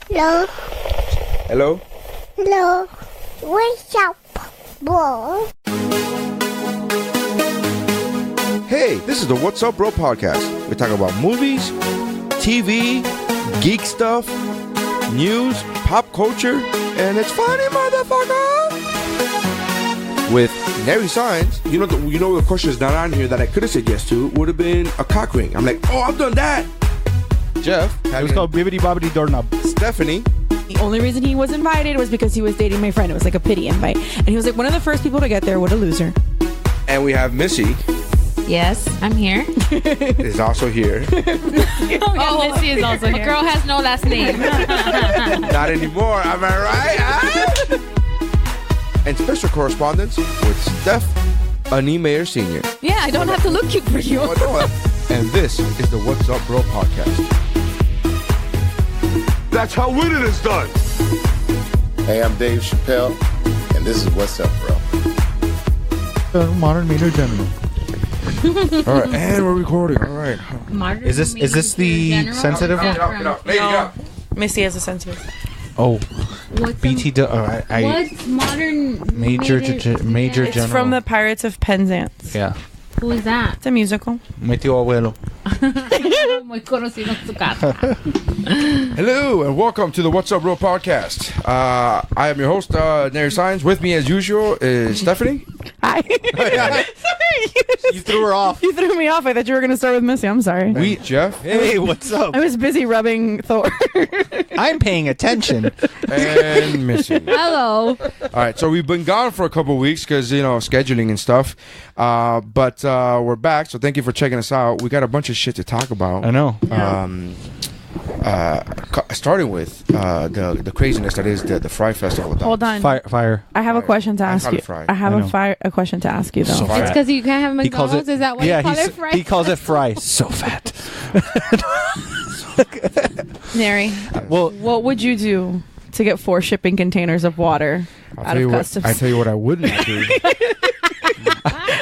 Hello. Hello? Hello. What's up, bro? Hey, this is the What's Up Bro podcast. We talk about movies, TV, geek stuff, news, pop culture, and it's funny, motherfucker! With Nary Signs, you know the question is not on here that I could have said yes to would have been a cock ring. I'm like, oh, I've done that. Jeff. It was called Bibbidi Bobbidi Doorknob. Stephanie. The only reason he was invited was because he was dating my friend. It was like a pity invite. And he was like one of the first people to get there. What a loser. And we have Missy. Yes, I'm here. Is also here. Missy is also here. A girl has no last name. Not anymore, am I right? Huh? And special correspondence with Steph Mayer Sr. Yeah, I don't have to look cute for you. And this is the What's Up Bro podcast. That's how winning is done. Hey, I'm Dave Chappelle, and this is What's Up, Bro. Modern Major General. All right, and we're recording. All right. Is this the sensitive one? Get up. Lady, get up. Missy has a sensitive. Oh, What's BT. what's modern Major General. It's from the Pirates of Penzance. Yeah. Who is that? It's a musical. Mi tío abuelo. Muy conocido en su casa. Hello, and welcome to the What's Up Bro podcast. I am your host, Nary Signs. With me, as usual, is Stephanie. Hi. Sorry. You threw her off. You threw me off. I thought you were going to start with Missy. I'm sorry. We Jeff. Hey, what's up? I was busy rubbing Thor. I'm paying attention. And Missy. Hello. All right, so we've been gone for a couple of weeks because, scheduling and stuff. But we're back, so thank you for checking us out. We got a bunch of shit to talk about. I know. Starting with the craziness that is the Fry Festival. Hold on. Fire. I have a question to ask you. Fry. I have a question to ask you, though. So It's fat. because you can't have He calls McDonald's? it, Is that why yeah, you call it fries? he calls it fry. So fat. Nary, Well, what would you do to get 4 shipping containers of water out of customs? I tell you what I wouldn't do.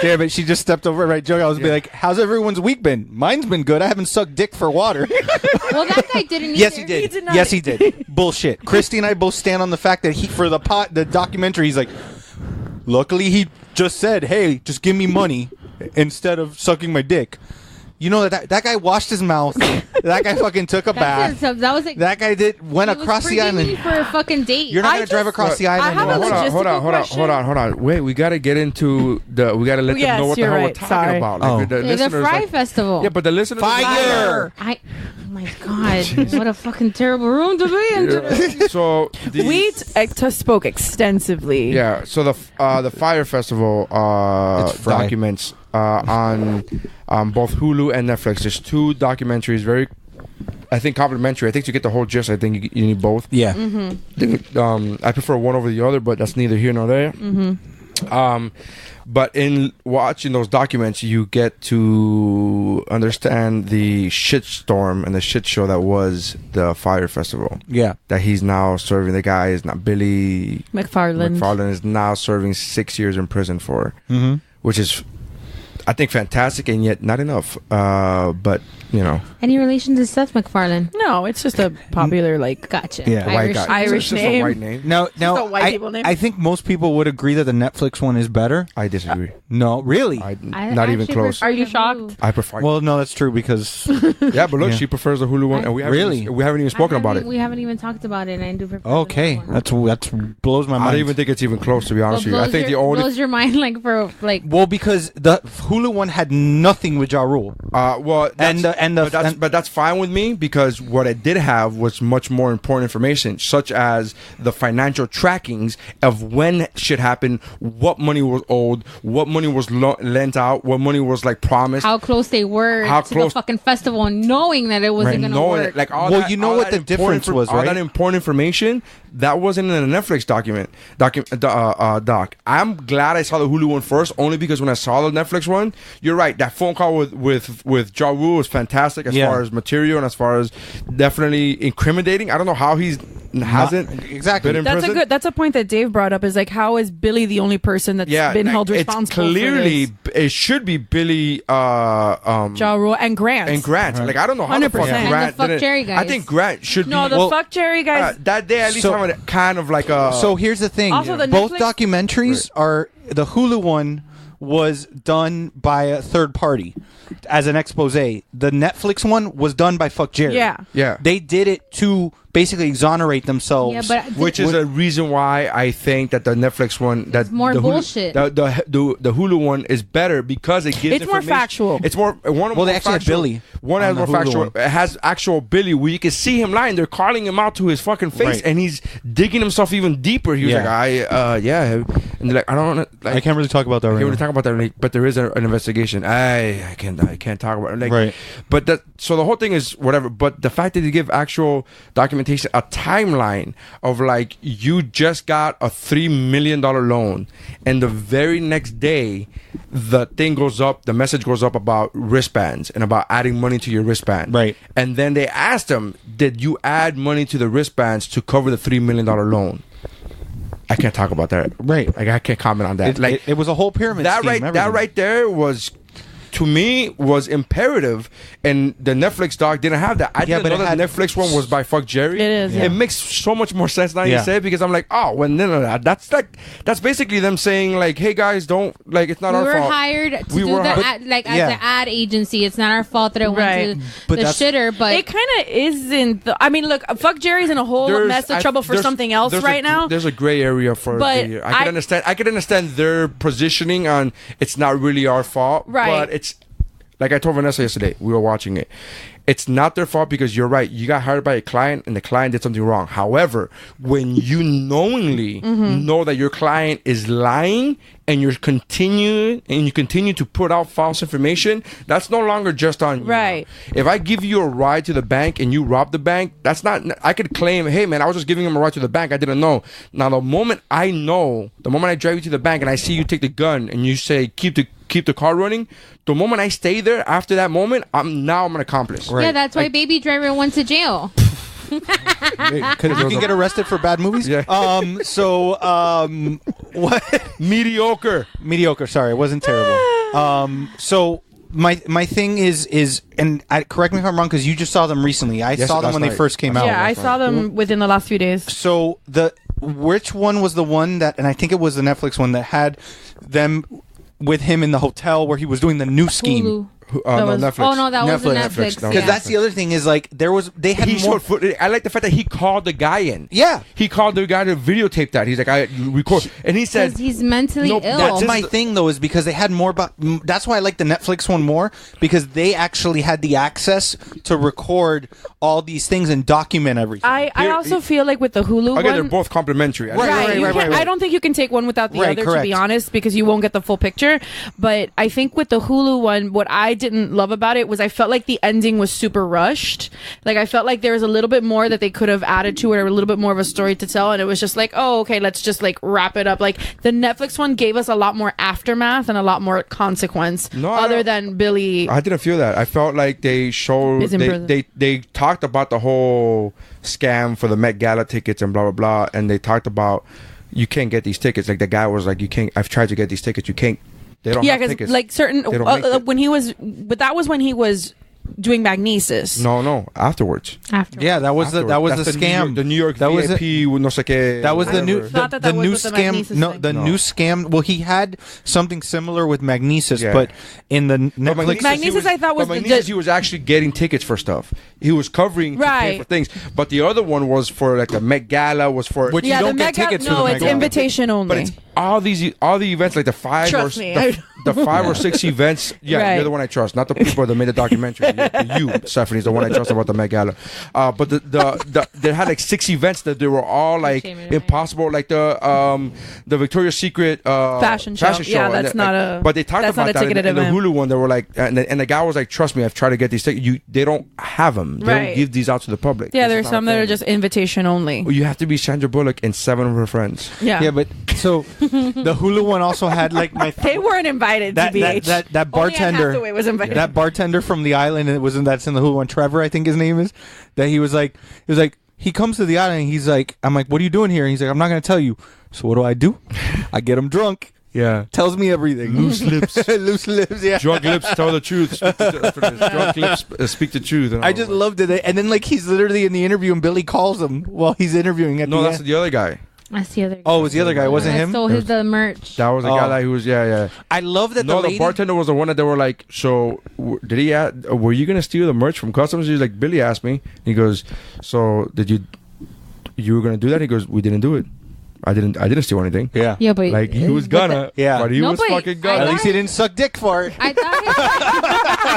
damn it, she just stepped over it, right, Joe? I was be like, how's everyone's week been? Mine's been good. I haven't sucked dick for water. Well, that guy didn't either. Yes, he did. He did not. Yes, he did. Bullshit. Christy and I both stand on the fact that the documentary, he's like, luckily he just said, hey, just give me money instead of sucking my dick. You know that guy washed his mouth. That guy fucking took a bath. That was like That guy went across the island. for a fucking date. You're not gonna drive across the island. have a anymore. logistical Hold on. Wait, we got to get into we got to let them know what the you're hell we're right. talking Sorry. about. Oh. The the listeners, Fry Festival. Yeah, but the listeners. Fire! Oh my god, what a fucking terrible room to be in today. So We spoke extensively. Yeah, so the Fire Festival It's Fry. documents on both Hulu and Netflix. There's 2 documentaries, very, I think, complimentary. I think to get the whole gist, I think you need both. Yeah. I prefer one over the other, but that's neither here nor there. But in watching those documents, you get to understand the shitstorm and the shit show that was the Fire Festival. Yeah. That he's now serving. The guy is not Billy McFarland. McFarland is now serving 6 years in prison for, which is, I think, fantastic and yet not enough. But Any relation to Seth MacFarlane? No, it's just a popular Gotcha. Yeah. white Irish. guy. Irish It's just name. a white name. Now, a white people name. I think most people would agree that the Netflix one is better. I disagree. No, really? Not even close. Are you shocked? I prefer. Well, no, that's true because Yeah, but look, Yeah. she prefers the Hulu one, and we haven't even spoken about it. We haven't even talked about it. And I do prefer okay, the other one. that's blows my mind. I don't even think it's even close, to be honest with you. I think the only blows your mind well, because the Hulu one had nothing with Ja Rule. but that's fine with me because what it did have was much more important information, such as the financial trackings of when shit happened, what money was owed, what money was lent out, what money was promised, how close they were to the fucking festival, knowing that it wasn't going to work. What the difference was, right? All that important information that wasn't in the Netflix doc. I'm glad I saw the Hulu one first, only because when I saw the Netflix one, you're right. That phone call with Ja Rule was fantastic as far as material and as far as definitely incriminating. I don't know how he's hasn't exactly. been in That's prison. that's a point that Dave brought up. Is like, how is Billy the only person that's been held responsible? It's clearly for this? it should be Billy, Ja Rule and Grant. Like I don't know how the fuck 100%. And Grant the fuck didn't- Jerry guys. I think Grant should No, be. the fuck Jerry guys. That day at least So- having kind of like a. So here's the thing. Also, the both Netflix- documentaries are the Hulu one was done by a third party as an expose. The Netflix one was done by Fuck Jerry. Yeah. They did it to basically exonerate themselves. Yeah, but which is a reason why I think that the Netflix one, that more the bullshit. the Hulu one is better because it gives It's more information- factual. It's more one. Well, more they actually had factual. Billy One on has the more Hulu factual. one. It has actual Billy where you can see him lying. They're calling him out to his fucking face, Right. and he's digging himself even deeper. He was Yeah. like, and they're like, I don't know. Like, I can't really talk about that I right can't now. really talk about that, like, but there is an investigation. I can't talk about it. Like, Right. But so the whole thing is whatever. But the fact that they give actual documentation, a timeline of like you just got a $3 million loan, and the very next day, the thing goes up, the message goes up about wristbands and about adding money to your wristband. Right. And then they asked him, did you add money to the wristbands to cover the $3 million loan? I can't talk about that. Right. Like I can't comment on that. It was a whole pyramid that scheme, that everything. right there was, to me, was imperative, and the Netflix doc didn't have that. I Yeah, didn't but know it that had- Netflix one was by Fuck Jerry. It is, yeah. It makes so much more sense now you Yeah. say it, because I'm like, oh, well, no. That's basically them saying like, hey guys, don't, like, it's not We our were fault. hired to We do were the hi- ad, like as Yeah. an ad agency. It's not our fault that it Right. went to But the that's- shitter. But It kind of isn't. I mean, look, Fuck Jerry's in a whole mess of trouble for something else right now. There's a gray area for. But I could understand. I could understand their positioning on it's not really our fault, Right. But it's like I told Vanessa yesterday. We were watching it. It's not their fault because you're right. You got hired by a client and the client did something wrong. However, when you knowingly know that your client is lying and you continue to put out false information, that's no longer just on you. Right. If I give you a ride to the bank and you rob the bank, that's not. I could claim, hey man, I was just giving him a ride to the bank. I didn't know. Now the moment I drive you to the bank and I see you take the gun and you say keep the car running, the moment I stay there after that moment, I'm an accomplice. yeah, that's why Baby Driver went to jail. Because you can get arrested for bad movies. Yeah. What? Mediocre. Mediocre. Sorry, it wasn't terrible. So my thing is, and correct me if I'm wrong, because you just saw them recently. I Yes, saw them last when they night. first came out. Yeah, I saw them within the last few days. So which one was the one that, and I think it was the Netflix one that had them with him in the hotel where he was doing the new scheme. Hulu. No, was- Netflix. Oh no, that was Netflix. Netflix. Netflix. Because Yeah. that's the other thing is like they had He more. showed footage. I like the fact that he called the guy in. Yeah. He called the guy to videotape that. He's like, I record, and he said, Because he's mentally No, ill. That's This my is- thing, though, is because they had more about. That's why I like the Netflix one more, because they actually had the access to record all these things and document everything. I also feel like with the Hulu again, one, they're both complementary. Right, Right, you right, can't- right. I don't think you can take one without the Right, other, to correct. be honest, because you won't get the full picture. But I think with the Hulu one, what I didn't love about it was I felt like the ending was super rushed. Like I felt like there was a little bit more that they could have added to it, or a little bit more of a story to tell, and it was just like, oh, okay, let's just like wrap it up. Like the Netflix one gave us a lot more aftermath and a lot more consequence, No, I other don't- than Billy. I didn't feel that. I felt like they showed Is in prison. they talked about the whole scam for the Met Gala tickets and blah blah blah, and they talked about you can't get these tickets. Like the guy was like, you can't. I've tried to get these tickets. You can't. They don't Yeah, have because tickets. like certain They don't make it. when he was, but that was when he was doing Magnesis. No, afterwards. After. yeah, that was the Afterwards. That's the New scam. York, the New York that was VIP. No sé qué, That was the new whatever. Thought the that was new with the scam. Magnesis No, thing. the No. new scam. Well, he had something similar with Magnesis, Yeah. but in the But Netflix. Magnesis, I thought was but the- Magnesis, he was actually getting tickets for stuff. He was covering to pay Right. for things. But the other one was for like the Met Gala. Was for Which- Yeah, you the don't get Met Gala- tickets for No, the it's Met Gala. invitation only. But it's all the events, like the five Trust or me, the 5 or 6 events. Yeah, Right. you're the one I trust, not the people that made the documentary. you, Stephanie's the one I trust about the Met Gala. But they had like 6 events that they were all like Shaming it, impossible, like the Victoria's Secret Fashion show. Yeah, and that's not a- But they talked that's about not a that ticketed in the event. Hulu one. They were like, and the guy was like, "Trust me, I've tried to get these tickets. They don't have them. They Right. don't give these out to the public. Yeah, This there's is not some a that are thing. just invitation only. Well, you have to be Sandra Bullock and 7 of her friends. Yeah, Yeah, but so the Hulu one also had like my they weren't invited. that TBH. that Only Anne bartender Hathaway was invited. that bartender from the island, and that's in the Hulu one. Trevor, I think his name is. That he was like he comes to the island and he's like, I'm like, what are you doing here? And he's like, I'm not going to tell you. So what do? I get him drunk. Yeah. Tells me everything. Loose lips. Loose lips, yeah. Drunk lips tell the truth. Drunk lips speak the truth. And I just loved it. And then, like, he's literally in the interview and Billy calls him while he's interviewing at No, the that's end. the other guy. That's the other guy. Oh, it was the other guy. It wasn't him? Stole the merch. That was the guy that who was, yeah. I love that No, the the bartender was the one that they were like, so did he were you going to steal the merch from customs? He's like, Billy asked me. He goes, so did you were going to do that? He goes, we didn't do it. I didn't steal anything. Yeah. Yeah, but Like, he was gonna, but he was fucking gonna. At least he didn't suck dick for it. I thought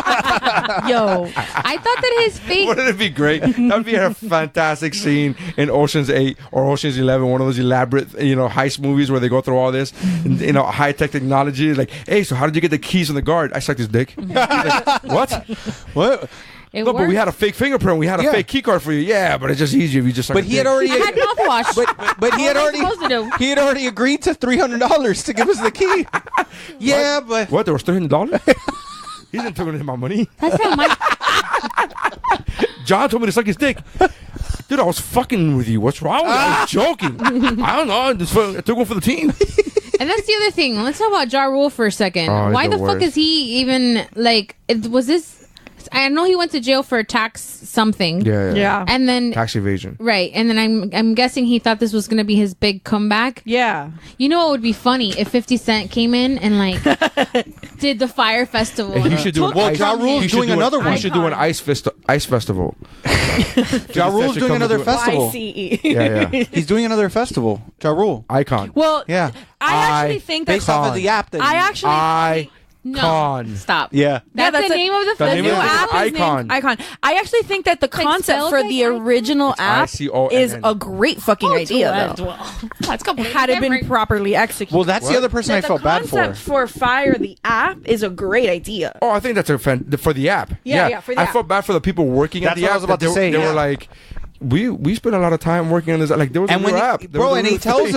I thought that his face. Wouldn't it be great? That'd be a fantastic scene in Ocean's 8 or Ocean's 11, one of those elaborate, heist movies where they go through all this, high tech technology. Like, hey, so how did you get the keys from the guard? I sucked his dick. Like, what? What? It No, but we worked. had a fake fingerprint. We had a Yeah. fake key card for you. Yeah, but it's just easier if you just suck But his he had dick. already. I had mouthwash. But he had What was I supposed to do? already. He had already agreed to $300 to give us the key. Yeah, but What? There was $300? He didn't turn in my money. That's not my. John told me to suck his dick. Dude, I was fucking with you. What's wrong with you? I was joking. I don't know. I took one for the team. And that's the other thing. Let's talk about Ja Rule for a second. Oh, he's Why the the fuck worst. is he even like? Was this? I know he went to jail for tax something. Yeah. And then Tax evasion. right, and then I'm guessing he thought this was gonna be his big comeback. Yeah. You know what would be funny if 50 Cent came in and like did the Fire Festival. And he should do an Well, ice. Ja Rule's he should doing do another one. He should do an ice festival. Ja Rule's should doing come another and do it. festival. YCE. Yeah. He's doing another festival. Ja Rule. Icon. Well, Yeah. I actually think that Based off of the app that I actually No, Icon. stop. Yeah. That's the name of the The festival. name of the app is Icon. Icon. I actually think that the like concept spelled for like the Icon? original app ICONN. is a great fucking idea, though. That's completely Had it been different. properly executed. Well, that's the other person I felt bad The for. concept for Fire, the app, is a great idea. Oh, I think that's for the app. Yeah, for the I app. felt bad for the people working at That's the what app. I was about that to say, They yeah. were like, we spent a lot of time working on this. Like, there was And a when real he, app. There bro, was a and he real tells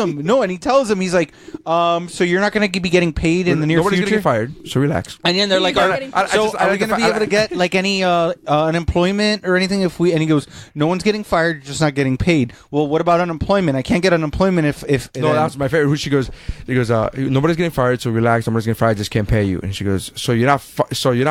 thing. him, he's like, so you're not going to be getting paid in the near Nobody's future? gonna get fired, so relax. And then they're like, He's are, not getting paid. so I are we like going to the be fa- able to get like any unemployment or anything if we? And he goes, no one's getting fired, you're just not getting paid. Well, what about unemployment? I can't get unemployment if No, that's my favorite. Who she goes, nobody's getting fired, so relax. Nobody's getting fired, I just can't pay you. And she goes, so you're not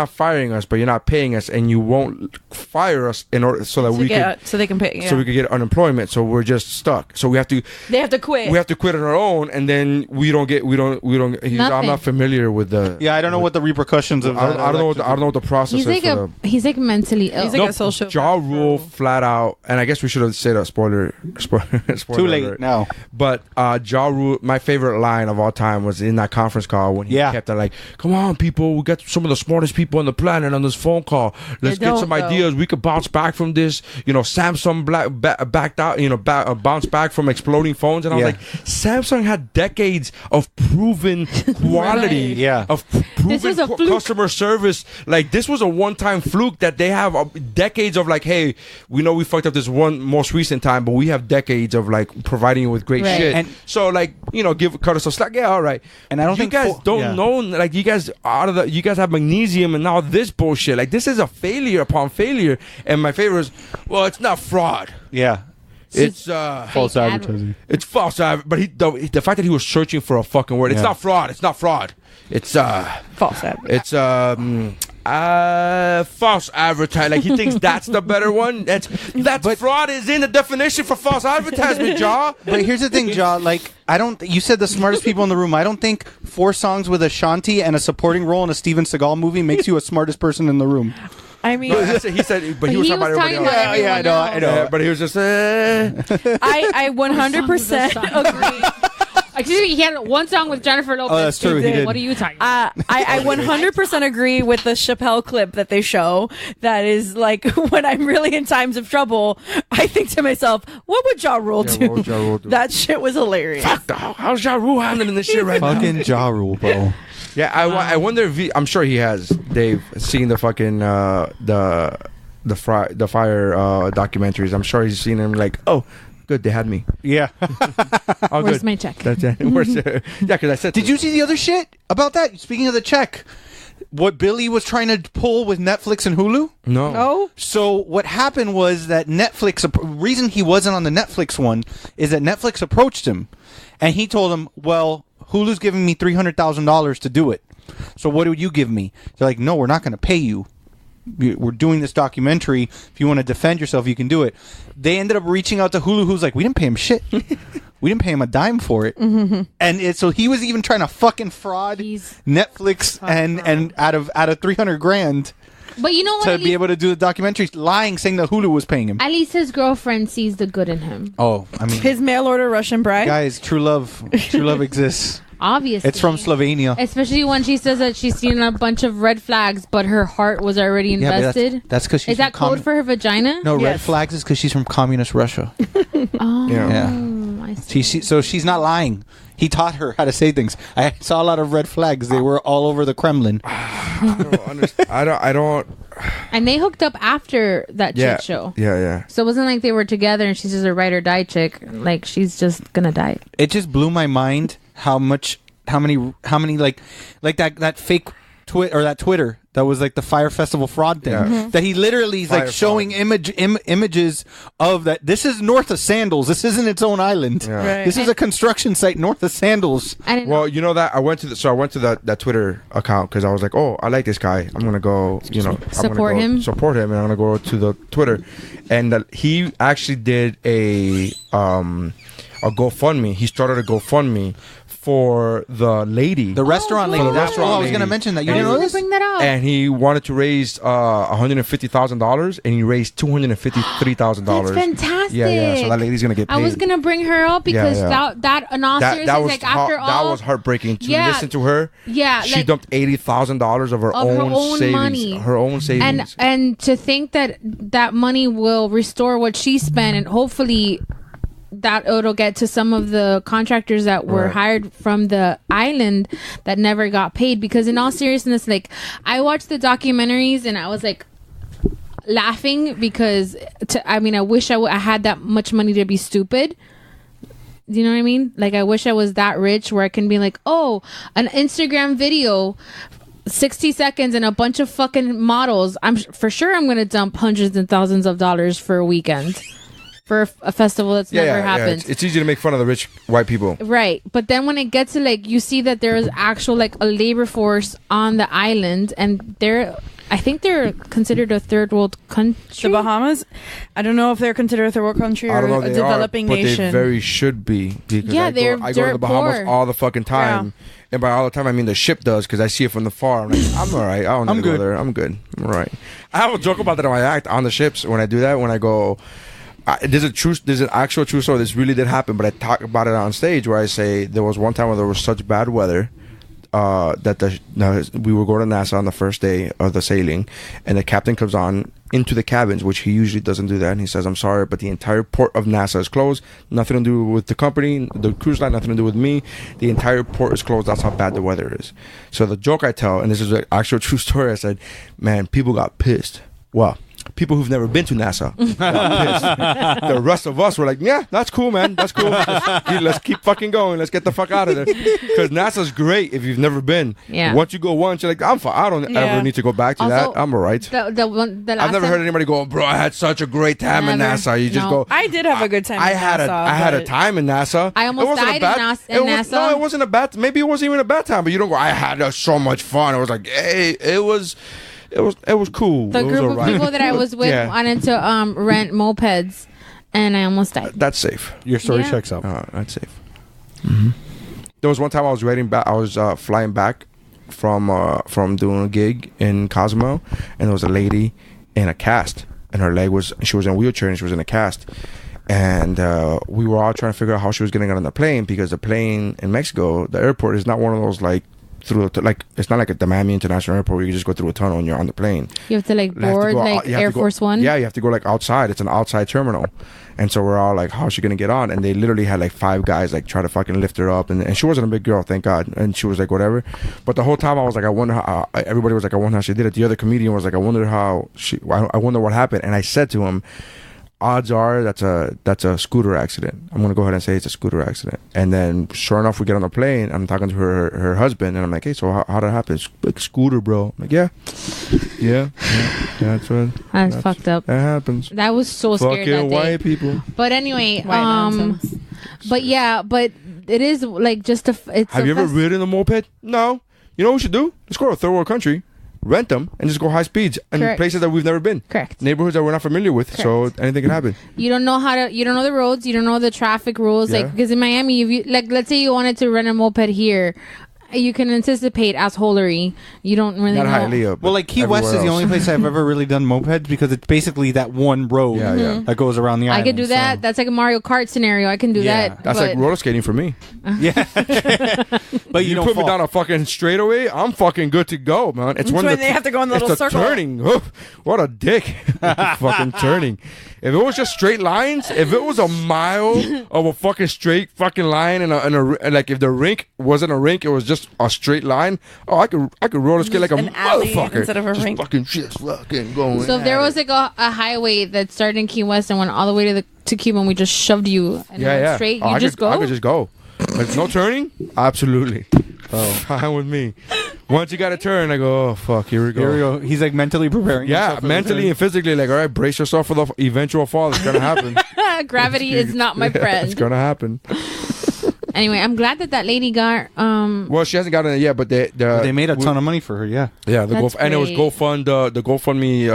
firing us, but you're not paying us, and you won't fire us in order so that So they can pay. so we could get unemployment. So we're just stuck. So we have to They have to quit. quit on our own, and then we don't. He's, I'm Nothing. not familiar with the. Yeah, I don't know what the repercussions of that. I don't know what the process He's is like for the. he's like mentally ill. He's like a social. Ja Rule flat out, and I guess we should have said a spoiler. Too late alert. now. But Ja Rule, my favorite line of all time was in that conference call when he kept like, "Come on, people, we got some of the smartest people on the planet on this phone call. Let's get some ideas. We could bounce back from this. Samsung backed out. Bounced back from exploding phones." And I was like, Samsung had decades of proven quality, of This was proven a fluke. customer service. Like, this was a one-time fluke that they have decades of like, hey, we know we fucked up this one most recent time, but we have decades of like providing you with great Right. shit. And- so like, cut us some slack. Yeah, all right. And I don't you think guys don't yeah. know. Like, you guys you guys have magnesium and now this bullshit. Like, this is a failure upon failure. And my favorite is, well, it's not fraud. Yeah. It's False Fake advertising. it's false. But the fact that he was searching for a fucking word. It's Yeah. not fraud. It's not fraud. It's false ad. It's false advertising. Like, he thinks that's the better one. That's fraud is in the definition for false advertisement, Ja. But here's the thing, Ja. Like, you said the smartest people in the room. I don't think 4 songs with Ashanti and a supporting role in a Steven Seagal movie makes you a smartest person in the room. I mean, No, he said, but he was talking about everybody else. everyone else. I know. But he was just. I 100% agree. Excuse me, he had one song with Jennifer Lopez. Oh, that's true, he did. What are you talking about? I 100% agree with the Chappelle clip that they show. That is like, when I'm really in times of trouble, I think to myself, what would Ja Rule do? what would Ja Rule do? That shit was hilarious. How's Ja Rule handling this shit right now? Fucking Ja Rule, bro. Yeah, I wonder if I'm sure he has, Dave, seen the fucking the fire documentaries. I'm sure he's seen them like, oh, good, they had me. Yeah. Oh, Where's good. my check? That's it. Yeah, because I said. Did you see the other shit about that? Speaking of the check, what Billy was trying to pull with Netflix and Hulu? No. Oh, So what happened was that Netflix, reason he wasn't on the Netflix one is that Netflix approached him and he told him, well, Hulu's giving me $300,000 to do it. So what would you give me? They're like, no, we're not going to pay you. We're doing this documentary. If you want to defend yourself, you can do it. They ended up reaching out to Hulu, who's like, we didn't pay him shit. We didn't pay him a dime for it. And so he was even trying to fucking fraud He's Netflix and out of 300 grand But you know what? to At be least, able to do the documentary, lying, saying that Hulu was paying him. at least his girlfriend sees the good in him. Oh, I mean, his mail order Russian bride. guys, true love exists. Obviously. It's from Slovenia. Especially when she says that she's seen a bunch of red flags, but her heart was already Yeah, but invested. that's because she's Is that from code for her vagina? No, red Yes. flags is because she's from communist Russia. Oh, Yeah. I see. So she's not lying. He taught her how to say things. I saw a lot of red flags. They were all over the Kremlin. I don't understand. I don't. And they hooked up after that Yeah. chick show. Yeah. So it wasn't like they were together and she's just a ride or die chick. Like she's just gonna die. It just blew my mind how many like that fake tweet or that Twitter that was like the Fire Festival fraud thing that he literally is Fire like showing images of that. This is north of Sandals. This isn't its own island. Yeah. Right. This is a construction site north of Sandals. I didn't Well, you know that I went to that Twitter account because I was like, oh, I like this guy. I'm gonna go, Support him? support him, and I'm gonna go to the Twitter, and he actually did a GoFundMe. He started a GoFundMe for the lady, The restaurant lady. For the That's restaurant I was going to lady. mention that. You I didn't was know gonna this? bring that up. and he wanted to raise $150,000, and he raised $253,000. That's fantastic. Yeah. So that lady's gonna get paid. I was gonna bring her up because Yeah. that in all seriousness, that was like after that all, was heartbreaking to Yeah. listen to her. Yeah, she like- dumped $80,000 of her own savings, money. her own savings. and to think that that money will restore what she spent, and hopefully that it'll get to some of the contractors that were Right. hired from the island that never got paid. Because in all seriousness, like I watched the documentaries and I was like laughing because I wish I had that much money to be stupid. Do you know what I mean? Like I wish I was that rich where I can be like, oh, an Instagram video 60 seconds and a bunch of fucking models. For sure I'm gonna dump hundreds and thousands of dollars for a weekend for a festival that's never happened. It's easy to make fun of the rich white people. Right. But then when it gets to like you see that there is actual like a labor force on the island, and I think they're considered a third world country. The Bahamas. I don't know if they're considered a third world country I or don't know a if they developing are, but nation. they very should be. Because Yeah, I they're go to the dirt Bahamas poor. all the fucking time. And by all the time, I mean the ship does, because I see it from the far. I'm like, I'm all right. I don't need to go good. there. I'm good. I'm all right. I have a joke about that in my act on the ships when I do that. When I go, there's an actual true story. This really did happen, but I talk about it on stage where I say there was one time where there was such bad weather that we were going to NASA on the first day of the sailing, and the captain comes on into the cabins, which he usually doesn't do that, and he says, I'm sorry, but the entire port of NASA is closed. Nothing to do with the company, the cruise line, nothing to do with me. The entire port is closed. That's how bad the weather is. So the joke I tell, and this is an actual true story, I said, man, people got pissed. Well, people who've never been to NASA got pissed. The rest of us were like, yeah, that's cool, man. That's cool. Let's keep fucking going. Let's get the fuck out of there. Because NASA's great if you've never been. Yeah. Once you go once, you're like, I'm fine. I don't ever need to go back to Also, that. I'm all right. The last I've never time- heard anybody go, bro, I had such a great time in Never. NASA. You just No. go. I did have a good time. I in had NASA, I had a but- time in NASA. I almost It wasn't a died in bad- NASA. No, it wasn't a bad. Maybe it wasn't even a bad time. But you don't go. I had so much fun. It was like, hey, it was cool. The It was group alright. of people that I was with Yeah. wanted to rent mopeds, and I almost died. That's safe. Your story Yeah. checks out. That's safe. There was one time I was riding back. I was flying back from doing a gig in Cozumel, and there was a lady in a cast, and her leg was. She was in a wheelchair, and she was in a cast. And we were all trying to figure out how she was getting on the plane, because the plane in Mexico, the airport is not one of those like it's not like a Miami International Airport where you just go through a tunnel and you're on the plane. You have to like You have to board go- like you have Air to go- Force One. Yeah, you have to go like outside. It's an outside terminal. And so we're all like, how's she gonna get on? And they literally had like 5 guys like try to fucking lift her up, and she wasn't a big girl, thank God. And she was like, whatever. But the whole time I was like, I wonder how. Everybody was like, I wonder how she did it. The other comedian was like, I wonder what happened. And I said to him, odds are that's a scooter accident. I'm gonna go ahead and say it's a scooter accident. And then sure enough, we get on the plane. I'm talking to her husband, and I'm like, hey, so how did it happen? It's like scooter, bro. I'm like, yeah, that's what. That's fucked up. That happens. That was so scared that Fucking day. white people. But anyway, White nonsense. but yeah, but it is like just a. It's Have you ever ridden a moped? No. You know what we should do? Let's go to a third world country, rent them, and just go high speeds and Correct. places that we've never been. Correct. Neighborhoods that we're not familiar with. So anything can happen. You don't know you don't know the roads, you don't know the traffic rules. Yeah. Like, because in Miami, if you like, let's say you wanted to rent a moped here, you can anticipate assholery. You don't really Not know. Hialeah. Well, like Key West is the only place I've ever really done mopeds because it's basically that one road Yeah. that goes around the I island. could do that. so- That's like a Mario Kart scenario. I can do Yeah. that. That's but like roller skating for me. Yeah, but you You don't put fall. me down a fucking straightaway, I'm fucking good to go, man. It's when they have to go in the it's little the circle. turning. What a dick. Fucking turning. If it was just straight lines, if it was a mile of a fucking straight fucking line and like if the rink wasn't a rink, it was just a straight line. Oh, I could roller skate like a an alley motherfucker instead of a just rink. Fucking shit, fucking going. So if there at was it. like a highway that started in Key West and went all the way to Cuba, and we just shoved you and went straight, Oh, you just go. I could just go. Like, no turning? Absolutely. Oh, fine with me. Once you got to turn, I go, oh, fuck, here we go. Here we go. He's like mentally preparing. Yeah, himself for the mentally turn. and physically, like, all right, brace yourself for the eventual fall. It's going to happen. Gravity is not my It's friend. going to happen. Anyway, I'm glad that lady got. Well, she hasn't gotten it yet, but They made a ton of money for her. Yeah. Yeah, That's and it was great. the GoFundMe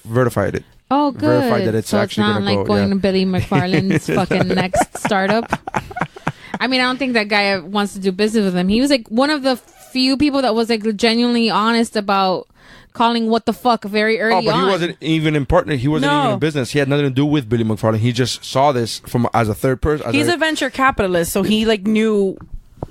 verified it. Oh, good. Verified that it's so actually not gonna like go, going yeah. to Billy McFarland's fucking next startup. I mean, I don't think that guy wants to do business with him. He was like one of the few people that was like genuinely honest about calling what the fuck very early Oh, but on. he wasn't even in partner. He wasn't No. even in business. He had nothing to do with Billy McFarland. He just saw this from as a third person. He's a venture capitalist, so he like knew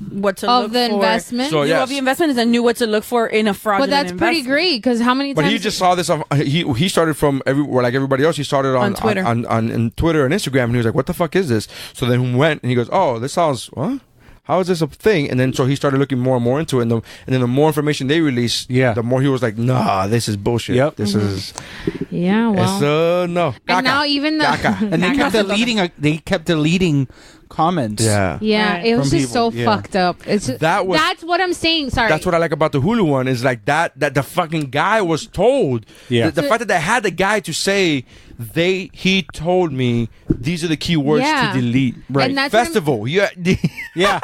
what to look of the for. investment. So, Knew yes. of the investment and knew what to look for in a but fraudulent that's pretty investment. great because how many But times? he just saw this. He started from everywhere, like everybody else. He started on Twitter. on Twitter and Instagram, and he was like, "What the fuck is this?" So then he went and he goes, "Oh, this sounds what? How is this a thing?" And then so he started looking more and more into it, and then the more information they released, Yeah. the more he was like, "Nah, this is bullshit. Yep. This is yeah, well, it's no." and now even the And they kept deleting. They kept deleting comments. Yeah. yeah, Right. it was From just so people, yeah. fucked up. It's just, That was- that's what I'm saying. Sorry, That's what I like about the Hulu one is like that the fucking guy was told. Yeah. The fact that they had the guy to say he told me these are the key words Yeah. to delete. Right. And that's what I'm- Festival. Yeah. Yeah.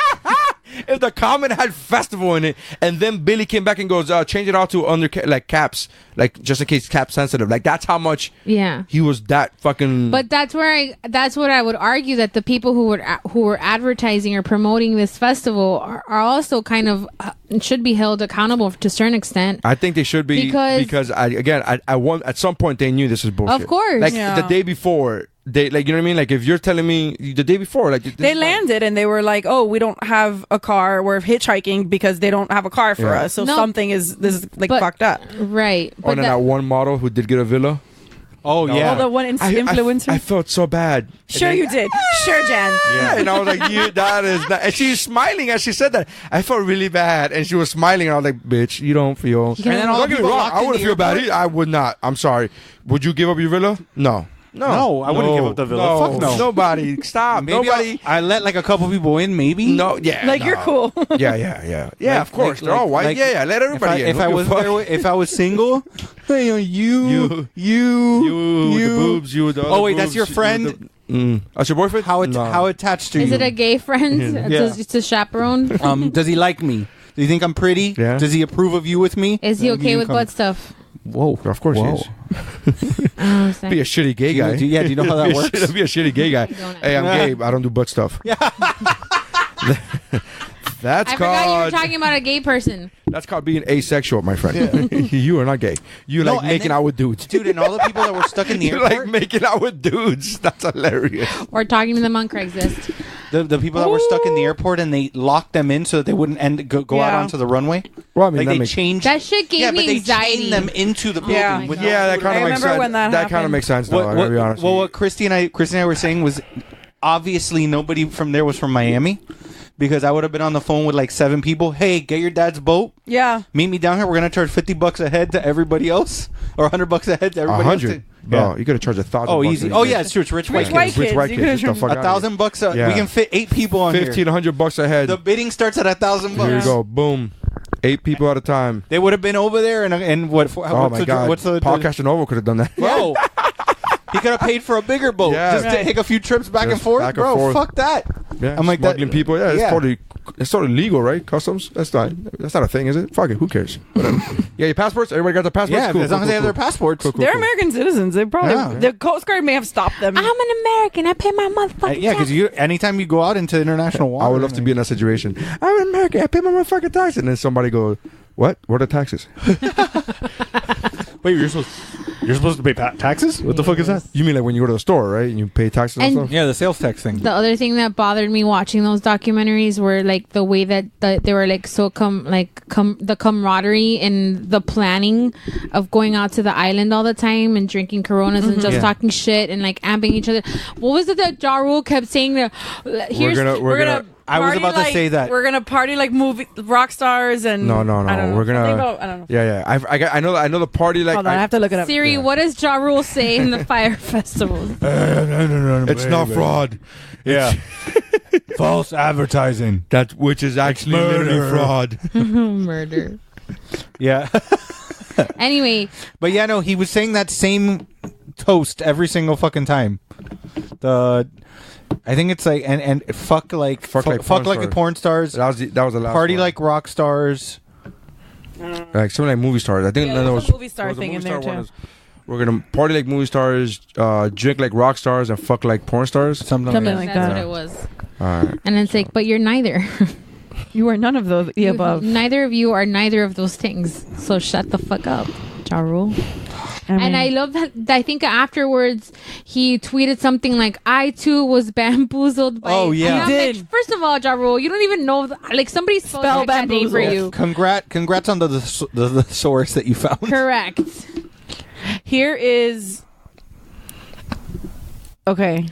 If the comment had festival in it, and then Billy came back and goes, change it all to under like caps, like just in case cap sensitive. Like that's how much yeah. he was that fucking. But that's what I would argue that the people who were advertising or promoting this festival are also kind of should be held accountable to a certain extent. I think they should be because I want at some point they knew this was bullshit. Of course. like Yeah. the day before. They like, you know what I mean? Like if you're telling me the day before, like this They is not- landed and they were like, "Oh, we don't have a car. We're hitchhiking because they don't have a car for Yeah. us. So No. something is like But- fucked up." Right. Oh, and then that one model who did get a villa. Oh yeah. All the one influencer. I felt so bad. Sure, you did. Sure, Jen. Yeah, and I was like, that is not. And she was smiling as she said that. I felt really bad, and she was smiling, and I was like, bitch, you don't feel. And then all Don't the get me people wrong, locked I in wouldn't the feel bad. airport. I would not. I'm sorry. Would you give up your villa? No. No, I wouldn't give up the villa. No, Fuck no. Nobody. Stop. Maybe Nobody. I let like a couple people in. Maybe. No. Yeah. Like no. you're cool. Yeah. Like- Of course, like- they're all white. like- yeah. Let everybody in. If Who I give a was fuck? there, if I was single, hey, You, the boobs, you. The Oh other wait, that's boobs, your you, friend. That's your boyfriend. How No. how attached to Is you? it a gay friend? Yeah. It's a chaperone. Does he like me? Do you think I'm pretty? Yeah. Does he approve of you with me? Is he You okay can with come- butt stuff? Whoa, of course Whoa. he is. I don't understand. Be a shitty gay guy. Do you know how that Be a works? shit- Be a shitty gay guy. don't Hey, I'm Yeah. gay. I don't do butt stuff. That's I forgot you were called. talking about a gay person. That's called being asexual, my friend. You are not gay. You No, like and making then- out with dudes. Dude, and all the people that were stuck in the You airport, like making out with dudes. That's hilarious. Or talking to them on Craigslist. the people that were stuck in the airport, and they locked them in so that they wouldn't go out Yeah. onto the runway. Well, I mean, Like that they makes changed. That shit gave yeah, but me they anxiety. chained them into the building. Yeah. with yeah, that no kind I of makes remember sense. when that kind of happened. makes sense. Though, I gotta be honest. Well, with what Christy and I were saying was obviously nobody from there was from Miami, because I would have been on the phone with like 7 people. Hey, get your dad's boat. Yeah. Meet me down here. We're gonna charge $50 a head to everybody else, or $100 a head to everybody 100. else. Bro, Yeah. you gotta charge $1,000. Oh, easy. Oh, yeah, it's true. It's rich white Rich white kids. Rich kids. white You kids. could've Get the fuck charged out of $1,000. Yeah. We can fit 8 people on here. $1,500 a head. The bidding starts at $1,000. Here you go. Boom. 8 people at a time. They would have been over there, and what? Oh what's my the, God. What's the Podcast Novo could have done that. bro? He could have paid for a bigger boat Yeah. just to Right. take a few trips back and Just forth, back and bro. forth. Fuck that. Yeah, I'm like that- smuggling people. Yeah, Yeah. it's totally legal, right? Customs. That's not a thing, is it? Fuck it. Who cares? Whatever. Yeah, your passports. Everybody got their passports. Yeah, Cool, as long cool, as they have cool, their passports. cool, cool, They're cool. American citizens. They probably Yeah. the Coast Guard may have stopped them. I'm an American. I pay my motherfucking Yeah, because anytime you go out into international water, I would love to be in that situation. I'm an American. I pay my motherfucking taxes. And then somebody goes, "What? What are taxes?" Wait, you're supposed to pay taxes? What the fuck is that? You mean like when you go to the store, right? And you pay taxes and And- stuff? Yeah, the sales tax thing. The other thing that bothered me watching those documentaries were like the way that they were like so the camaraderie and the planning of going out to the island all the time and drinking Coronas and just Yeah. talking shit and like amping each other. What was it that Ja Rule kept saying? That here's We're gonna. I was party about to like- say that. We're gonna party like movie rock stars and No. I don't know. We're gonna. Something about- I don't know. Yeah. I know the party like. Hold on, I have to look it up. Siri, what does Ja Rule say in the Fire Festival? It's not fraud. Yeah. False advertising. That which is actually literally murder. fraud. Murder. Yeah. Anyway, But yeah, no, he was saying that same toast every single fucking time. I think it's like and fuck like Fuck like porn the porn stars. That was the last. Party one. like rock stars. like something like movie stars. I think Yeah, there there's was a movie star there was a thing movie in there, star one too. is, we're gonna party like movie stars, drink like rock stars, and fuck like porn stars. Something Something like like that's that. what it was. All right. And it's like, but you're neither. You are none of those the above. Neither of you are neither of those things. So shut the fuck up, Ja Rule. mean, And I love that. I think afterwards he tweeted something like, "I too was bamboozled by." Oh, yeah. And I'm He like, did. first of all, Ja Rule, you don't even know. Like somebody spelled that name for bamboozled. you. Congrats on the source that you found. Correct. here is okay.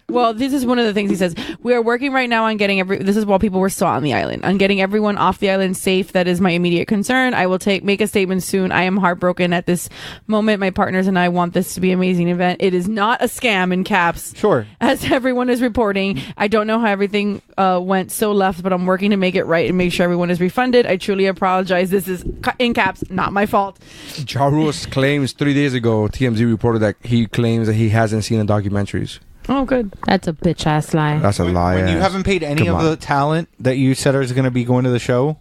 Well, this is one of the things he says. We are working right now on getting this is while people were still on the island, on getting everyone off the island safe. That is my immediate concern. I will make a statement soon. I am heartbroken at this moment. My partners and I want this to be an amazing event. It is not a scam in caps. Sure. As everyone is reporting. I don't know how everything went so left, but I'm working to make it right and make sure everyone is refunded. I truly apologize. This is in caps, not my fault. Ja Rule's claims 3 days ago, TMZ reported that he claims that he hasn't seen the documentaries. Oh, good. That's a bitch ass lie. That's a lie. When you ass. haven't paid any Come of on. the talent that you said is going to be going to the show,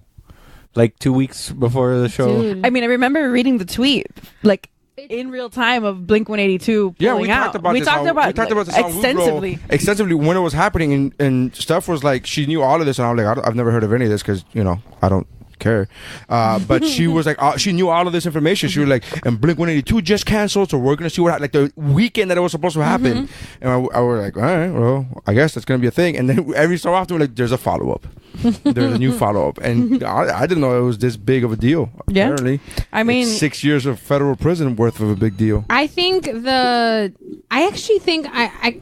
like 2 weeks before the show. Dude. I mean, I remember reading the tweet, like in real time of Blink 182 Yeah, pulling we out. talked about we this. talked We about talked about this on WUBro extensively. extensively when it was happening, and Steph was like, she knew all of this, and I was like, I've never heard of any of this because I don't care. But she was like, she knew all of this information. She was like, and Blink 182 just canceled, so we're gonna see what like the weekend that it was supposed to happen. And I was like, all right, well, I guess that's gonna be a thing. And then every so often, we're like, there's a follow up. There's a new follow up, and I didn't know it was this big of a deal. Yeah. Apparently, I mean, it's 6 years of federal prison worth of a big deal. I think I actually think I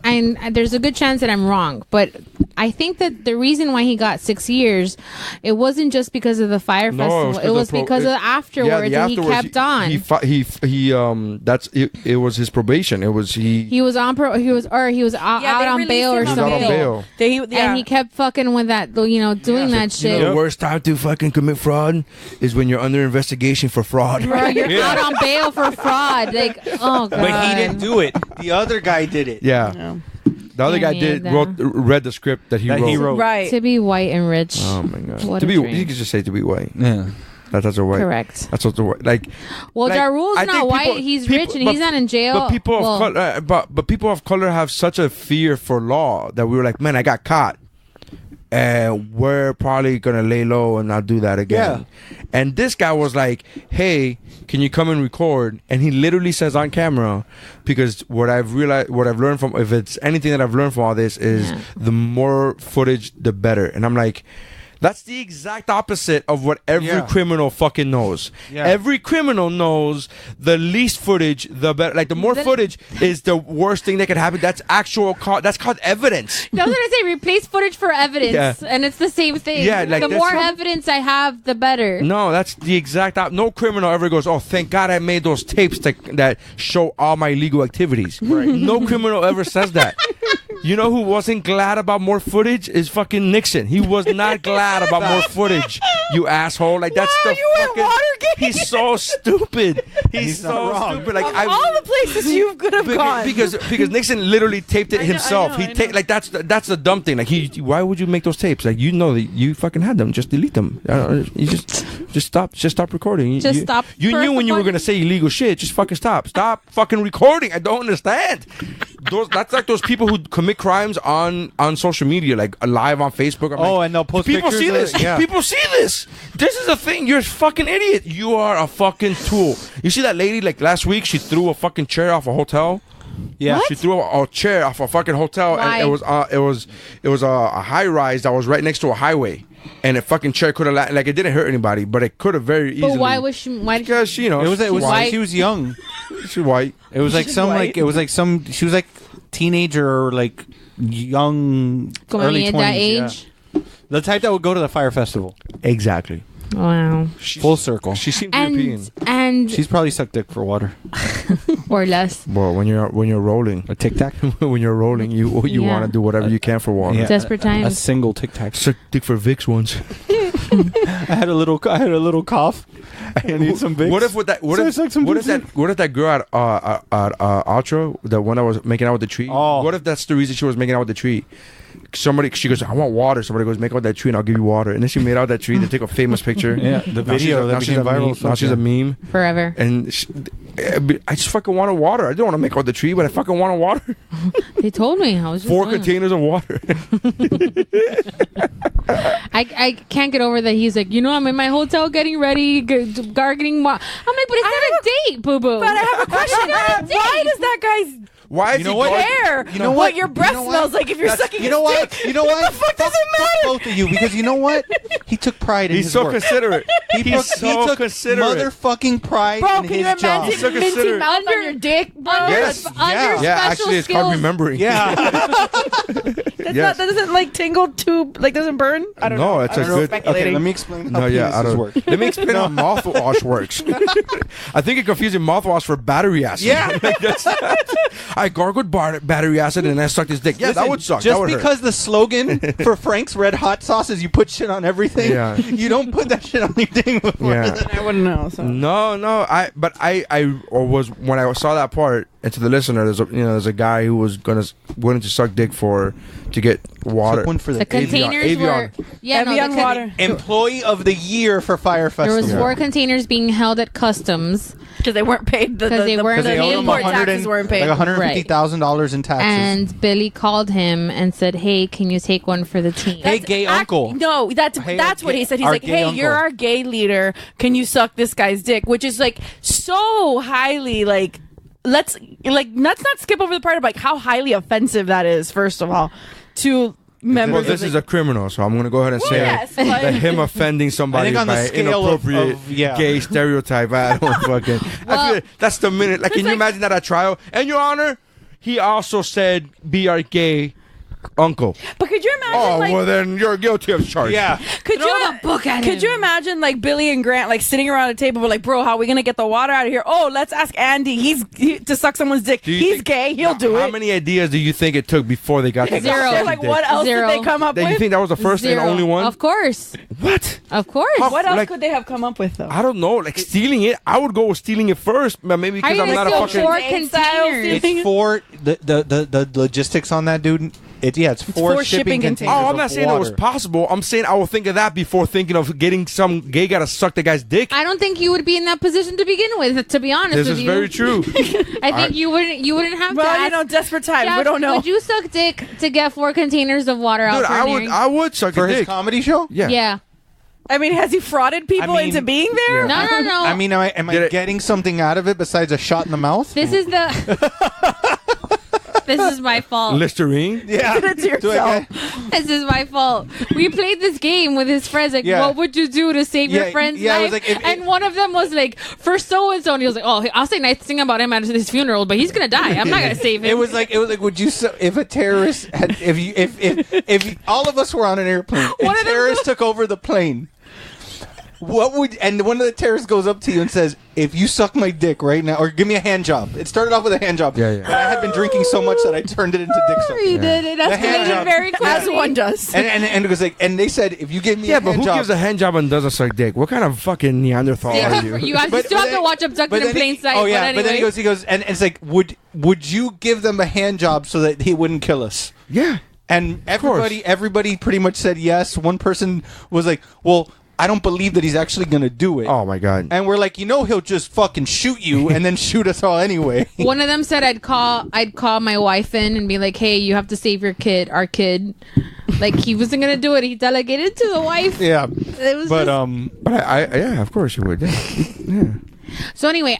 there's a good chance that I'm wrong, but I think that the reason why he got 6 years, it wasn't just because of the fire festival. It was because of afterwards that he kept on. It was his probation. It was He was on he was out Yeah, they on released bail or him He was something. out on bail. And he kept fucking with that, doing that shit. The worst time to fucking commit fraud is when you're under investigation for fraud. Bro, you're out on bail for fraud. Like, oh god. But he didn't do it. The other guy did it. Yeah. The other guy Any of read the script that he wrote. right. To be white and rich. Oh my god. What To a be, dream. you could just say to be white. Yeah. That's a white. Correct. That's what's the white. Like. Well, like, Ja Rule's I not think white. people- He's people- rich and but- he's not in jail. But people Well, of color, but people of color have such a fear for law that we were like, man, I got caught, and we're probably gonna lay low and not do that again. And this guy was like, hey, can you come and record? And he literally says on camera, because what I've learned from, if it's anything that I've learned from all this is Yeah. the more footage, the better. And I'm like, That's the exact opposite of what every criminal fucking knows. Yeah. Every criminal knows the least footage, the better. Like the more footage is the worst thing that could happen. That's that's called evidence. I was gonna say replace footage for evidence, and it's the same thing. Yeah, like the more evidence I have, the better. No, that's the exact no criminal ever goes, oh, thank God I made those tapes that show all my illegal activities. Right. No criminal ever says that. You know who wasn't glad about more footage is fucking Nixon. He was not glad about more footage. You asshole! Like that's the fucking. Watergate? He's so stupid. He's so stupid. Like all the places you could have gone. Because Nixon literally taped it himself. I know. Like that's the dumb thing. Like why would you make those tapes? Like you know that you fucking had them. Just delete them. You just stop recording. Stop. You knew when you were gonna say illegal shit. Just fucking stop. Stop fucking recording. I don't understand. That's like those people who commit crimes on social media, like live on Facebook. And they'll post people pictures see this. of it, yeah. People see this. This is a thing. You're a fucking idiot. You are a fucking tool. You see that lady like last week? She threw a fucking chair off a hotel. Yeah, she threw a chair off a fucking hotel. Why? And it was a high rise that was right next to a highway. And a fucking chair could have like it didn't hurt anybody, but it could have very easily. But why was she? Why? Because she, it was white. she was young. She's white. It was like she was like teenager or like young early 20s. That age. Yeah. The type that would go to the fire festival. Exactly. Wow. Full circle. She seemed European. And She's probably sucked dick for water. or less. Well, when you're rolling, A Tic Tac. when you're rolling, you want to do whatever you can for water. Yeah. Desperate A times. single Tic Tac. Suck dick for Vicks once. I had a little cough. I need some Vicks. What if that girl at Ultra, the one that was making out with the tree? Oh. What if that's the reason she was making out with the tree? She goes, I want water. Somebody goes, make out that tree and I'll give you water. And then she made out that tree. They take a famous picture. Yeah, the video that became viral. Now she's a meme. Forever. And I just fucking wanted water. I didn't want to make out the tree, but I fucking wanted water. They told me. I was just 4 doing it. containers of water. I can't get over that. He's like, I'm in my hotel getting ready, gargling. I'm like, but it's not a date, boo boo. But I have a question. Why does that guy's Why is You know he what? going- care You know what what? your breath You know what? smells like if you're sucking You know his what? dick? You know what? What the fuck does it matter? Both of you, because you know what? He took pride in He's his so work. considerate. He took considerate. motherfucking pride Bro, in can you his job. imagine So minty considerate. mouth on your dick, bro? Yes. Under Yeah, special actually, it's skills. called remembering. Yeah. Yes. That doesn't like tingle too, like doesn't burn? I don't know. No, it's I a don't know, good. speculating. Okay, let me explain how No, yeah, I penises don't. work. Let me explain how mouthwash works. I think you're confusing mouthwash for battery acid. Yeah. I gargled battery acid and I sucked his dick. Yeah, that Listen, would suck. Just that would because the slogan for Frank's Red Hot Sauce is you put shit on everything, Yeah. you don't put that shit on your thing before. Yeah. I wouldn't know. So. No. I was when I saw that part. And to the listener, there's a guy who was willing to suck dick to get water. Took one for The the containers were Evian the water. Employee of the Year for Fire There Festival. was 4 containers being held at customs, Because they weren't paid. Because they weren't the paid. owed him import taxes weren't paid. like $150,000 in taxes. and Billy called him and said, "Hey, can you take one for the team?" Hey, gay uncle. No, that's Hey, what he said. He's our like, gay hey, you're uncle." our gay leader. Can you suck this guy's dick? Which is like so highly like. Let's not skip over the part of like how highly offensive that is. First of all, to members. Well, this of is the, a criminal, so I'm going to go ahead and say yes, but- that him offending somebody I think on the by scale inappropriate of yeah. gay stereotype. I don't fucking. I feel that's the minute. Like, can you imagine that at trial? And Your Honor, he also said, "Be our gay uncle." but could you imagine? Oh, like, well, then you're guilty of charge. Yeah. could Throw you the book at Could him. you imagine like Billy and Grant like sitting around a table, we're like, bro, how are we gonna get the water out of here? Oh, let's ask Andy. To suck someone's dick. Do you He's think- gay. He'll do it. How many ideas do you think it took before they got to Zero. suck Like dick? what else Zero. did they come up That with? you think that was the first and 0. only one? Of course. What? Of course. How- What else like- could they have come up with though? I don't know. Like stealing it, I would go with stealing it first. But maybe How are because you I'm gonna not a steal fucking. 4 containers? It's for the logistics on that, dude. It's for 4 shipping shipping containers. Oh, I'm of not saying it was water. possible. I'm saying I will think of that before thinking of getting some gay guy to suck the guy's dick. I don't think you would be in that position to begin with. To be honest This with is you, very true. I think you wouldn't have to. Well, ask, desperate times. Jeff, We don't know. Would you suck dick to get 4 containers of water out Dude, for I an would earring? I would suck For a his dick. comedy show? Yeah. Yeah. I mean, has he frauded people I mean, into being there? No. I mean, am I Did it- getting something out of it besides a shot in the mouth? This is the This is my fault. Listerine. Yeah. Did it to yourself. This is my fault. We played this game with his friends. Like, Yeah. what would you do to save your Yeah, friend's yeah, it was life? like, and one of them was like, for so and so, and he was like, oh, I'll say nice thing about him at his funeral, but he's gonna die. I'm not gonna save him. It was like, would you, if a terrorist had, if all of us were on an airplane and One of them- terrorists took over the plane, what would, and one of the terrorists goes up to you and says, if you suck my dick right now, or give me a hand job. It started off with a hand job. Yeah, yeah. But I had been drinking so much that I turned it into dick sucking. He did. It hand escalated job. very As quickly. one does. And it was like, and they said, if you give me Yeah, a but hand who job, gives a hand job and doesn't suck dick? What kind of fucking Neanderthal are you? You guys still have to watch Abducted in Plain Sight. Oh yeah, but but then anyway. he goes, and it's like, would you give them a hand job so that he wouldn't kill us? Yeah. And course. everybody pretty much said yes. One person was like, well, I don't believe that he's actually going to do it. Oh my god. And we're like, he'll just fucking shoot you and then shoot us all anyway. One of them said I'd call my wife in and be like, hey, you have to save our kid. Like, he wasn't gonna do it. He delegated to the wife. Yeah. It was But just- But I yeah, of course you would. Yeah. Yeah. So anyway,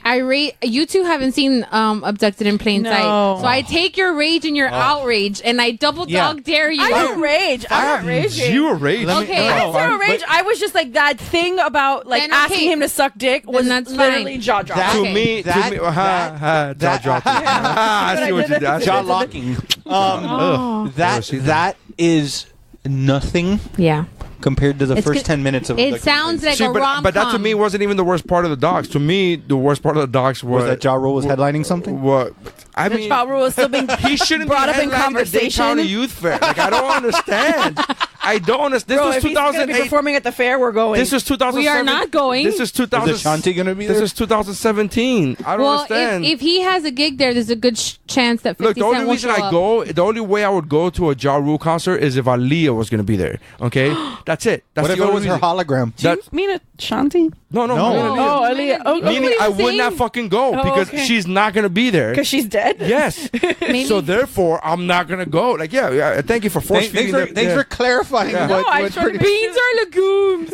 you two haven't seen Abducted in Plain No. Sight. So I take your rage and your outrage, and I double dog dare you. I don't rage. I'm not raging. Zero rage. Okay. I have zero rage. I was just like that thing about like Then okay. asking him to suck dick was that's literally fine. jaw dropping. That- To me, that- jaw dropping. I see what you did. I see Jaw what you did. locking. Ugh. That is nothing Yeah. compared to the It's first good- 10 minutes of It Abducted sounds like See, a rom-com. but that to me wasn't even the worst part of the docs. To me, the worst part of the docs Was that Ja Rule was headlining something? What? I mean, jaw rule is still being he shouldn't brought be up in headlining the conversation. Daytona Youth Fair. Like, I don't understand. I don't understand. This Bro, was if he's gonna be 2008. performing at the fair, we're going. This was 2007. We are not going. This is 2000. Is Ashanti gonna be This there? is 2017. I don't well, understand. if he has a gig there, there's a good chance that 50 Look, the only Cent will reason show I up. go, the only way I would go to a Ja Rule concert is if Aaliyah was going to be there. Okay, that's it. That's What if the it only was her reason. hologram? Do you That's- mean Ashanti? No. No. Oh, Aaliyah. Oh, Meaning I would not saying? fucking go because okay. she's not going to be there. because she's dead. Yes. Maybe. So therefore, I'm not going to go. Like, yeah. Thank you for force feeding. Thanks for clarifying Yeah. what, No, I what just wanted pretty to Beans are legumes.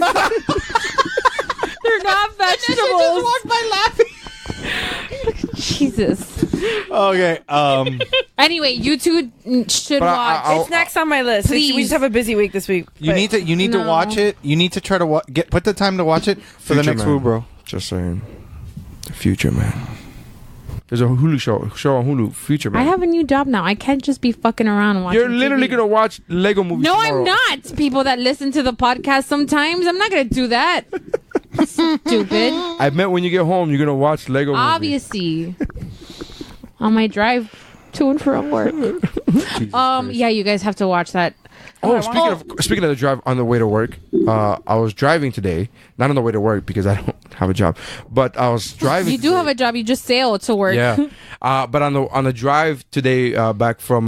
They're not vegetables. Jesus. Okay. Anyway, you two should But watch. It's next on my list. Please. We just have a busy week this week. You need to No. watch it. You need to try to put the time to watch it for the next man. WUBro. Just saying. The future, man. There's a Hulu show on Hulu. Future, man. I have a new job now. I can't just be fucking around and watching You're literally TV. going to watch Lego movies No, tomorrow. I'm not. People that listen to the podcast sometimes, I'm not going to do that. Stupid. I meant when you get home, you're going to watch Lego movies. Obviously. On my drive to and from work. Yeah, you guys have to watch that. Oh, speaking of the drive on the way to work, I was driving today. Not on the way to work because I don't have a job, but I was driving. You do have a job. You just sail to work. Yeah, but on the drive today back from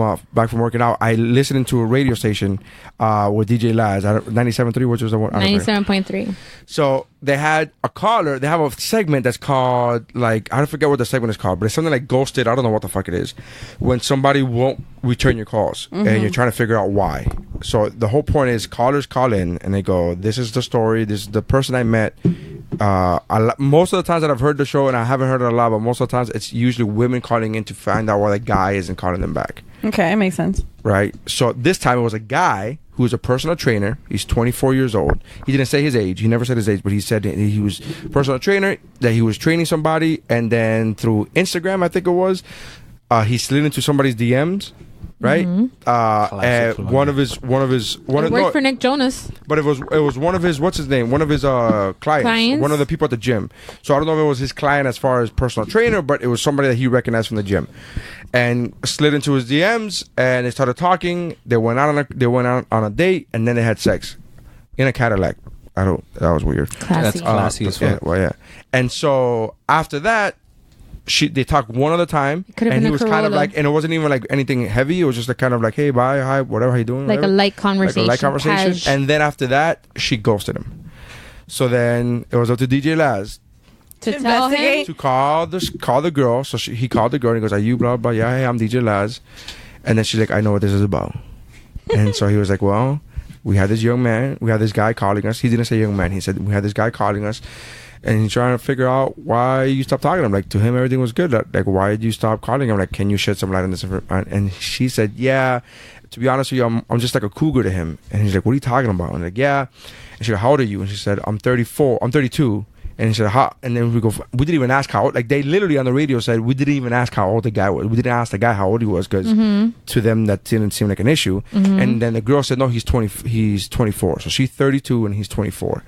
working out, I listened to a radio station with DJ Laz, 97.3, which was the one. I don't know. 97.3. So they had a caller. They have a segment that's called, like, I forget what the segment is called, but it's something like Ghosted. I don't know what the fuck it is. When somebody won't return your calls and you're trying to figure out why. So the whole point is callers call in and they go, this is the story. This is the person I met. Most of the times that I've heard the show, and I haven't heard it a lot, but most of the times it's usually women calling in to find out why the guy isn't calling them back. Okay, makes sense. Right? So this time it was a guy who was a personal trainer. He's 24 years old. He didn't say his age. He never said his age, but he said that he was a personal trainer, that he was training somebody, and then through Instagram, I think it was, he slid into somebody's DMs. Right, Classic and one of his It worked for Nick Jonas. but it was one of his, what's his name, one of his clients, one of the people at the gym. So I don't know if it was his client as far as personal trainer, but it was somebody that he recognized from the gym, and slid into his DMs and they started talking. They went out on a date, and then they had sex in a Cadillac. That was weird. Classy. That's classy as fuck. Yeah. And so after that, they talked one at a time, Could've and been he a was kind of Corolla. like, and it wasn't even like anything heavy. It was just a kind of like, hey, bye, hi, whatever, how you doing? Like a whatever. light conversation. Like a light conversation. Cash. And then after that, she ghosted him. So then it was up to DJ Laz to tell him. investigate. to call the girl. So he called the girl and he goes, are you blah, blah? Yeah, hey, I'm DJ Laz. And then she's like, I know what this is about. And so he was like, well, we had this young man, we had this guy calling us. He didn't say young man. He said, we had this guy calling us. And he's trying to figure out why you stopped talking to him. Like, to him, everything was good. Like, why did you stop calling him? Like, can you shed some light on this? And she said, yeah, to be honest with you, I'm just like a cougar to him. And he's like, what are you talking about? And I'm like, yeah. And she said, how old are you? And she said, I'm 32. And he said, how? And then we didn't even ask how old. Like, they literally on the radio said, we didn't even ask how old the guy was. We didn't ask the guy how old he was, because to them that didn't seem like an issue. And then the girl said, no, he's 24. So she's 32 and he's 24.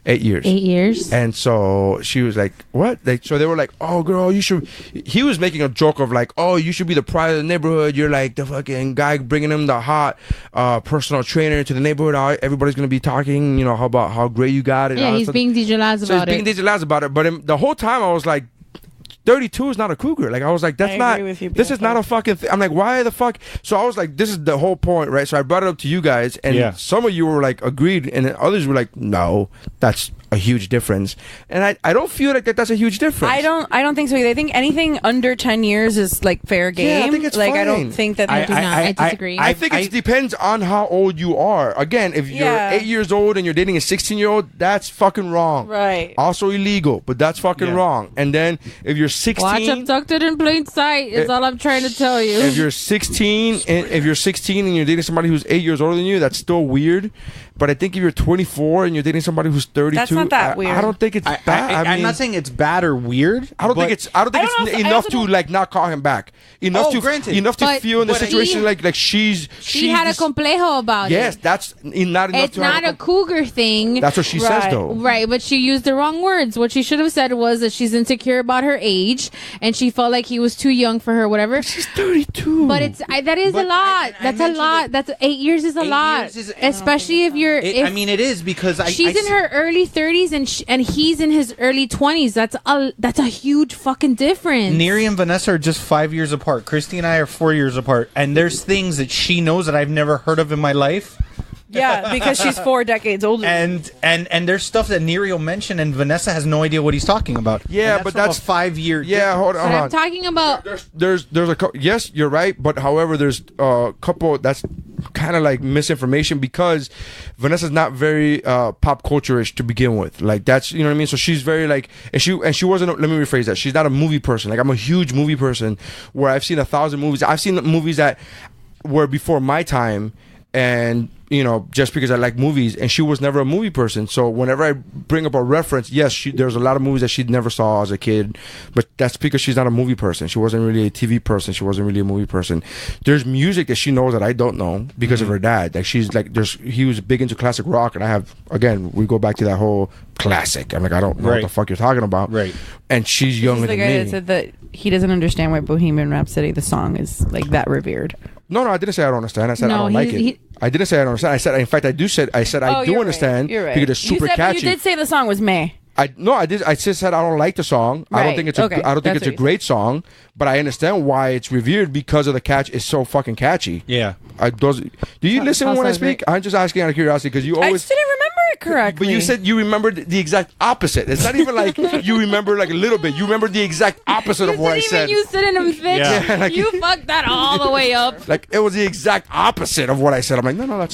8 years. 8 years. And so she was like, what? Like, so they were like, oh, girl, you should. He was making a joke of like, oh, you should be the pride of the neighborhood. You're like the fucking guy bringing him the hot personal trainer to the neighborhood. Everybody's going to be talking, you know, about how great you got it. Yeah, he's being DJ Laz about it. He's being DJ Laz about it. But the whole time I was like, 32 is not a cougar. Like, I was like, that's not, this is not a fucking thing. I'm like, why the fuck? So I was like, this is the whole point, right? So I brought it up to you guys, and some of you were like, agreed, and then others were like, no, that's a huge difference. And I don't feel like that's a huge difference. I don't think so either. I think anything under 10 years is like fair game. Yeah, I think it's like fine. I don't think that I disagree. I think it depends on how old you are. Again, if you're 8 years old and you're dating a 16-year-old, that's fucking wrong. Right. Also illegal, but that's fucking wrong. And then if you're 16, watch him tucked it in plain sight. Is all I'm trying to tell you. If you're 16 and you're dating somebody who's 8 years older than you, that's still weird. But I think if you're 24 and you're dating somebody who's 32, that's not that weird. I don't think it's bad. I'm not saying it's bad or weird. I don't think it's enough to like not call him back. Enough to feel in the situation like she had a complejo about it. Yes, that's not enough. It's not a cougar thing. That's what she says though. Right, but she used the wrong words. What she should have said was that she's insecure about her age and she felt like he was too young for her, whatever. She's 32. But that is a lot. That's a lot. That's 8 years is a lot. Especially if you're I mean, it is because she's in her early 30s and he's in his early 20s. That's a huge fucking difference. Neri and Vanessa are just 5 years apart. Christy and I are 4 years apart, and there's things that she knows that I've never heard of in my life. Yeah, because she's 4 decades older. And there's stuff that Neri will mention, and Vanessa has no idea what he's talking about. Yeah, but that's a 5 year. Yeah, hold on. I'm talking about. There's a yes, you're right, but however, there's a couple that's kind of like misinformation because Vanessa's not very pop culture-ish to begin with. Like, that's, you know what I mean. So she's very like, and she wasn't. Let me rephrase that. She's not a movie person. Like, I'm a huge movie person where I've seen 1,000 movies. I've seen movies that were before my time. And, you know, just because I like movies, and she was never a movie person. So whenever I bring up a reference, yes, there's a lot of movies that she never saw as a kid, but that's because she's not a movie person. She wasn't really a TV person. She wasn't really a movie person. There's music that she knows that I don't know because of her dad. Like, she's like, he was big into classic rock, and I have, again, we go back to that whole classic. I'm like, I don't know what the fuck you're talking about. Right. And she's younger than me. The guy that said that he doesn't understand why Bohemian Rhapsody, the song, is like that revered. No, I didn't say I don't understand. I said I don't like it. I didn't say I don't understand. I said, in fact, I do understand because it's super catchy. You did say the song was meh. I did. I just said I don't like the song. Right. I don't think it's a great song, but I understand why it's revered because of the catch. It's so fucking catchy. Yeah. Do you listen when I speak? I'm just asking out of curiosity because you always. I didn't remember it correctly. But you said you remembered the exact opposite. It's not even like you remember like a little bit. You remember the exact opposite of what I said. You said in a fix. Yeah, like, you fucked that all the way up. Like, it was the exact opposite of what I said. I'm like, no.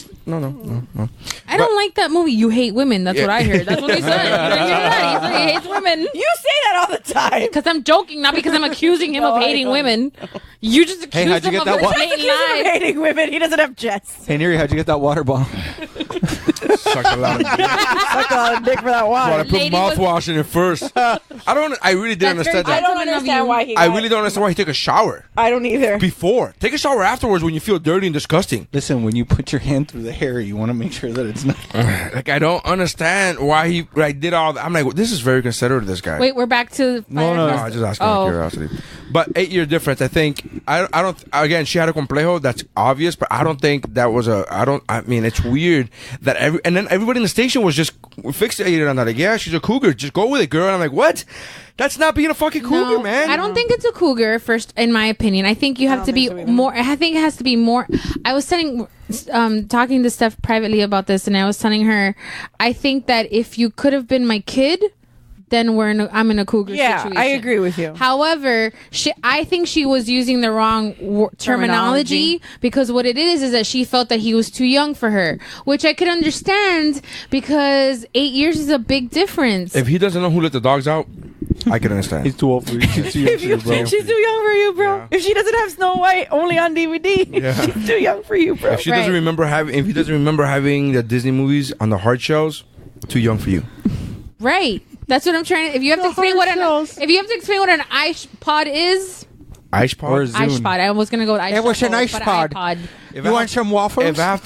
I don't like that movie. You hate women. That's what I heard. That's what he said. You didn't hear that? He said he hates women. You say that all the time. Because I'm joking, not because I'm accusing him of hating women. You just accused him of hating women. He doesn't have jets. Hey, Neri, how'd you get that water bottle? Sucked a lot of dick. Sucked a lot of dick for that water. I put mouthwash in it first. I really didn't understand that. I don't understand why he. I really don't understand why he took a shower. I don't either. Before, take a shower afterwards when you feel dirty and disgusting. Listen, when you put your hand through the hair, you want to make sure that it's not. Like, I don't understand why he did all that. I'm like, this is very considerate of this guy. Wait, we're back to. No, I just asking out of curiosity. But 8 year difference, I think. I don't. Again, she had a complejo. That's obvious, but I don't think that was a. I mean, it's weird that and then everybody in the station was just fixated on that. Like, yeah, she's a cougar. Just go with it, girl. And I'm like, what? That's not being a fucking cougar, man. I don't think it's a cougar. First, in my opinion, I think you have to be more. I think it has to be more. I was talking to Steph privately about this, and I was telling her, I think that if you could have been my kid, then I'm in a cougar situation. I agree with you. However, I think she was using the wrong terminology because what it is that she felt that he was too young for her, which I could understand because 8 years is a big difference. If he doesn't know who let the dogs out, I can understand. He's too old for you. She's too young for you, bro. She's too young for you, bro. Yeah. If she doesn't have Snow White only on DVD, she's too young for you, bro. If he doesn't remember having the Disney movies on the hard shells, too young for you. Right. That's what I'm trying to. If you have to explain what an iPod is. iPod Or Zune. iPod. I was gonna go with iPod. It was an iPod. You want some waffles? If you have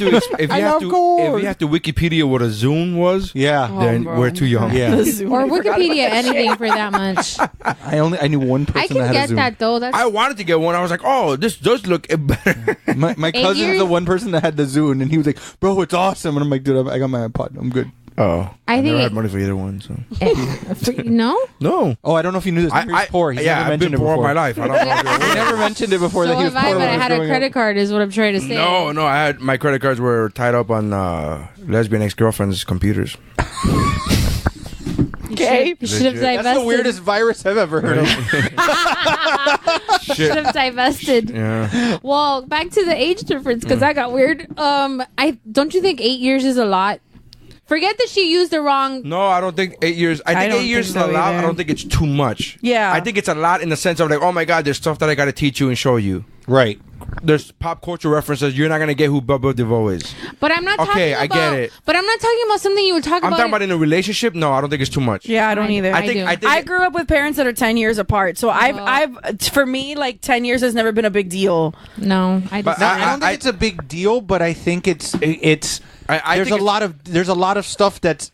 to Wikipedia what a Zune was, Yeah. then bro. we're too young. Yeah. Or Wikipedia anything for that much. I knew one person I can that had get a Zune. that though. That's I wanted to get one. I was like, oh, this does look better. My cousin is years? the one person that had the Zune, and he was like, "Bro, it's awesome." And I'm like, "Dude, I got my iPod. I'm good." Oh, I think never it- had money for either one. So no. no. Oh, I don't know if you knew this. He's poor. He's never I've mentioned been it poor before. all my life. I don't know. He never mentioned it before that So he was have poor. I, but when I he was had a growing credit up. card, is what I'm trying to say. No, I had my credit cards were tied up on lesbian ex-girlfriends' computers. Okay. You should have Legit. divested. That's the weirdest virus I've ever heard of. Should have divested. Yeah. Well, back to the age difference because that got weird. I don't you think 8 years is a lot? Forget that she used the wrong. No, I don't think 8 years. I think don't 8 years think is so a lot. either. I don't think it's too much. Yeah. I think it's a lot in the sense of like, oh my God, there's stuff that I got to teach you and show you. Right. There's pop culture references. You're not gonna get who Bubba DeVoe is. But I'm not Okay, talking about. I get it. But I'm not talking about something you would talk I'm about. talking about in a relationship. No, I don't think it's too much. Yeah, I don't either. I think. do. I think. I grew up with parents that are 10 years apart. So I've for me, like 10 years has never been a big deal. No, I But just. I don't think it's a big deal, but I think it's I there's think there's a lot of stuff that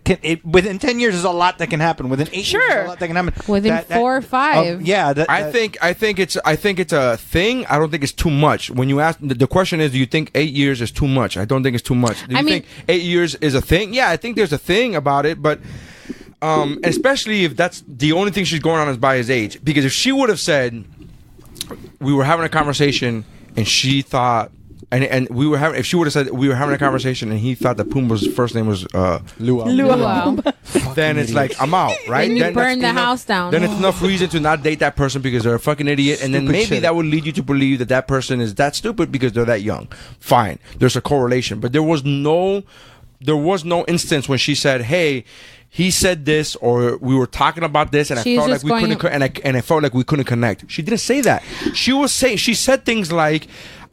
can within 10 years is a lot that can happen. Within 8 years Sure. is a lot that can happen. Within 4 or 5. Yeah, I think it's a thing. I don't think it's too much. When you ask the question is, do you think 8 years is too much? I don't think it's too much. Do you think 8 years is a thing? Yeah, I think there's a thing about it, but especially if that's the only thing she's going on is by his age. Because if she would have said we were having a conversation and she thought. And we were having. If she would have said we were having a conversation and he thought that Pumbaa's first name was Luau. Wow. then it's like I'm out, right? Then you that's burn the enough- house down. Then it's enough reason to not date that person because they're a fucking idiot, and then Stupid maybe shit. that would lead you to believe that that person is that stupid because they're that young. Fine, there's a correlation, but there was no instance when she said, "Hey." He said this, or we were talking about this, and I She's felt like just we going- couldn't, and I felt like we couldn't connect. She didn't say that. She said things like,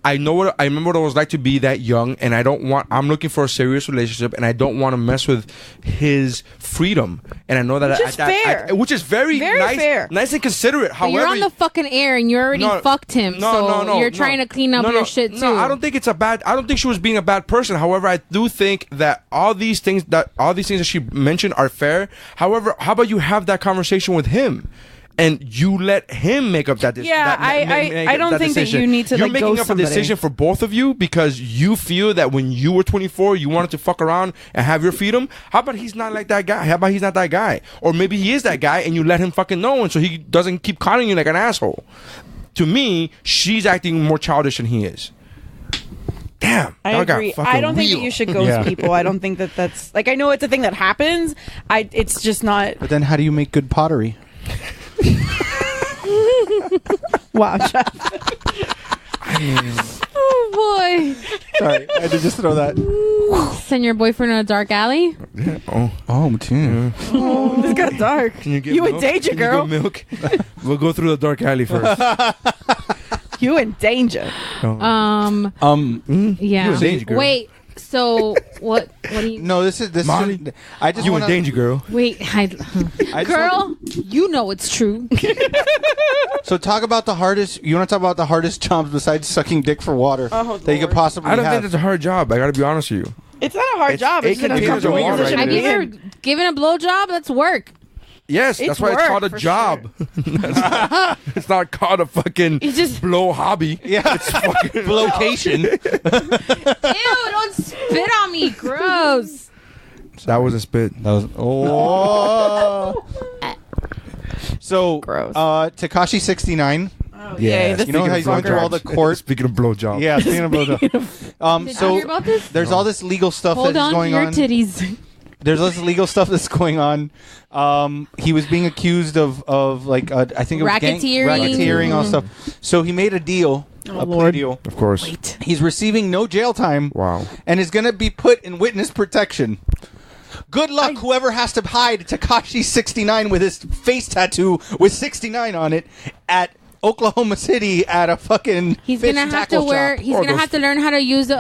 I remember what it was like to be that young, and I'm looking for a serious relationship, and I don't want to mess with his freedom. And I know that Which is fair. which is very nice, fair. nice and considerate. But However, you're on the fucking air and you already fucked him. You're trying to clean up your shit too. No, I don't think it's I don't think she was being a bad person. However, I do think that all these things that she mentioned are fair. However, how about you have that conversation with him? And you let him make up that decision. Yeah, I don't think that you need to, You're like, making ghost up somebody. a decision for both of you because you feel that when you were 24, you wanted to fuck around and have your freedom. How about he's not like that guy? How about he's not that guy? Or maybe he is that guy and you let him fucking know, and so he doesn't keep calling you like an asshole. To me, she's acting more childish than he is. Damn, I y'all got agree. fucking I don't think that real. you should ghost Yeah. people. I don't think that that's like I know it's a thing that happens. It's just not. But then how do you make good pottery? Wow, Jeff. Oh boy. Sorry, I had to just throw that. Send your boyfriend in a dark alley. Oh, too. This got dark. Can you get You milk? in danger, Can you girl. get milk? We'll go through the dark alley first. You in danger. Yeah. You in danger, girl. Wait. So what? What do you? No, this is. Molly, I just You in wanna, danger, girl. Wait. I just Girl, you know it's true. So talk about the hardest. You want to talk about the hardest jobs besides sucking dick for water Oh, that you could Lord. possibly I don't have? think that's a hard job. I got to be honest with you. It's not a hard job. It's eight an containers of uncomfortable water position right Have to you be ever in. given a blowjob? That's work. Yes, It's that's why it's work, called a for job. It's not called a fucking It's just- blow hobby. Yeah, It's fucking location. Ew! Don't spit on me. Gross. That wasn't spit. That was So, Gross. Tekashi 69. Yeah, You know how he's going through all the court. Speaking of blowjob. Yeah, speaking of blowjob. Did you hear about this? There's all this legal stuff Hold that's on to going your on. titties. there's this legal stuff that's going on. He was being accused of like I think it was racketeering, all stuff. So he made a deal, plea deal. Of course. He's receiving no jail time. Wow. And is going to be put in witness protection. Good luck, whoever has to hide Tekashi 69 with his face tattoo with 69 on it at Oklahoma City at a fucking He's gonna have to wear. He's gonna have to learn how to use a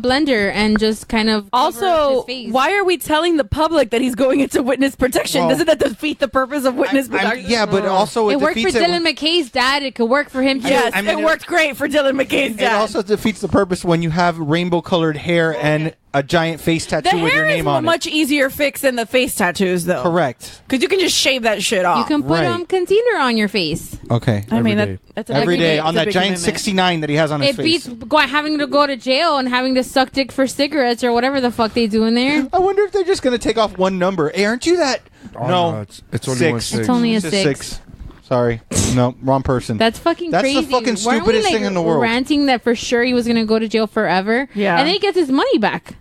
blender and just kind of Also, his face. why are we telling the public that he's going into witness protection? Well, Doesn't that defeat the purpose of witness protection? yeah, but also it worked for Dylan McKay's dad. It could work for him too. Yes, it worked great for Dylan McKay's It dad. also defeats the purpose when you have rainbow-colored hair and a giant face The tattoo with your hair is name a on it. much easier fix than the face tattoos, though. Correct. Because you can just shave that shit off. You can put Right. concealer on your face. Okay. I mean, Every day. that's Every day on that's a that big giant commitment. 69 that he has on his It face. beats having to go to jail and having to suck dick for cigarettes or whatever the fuck they do in there. I wonder if they're just going to take off one number. Hey, aren't you that? Oh, no, it's only six. one six. It's only a It's just 6. Sorry. No, wrong person. That's fucking That's crazy. the fucking Weren't we, stupidest thing in the world. Ranting that for sure he was going to go to jail forever. Yeah. And then he gets his money back.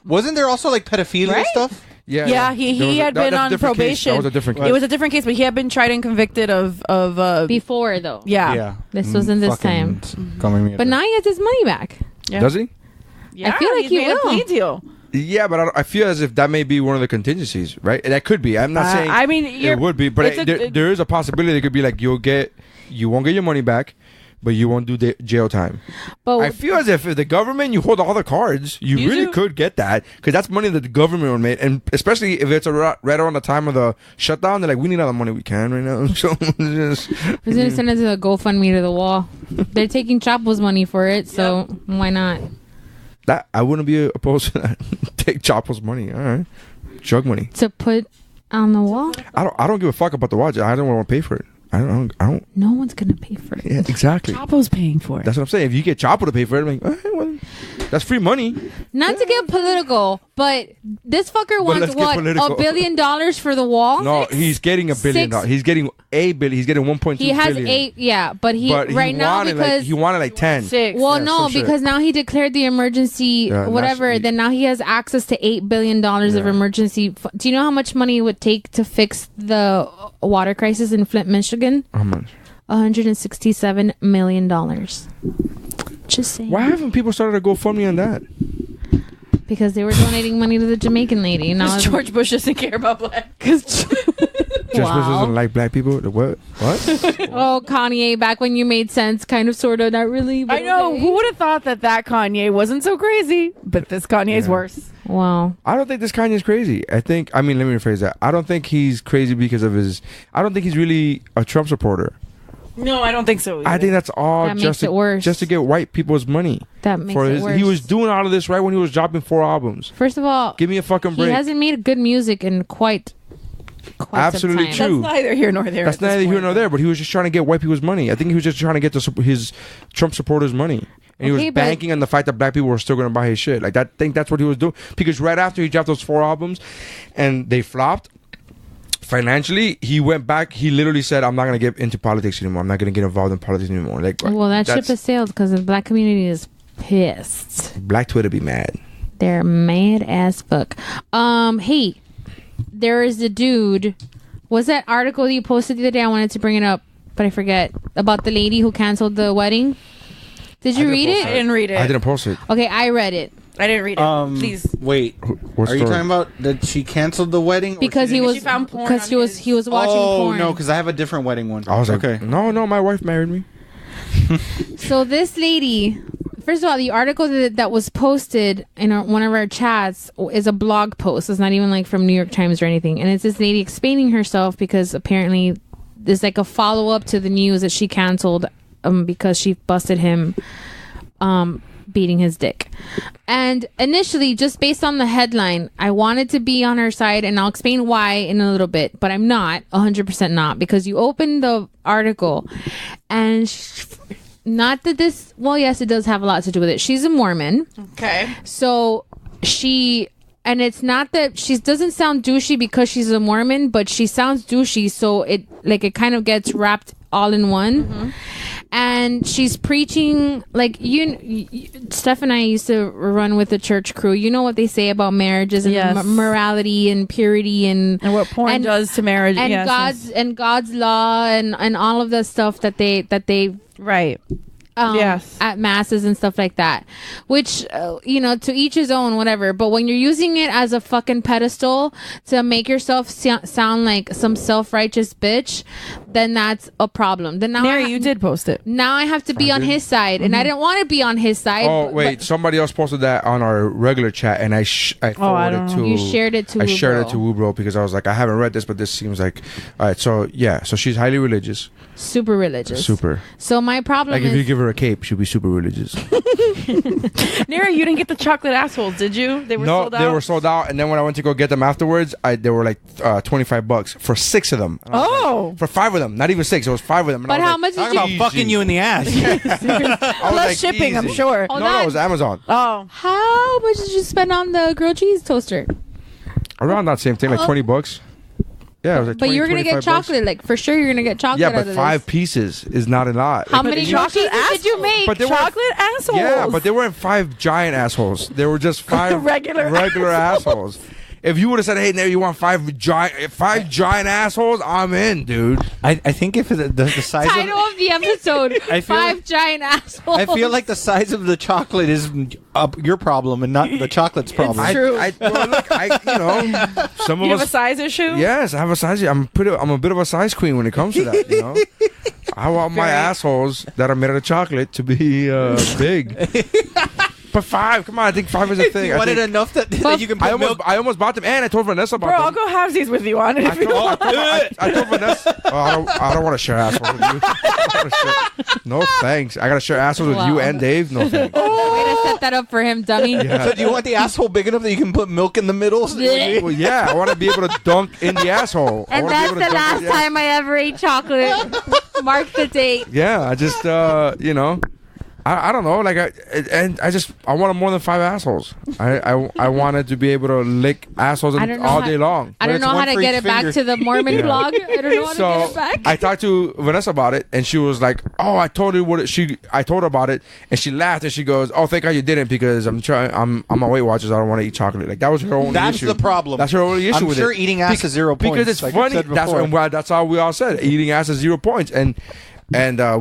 Wasn't there also like pedophilia Right? stuff? Yeah, Yeah, he had been on probation. That was a different case. It was a different case, but he had been tried and convicted of Before, though. yeah. This wasn't this time. But now he gets his money back. Yeah. Does he? Yeah, I feel like he's he made a will. plea deal. Yeah, but I feel as if that may be one of the contingencies, right? And that could be. I'm not saying. I mean, it would be, but there is a possibility. It could be like you won't get your money back, but you won't do the jail time. But I feel as if the government, you hold all the cards, you really could get that because that's money that the government would make, and especially if it's right around the time of the shutdown, they're like, we need all the money we can right now. So just, he's going to send it to the GoFundMe to the wall. They're taking Chapo's money for it, so why not? that I wouldn't be opposed to that. Take Chapo's money, all right, drug money To put on the wall? I don't give a fuck about the watch. I don't want to pay for it. I don't. No one's going to pay for it. Yeah, exactly. Chapo's paying for it. That's what I'm saying. If you get Chapo to pay for it, I'm like, all right, well, that's free money. Not to get political, but this fucker wants let's get what? political. $1 billion for the wall? No, he's getting $1 billion. Six. He's getting $1 billion. He's getting 1.2 He has billion. 8, yeah, but he right now wanted because he wanted like 10. 6. well, Yeah, no, some shit. because now he declared the emergency, Yeah, whatever. that's- Then now he has access to $8 billion of Yeah. emergency. Do you know how much money it would take to fix the water crisis in Flint, Michigan? How much? $167 million. Just saying. Why haven't people started a GoFundMe on that? Because they were donating money to the Jamaican lady. Now Because George Bush doesn't care about black. Just doesn't like black people. The what? What? Oh, Kanye, back when you made sense, kind of, sort of, not really. But I know. okay. Who would have thought that Kanye wasn't so crazy? But this Kanye's worse. Wow. I don't think this Kanye's crazy. Let me rephrase that. I don't think he's crazy because of I don't think he's really a Trump supporter. No, I don't think so either. I think that's all That just makes to, it worse. just to get white people's money. That makes it worse. He was doing all of this right when he was dropping 4 albums. First of all, Give me a fucking he break. hasn't made good music in quite Absolutely some time. true. That's neither here nor there. That's at this neither here point. nor there, but he was just trying to get white people's money. I think he was just trying to get his Trump supporters' money. And he Okay, was but- banking on the fact that black people were still going to buy his shit. Like, I think that's what he was doing. Because right after he dropped those 4 albums and they flopped, financially, he went back. He literally said, I'm not going to get into politics anymore. I'm not going to get involved in politics anymore. Like, Well, that ship that's- has sailed because the black community is pissed. Black Twitter be mad. They're mad as fuck. Hey, there is a dude. Was that article that you posted the other day? I wanted to bring it up, but I forget. About the lady who canceled the wedding. Did you read it? I didn't read it. I didn't post it. Okay, I read it. I didn't read it. Please. Wait. What Are you story? talking about that she canceled the wedding? or Because she he didn't- was She found porn because on he was watching Oh porn. no, because I have a different wedding one. I was like, okay. no, my wife married me. So this lady, first of all, the article that was posted in one of our chats is a blog post. It's not even like from New York Times or anything. And it's this lady explaining herself because apparently there's like a follow up to the news that she canceled because she busted him beating his dick. And initially, just based on the headline, I wanted to be on her side, and I'll explain why in a little bit, but I'm not 100% not, because you open the article and not that this, well, yes, it does have a lot to do with it. She's a Mormon. Okay. So and it's not that she doesn't sound douchey because she's a Mormon, but she sounds douchey, so it kind of gets wrapped all in one. and she's preaching like Steph and I used to run with the church crew. You know what they say about marriages and Yes. Morality and purity and what porn does to marriage, and yes, God's law and all of the stuff that they right. Yes. at masses and stuff like that, which to each his own, whatever. But when you're using it as a fucking pedestal to make yourself sound like some self-righteous bitch, then that's a problem. Then now Mary, you did post it. now I have to be on his side, and I didn't want to be on his side. Oh but- wait, somebody else posted that on our regular chat, and I forwarded don't to. You shared it to I shared it WUBro. to WUBro because I was like, I haven't read this, but this seems like. All right, so yeah, so she's highly religious, super religious. super. So my problem Like if is you give her a cape, she'll be super religious. Nira, you didn't get the chocolate assholes, did you? They were No, sold out. they were sold out, and then when I went to go get them afterwards, they were like $25 for 6 of them. And I was Oh. like, for 5 of them, not even 6. It was 5 of them. And But I was how like, much did Talk you? about Easy. fucking you in the ass. I was Plus like, shipping, I'm easy. sure. Oh, No, it was Amazon. Oh, How much did you spend on the grilled cheese toaster? Around that same thing, like $20. Yeah, it was like But 20, you're gonna get 25 bucks. chocolate, like for sure. You're gonna get chocolate. Yeah, out but of 5 this. pieces is not a lot. How Like, many chocolate grilled cheeses did you make? But they were- chocolate assholes. Yeah, but they weren't 5 giant assholes. They were just 5 Regular assholes. If you would have said, "Hey, there you want 5 giant assholes," I'm in, dude. I think if the size Title of the episode: I feel 5 like- giant assholes. I feel like the size of the chocolate is your problem and not the chocolate's problem. True. Well, look, some of You have a us. size issue? Yes, I have a size. I'm a bit of a size queen when it comes to that. You know, I want my assholes that are made out of chocolate to be big. But 5, come on, I think 5 is a thing. You I wanted think- enough that you can put milk. I almost bought them, and I told Vanessa about Bro, them. I'll go halvesies with you on it. If you want. I told Vanessa. Oh, I don't want to share assholes with you. I don't wanna share- no thanks. I gotta share assholes with you Wow. and Dave. No thanks. Way to set that up for him, dummy. Yeah. So do you want the asshole big enough that you can put milk in the middle? Well, yeah, I want to be able to dunk in the asshole. I And wanna be that's able the to dunk last in the time I ever ate chocolate. Mark the date. Yeah, I just I don't know, like I wanted more than 5 assholes. I wanted to be able to lick assholes I don't know all how- day long. I don't it's know how one to for get each it back finger. to the Mormon blog. I don't know how to get it back. I talked to Vanessa about it, and she was like, "Oh, I told her I told her about it, and she laughed, and she goes, "Oh, thank God you didn't, because I'm on Weight Watchers. I don't want to eat chocolate." Like that was her only That's issue. the problem. That's her only issue I'm with sure it. eating ass is 0 points. Because it's like I funny. said before. That's how we all said. Eating ass is 0 points, and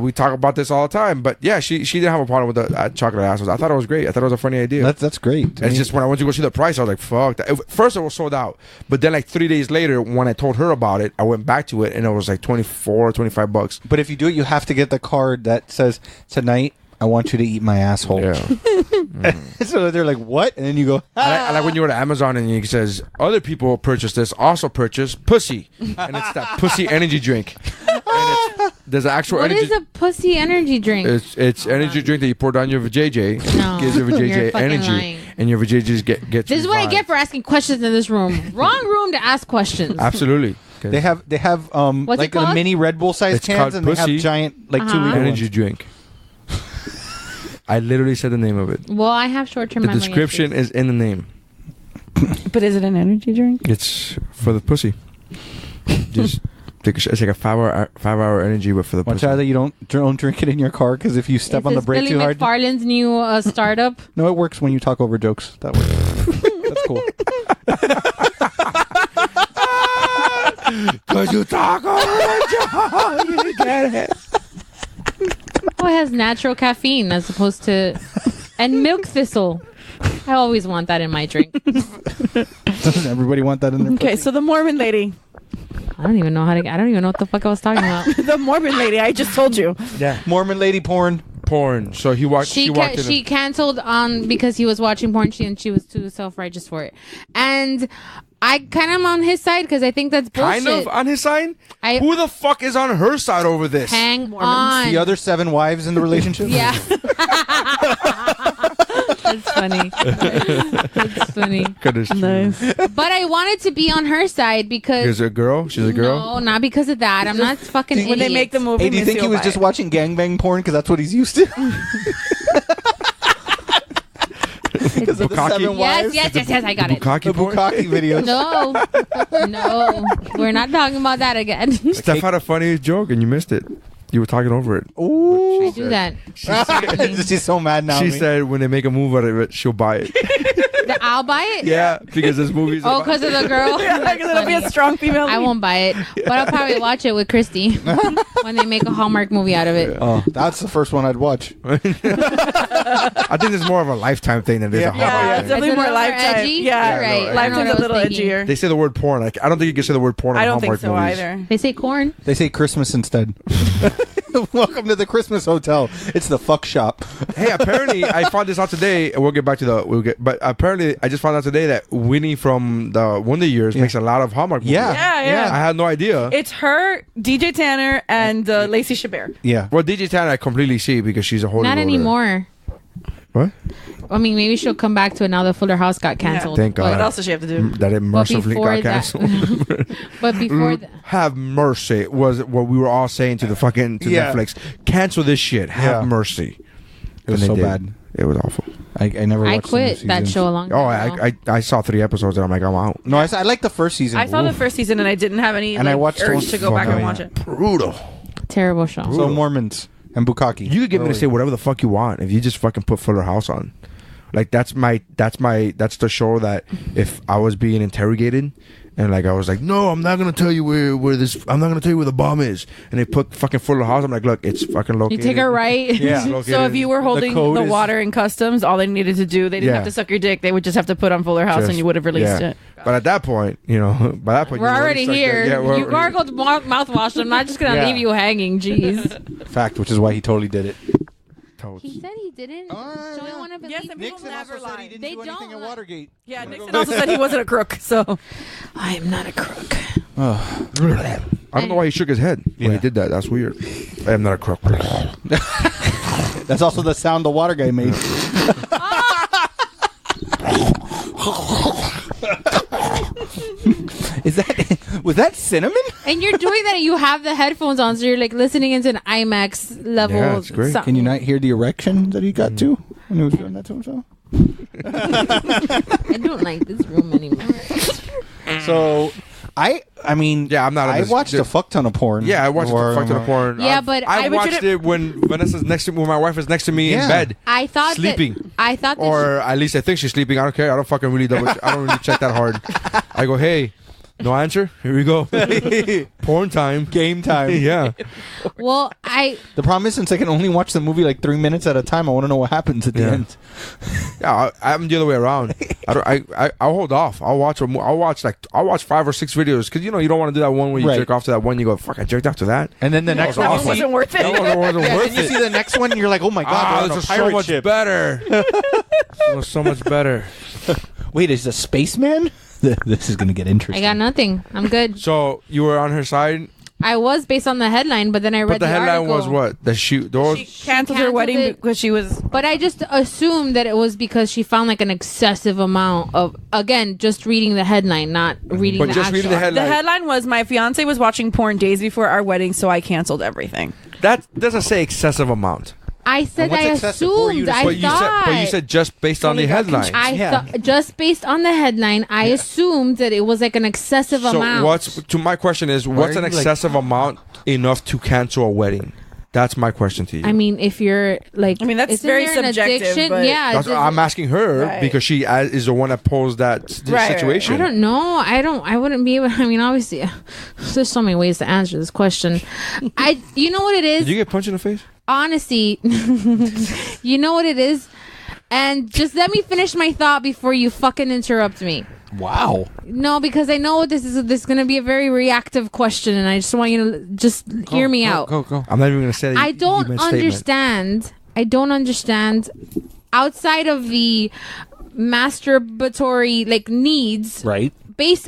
we talk about this all the time. But yeah, she didn't have a problem with the chocolate assholes. I thought it was great. I thought it was a funny idea. That's great. It's just when I went to go see the price, I was like, fuck. First, it was sold out. But then, like 3 days later, when I told her about it, I went back to it, and it was like $25. But if you do it, you have to get the card that says, "Tonight, I want you to eat my asshole." Yeah. So they're like, "What?" And then you go, I like when you go to Amazon and it says, other people purchase this, also purchase pussy. And it's that pussy energy drink. And there's an actual What energy is a pussy energy drink? It's energy drink that you pour down your vajayjay. No. Gives your You're vajayjay fucking energy. lying. And your vajayjays get This is what I revived. get for asking questions in this room. Wrong room to ask questions. Absolutely. They have What's like it called? the mini Red Bull sized It's called cans, and they Pussy. have giant like 2 Uh-huh. liter energy ones. drink. I literally said the name of it. Well, I have short-term The memory description issues. is in the name. But is it an energy drink? It's for the pussy. Just take it's like a 5-hour energy, but for the Watch pussy. out that you don't drink it in your car, because if you step Is on the this brake Billy too hard. McFarland's new startup? No, it works when you talk over jokes. That works. That's cool. Cause you talk over the you get it. Oh, it has natural caffeine as opposed to... And milk thistle. I always want that in my drink. Doesn't everybody want that in their Okay, pussy? so the Mormon lady. I don't even know what the fuck I was talking about. The Mormon lady, I just told you. Yeah. Mormon lady porn. Porn. So he walked. She walked in. She canceled on because he was watching porn, and she was too self-righteous for it. And I kind of am on his side because I think that's bullshit. Kind of on his side. I- Who the fuck is on her side over this? Hang on. The other 7 wives in the relationship. Yeah. That's funny. That's funny. Goodness. Nice. But I wanted to be on her side because... She's a girl. She's a girl. No, not because of that. I'm not fucking When they idiot. make the movie, Hey, do you think he was just watching gangbang porn because that's what he's used to? Because of the Bukkake? 7 wives. Yes, I got it. Bukkake The porn? Bukkake videos. No, we're not talking about that again. Steph had a funny joke and you missed it. You were talking over it. I do that. She's so mad now. She said when they make a movie out of it, she'll buy it. I'll buy it. Yeah, because this movie's. Oh, because of the girl. Yeah, because it'll be a strong female. I won't buy it, but I'll probably watch it with Christy when they make a Hallmark movie out of it. Oh, that's the first one I'd watch. I think it's more of a Lifetime thing than it is a Hallmark Yeah, it's thing. definitely Is it more a little Lifetime. edgy? Yeah, You're right. no, Lifetime's a I know what I little was thinking. edgier. They say the word porn. Like, I don't think you can say the word porn on I don't Hallmark think so movies. either. They say corn. They say Christmas instead. Welcome to the Christmas Hotel. It's the fuck shop. Hey, apparently I found this out today. And we'll get back to but apparently I just found out today that Winnie from the Wonder Years makes a lot of Hallmark movies. Yeah. Yeah. I had no idea. It's her, DJ Tanner, and Lacey Chabert. Yeah. Well, DJ Tanner I completely see because she's a Holy Not Roller. anymore. What? I mean, maybe she'll come back to it now that Fuller House got canceled. Thank God. What else does she have to do? That it mercifully before got that- canceled. But before that, Have mercy was what we were all saying to the fucking Netflix. Cancel this shit. Have mercy. It was And so they did. bad. It was awful. I never I watched quit that show a long Oh, time ago. I saw 3 episodes and I'm like, I'm out. No, I liked the first season. I saw the Oof. first season and I didn't have any And I watched the urge one- to go back and fucking watch it. Brutal. Terrible show. So Mormons and Bukkake. You could get me to say whatever the fuck you want if you just fucking put Fuller House on. Like that's the show that if I was being interrogated and like I was like, no, I'm not gonna tell you where the bomb is, and they put fucking Fuller House. I'm like, look, it's fucking You located. take a right. Yeah. Located. So if you were holding code the is- water in customs, all they needed to do, they didn't Yeah. have to suck your dick. They would just have to put on Fuller House and you would have released it. But at that point, by that point, We're you already stuck here. there. Yeah, we're You already- gargled mouthwash. I'm not just gonna Yeah. leave you hanging. Jeez. Fact, which is why he totally did it. Totes. He said he didn't. So I want to believe. Yes, and people never lie. They do anything don't at lie. Watergate. Yeah, Nixon also said he wasn't a crook. So I am not a crook. I don't know why he shook his head when he did that. That's weird. I am not a crook. That's also the sound the water guy made. Was that cinnamon? And you're doing that. You have the headphones on, so you're like listening into an IMAX level. Yeah, it's great. sound. Can you not hear the erection that he got to when he was doing that to himself? I don't like this room anymore. So, I mean, Yeah, I'm not. I watched a fuck ton of porn. Yeah, I watched the fuck ton of porn. Yeah, but I I would watched it when Vanessa's next to when my wife is next to me in Yeah. bed, I thought sleeping. That, I thought that or at least I think she's sleeping. I don't care. I don't fucking really I don't really check that hard. I go, hey, no answer. Here we go. Porn time. Game time. Yeah. well, The problem is, since I can only watch the movie like 3 minutes at a time, I want to know what happens at the Yeah. end. Yeah, I'm the other way around. I'll hold off. I'll watch 5 or 6 videos because you don't want to do that one where you Right. jerk off to that one. You go, fuck, I jerked off to that. And then the next was one, awesome. you it see, wasn't worth it. That one wasn't yeah, worth then you it. see the next one, and you're like, oh my god, this they're is on a so pirate much ship. better. It was so much better. Wait, is the spaceman? This is gonna get I interesting. got nothing. I'm good. So you were on her side, I was based on the headline, but then I read but the headline article. was what? The shoot. Those. She canceled her canceled wedding it. because she was. But I just assumed that it was because she found like an excessive amount of, again, just reading the headline, not reading But the just actual. reading the The headline. headline was, my fiance was watching porn days before our wedding, so I canceled everything. That doesn't say excessive amount. I said what's I excessive for you assumed. to I But thought. you said just based on the headline. I Yeah. thought just based on the headline, I assumed that it was like an excessive So amount. my question is, what's are an you, like- excessive amount enough to cancel a wedding? That's my question to you. I mean, if you're like, I mean, that's isn't very there an subjective, addiction? but- Yeah, That's it's- I'm asking her Right. because she is the one that posed that Right. situation. I don't know. I wouldn't be able. I mean, obviously, there's so many ways to answer this question. You know what it is? Did you get punched in the face? Honesty. You know what it is? And just let me finish my thought before you fucking interrupt me. Wow. No, because I know this is going to be a very reactive question, and I just want you to just hear me out. Go. I'm not even gonna say that. I don't understand. I don't understand. Outside of the masturbatory like needs, Right.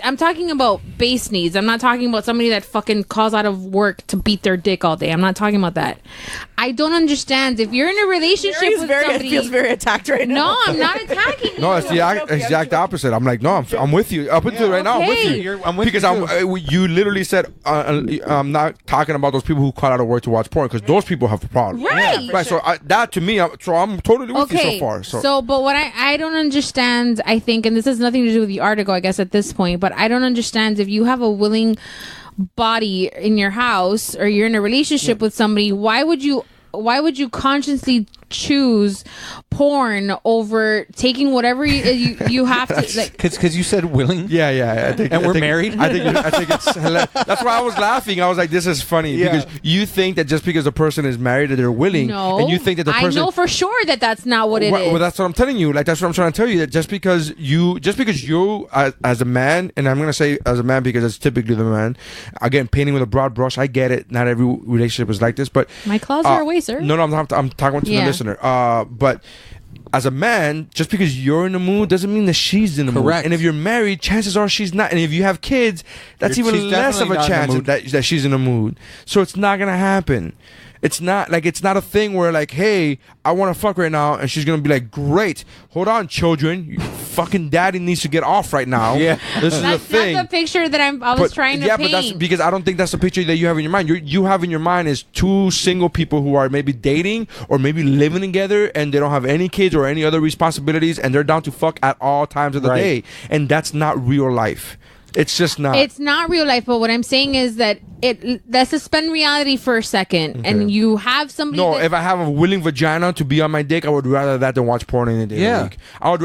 I'm talking about base needs. I'm not talking about somebody that fucking calls out of work to beat their dick all day. I'm not talking about that. I don't understand if you're in a relationship Mary's with very, somebody. feels very attacked right now. No, I'm not attacking you. No, it's the exact opposite. I'm like, no, I'm with you. Up until right now, I'm with okay. you. I'm with because you you literally said I'm not talking about those people who call out of work to watch porn because those people have a problem. Right. Yeah, Right. So that to me, I'm totally with you so far. So, but what I don't understand, I think, and this has nothing to do with the article, I guess, at this point, but I don't understand if you have a willing body in your house or you're in a relationship with somebody, why would you consciously choose porn over taking whatever you have to, like, because you said willing. Yeah. We're married. I think it's that's why I was laughing. I was like, this is funny because you think that just because the person is married that they're willing, no, and you think that the person. I know for sure that that's not what it is. Well, that's what I'm telling you. Like, that's what I'm trying to tell you. That just because you as a man, and I'm gonna say as a man because it's typically the man. Again, painting with a broad brush. I get it. Not every relationship is like this, but my claws are away, sir. No, I'm talking to the listener. But as a man, just because you're in the mood doesn't mean that she's in the mood. And if you're married, chances are she's not. And if you have kids, that's even less of a chance that she's in the mood. So it's not gonna happen. It's not a thing where like, hey, I want to fuck right now, and she's gonna be like, great, hold on, children, your fucking daddy needs to get off right now. Yeah, this is the thing. That's the picture that I was trying to paint. But that's because I don't think that's the picture that you have in your mind. You have in your mind is two single people who are maybe dating or maybe living together, and they don't have any kids or any other responsibilities, and they're down to fuck at all times of the day, and that's not real life. It's just not. It's not real life, but what I'm saying is that let's suspend reality for a second, and you have somebody. No, if I have a willing vagina to be on my dick, I would rather that than watch porn any day of the week. I would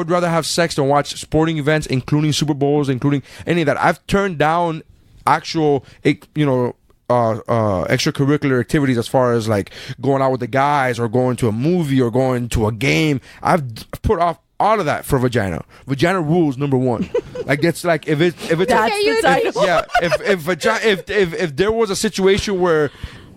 rather have sex than watch sporting events, including Super Bowls, including any of that. I've turned down actual, extracurricular activities as far as like going out with the guys or going to a movie or going to a game. I've put off all of that for vagina. Vagina rules number one. Like it's like if there was a situation where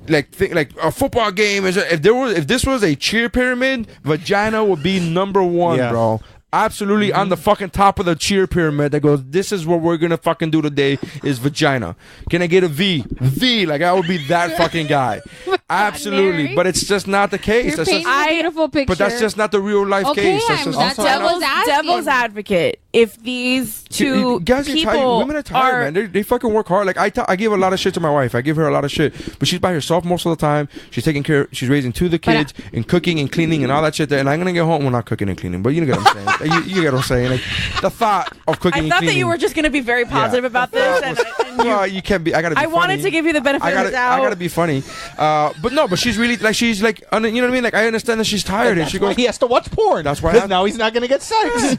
like a football game if this was a cheer pyramid, vagina would be number one, bro. Absolutely on the fucking top of the cheer pyramid that goes, this is what we're gonna fucking do today is vagina. Can I get a V? V, like I would be that fucking guy. Absolutely. But it's just not the case. You're painting a beautiful picture. But that's just not the real life case. That's devil's advocate. If these two people women are tired, man. They fucking work hard. Like I give a lot of shit to my wife. I give her a lot of shit, but she's by herself most of the time. She's taking care. She's raising two of the kids and cooking and cleaning and all that shit. And I'm gonna get home. Well, not cooking and cleaning, but you get what I'm saying. You get what I'm saying. Like the thought of cooking. I thought that you were just gonna be very positive about this. Well, you can't be. I gotta. Be I wanted to give you the benefit of the doubt. I gotta be funny. But she's really like you know what I mean. Like I understand that she's tired and she goes. He has to watch porn. That's why. Now he's not gonna get sex.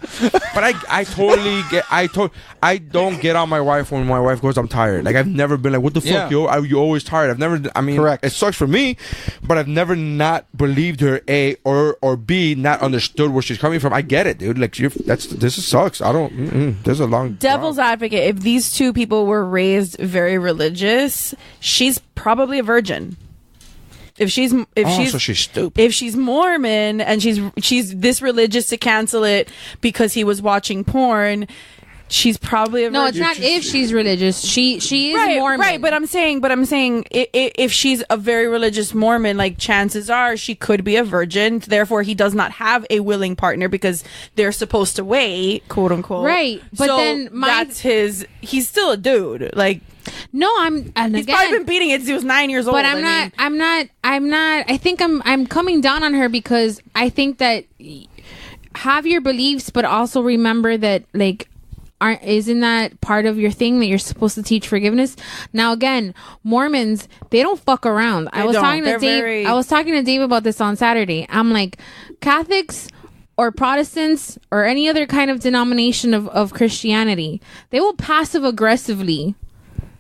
But I totally get. I don't get on my wife when my wife goes, I'm tired. Like I've never been like, what the fuck, yo? You always tired. I've never. I mean, correct. It sucks for me, but I've never not believed her. A or B, not understood where she's coming from. I get it, dude. Like this sucks. I don't. There's a long devil's advocate. If these two people were raised very religious, she's probably a virgin. So she's stupid. If she's Mormon and she's this religious to cancel it because he was watching porn, she's probably a virgin. No, it's not if she's religious. She is Mormon. Right, but I'm saying if she's a very religious Mormon, like chances are she could be a virgin. Therefore, he does not have a willing partner because they're supposed to wait, quote unquote. Right, but so then he's still a dude. Like. No, he's probably been beating it since he was 9 years old. But I'm not. I think I'm coming down on her because I think that have your beliefs, but also remember that like, isn't that part of your thing that you're supposed to teach forgiveness? Now again, Mormons, they don't fuck around. I was talking to Dave about this on Saturday. I'm like, Catholics or Protestants or any other kind of denomination of Christianity, they will passive aggressively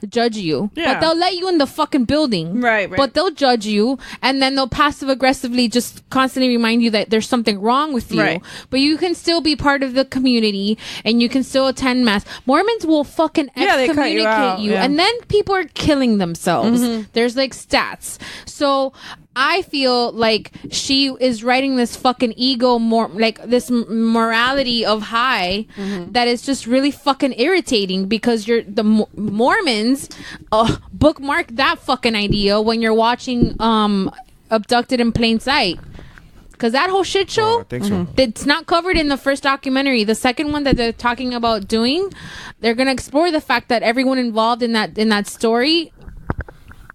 judge you, but they'll let you in the fucking building, right? But they'll judge you, and then they'll passive aggressively just constantly remind you that there's something wrong with you, right? But you can still be part of the community and you can still attend mass. Mormons will fucking excommunicate you, and then people are killing themselves. There's like stats. So I feel like she is writing this fucking ego, this morality of high that is just really fucking irritating because the Mormons bookmark that fucking idea when you're watching Abducted in Plain Sight. Because that whole shit show, I think so. It's not covered in the first documentary. The second one that they're talking about doing, they're going to explore the fact that everyone involved in that story,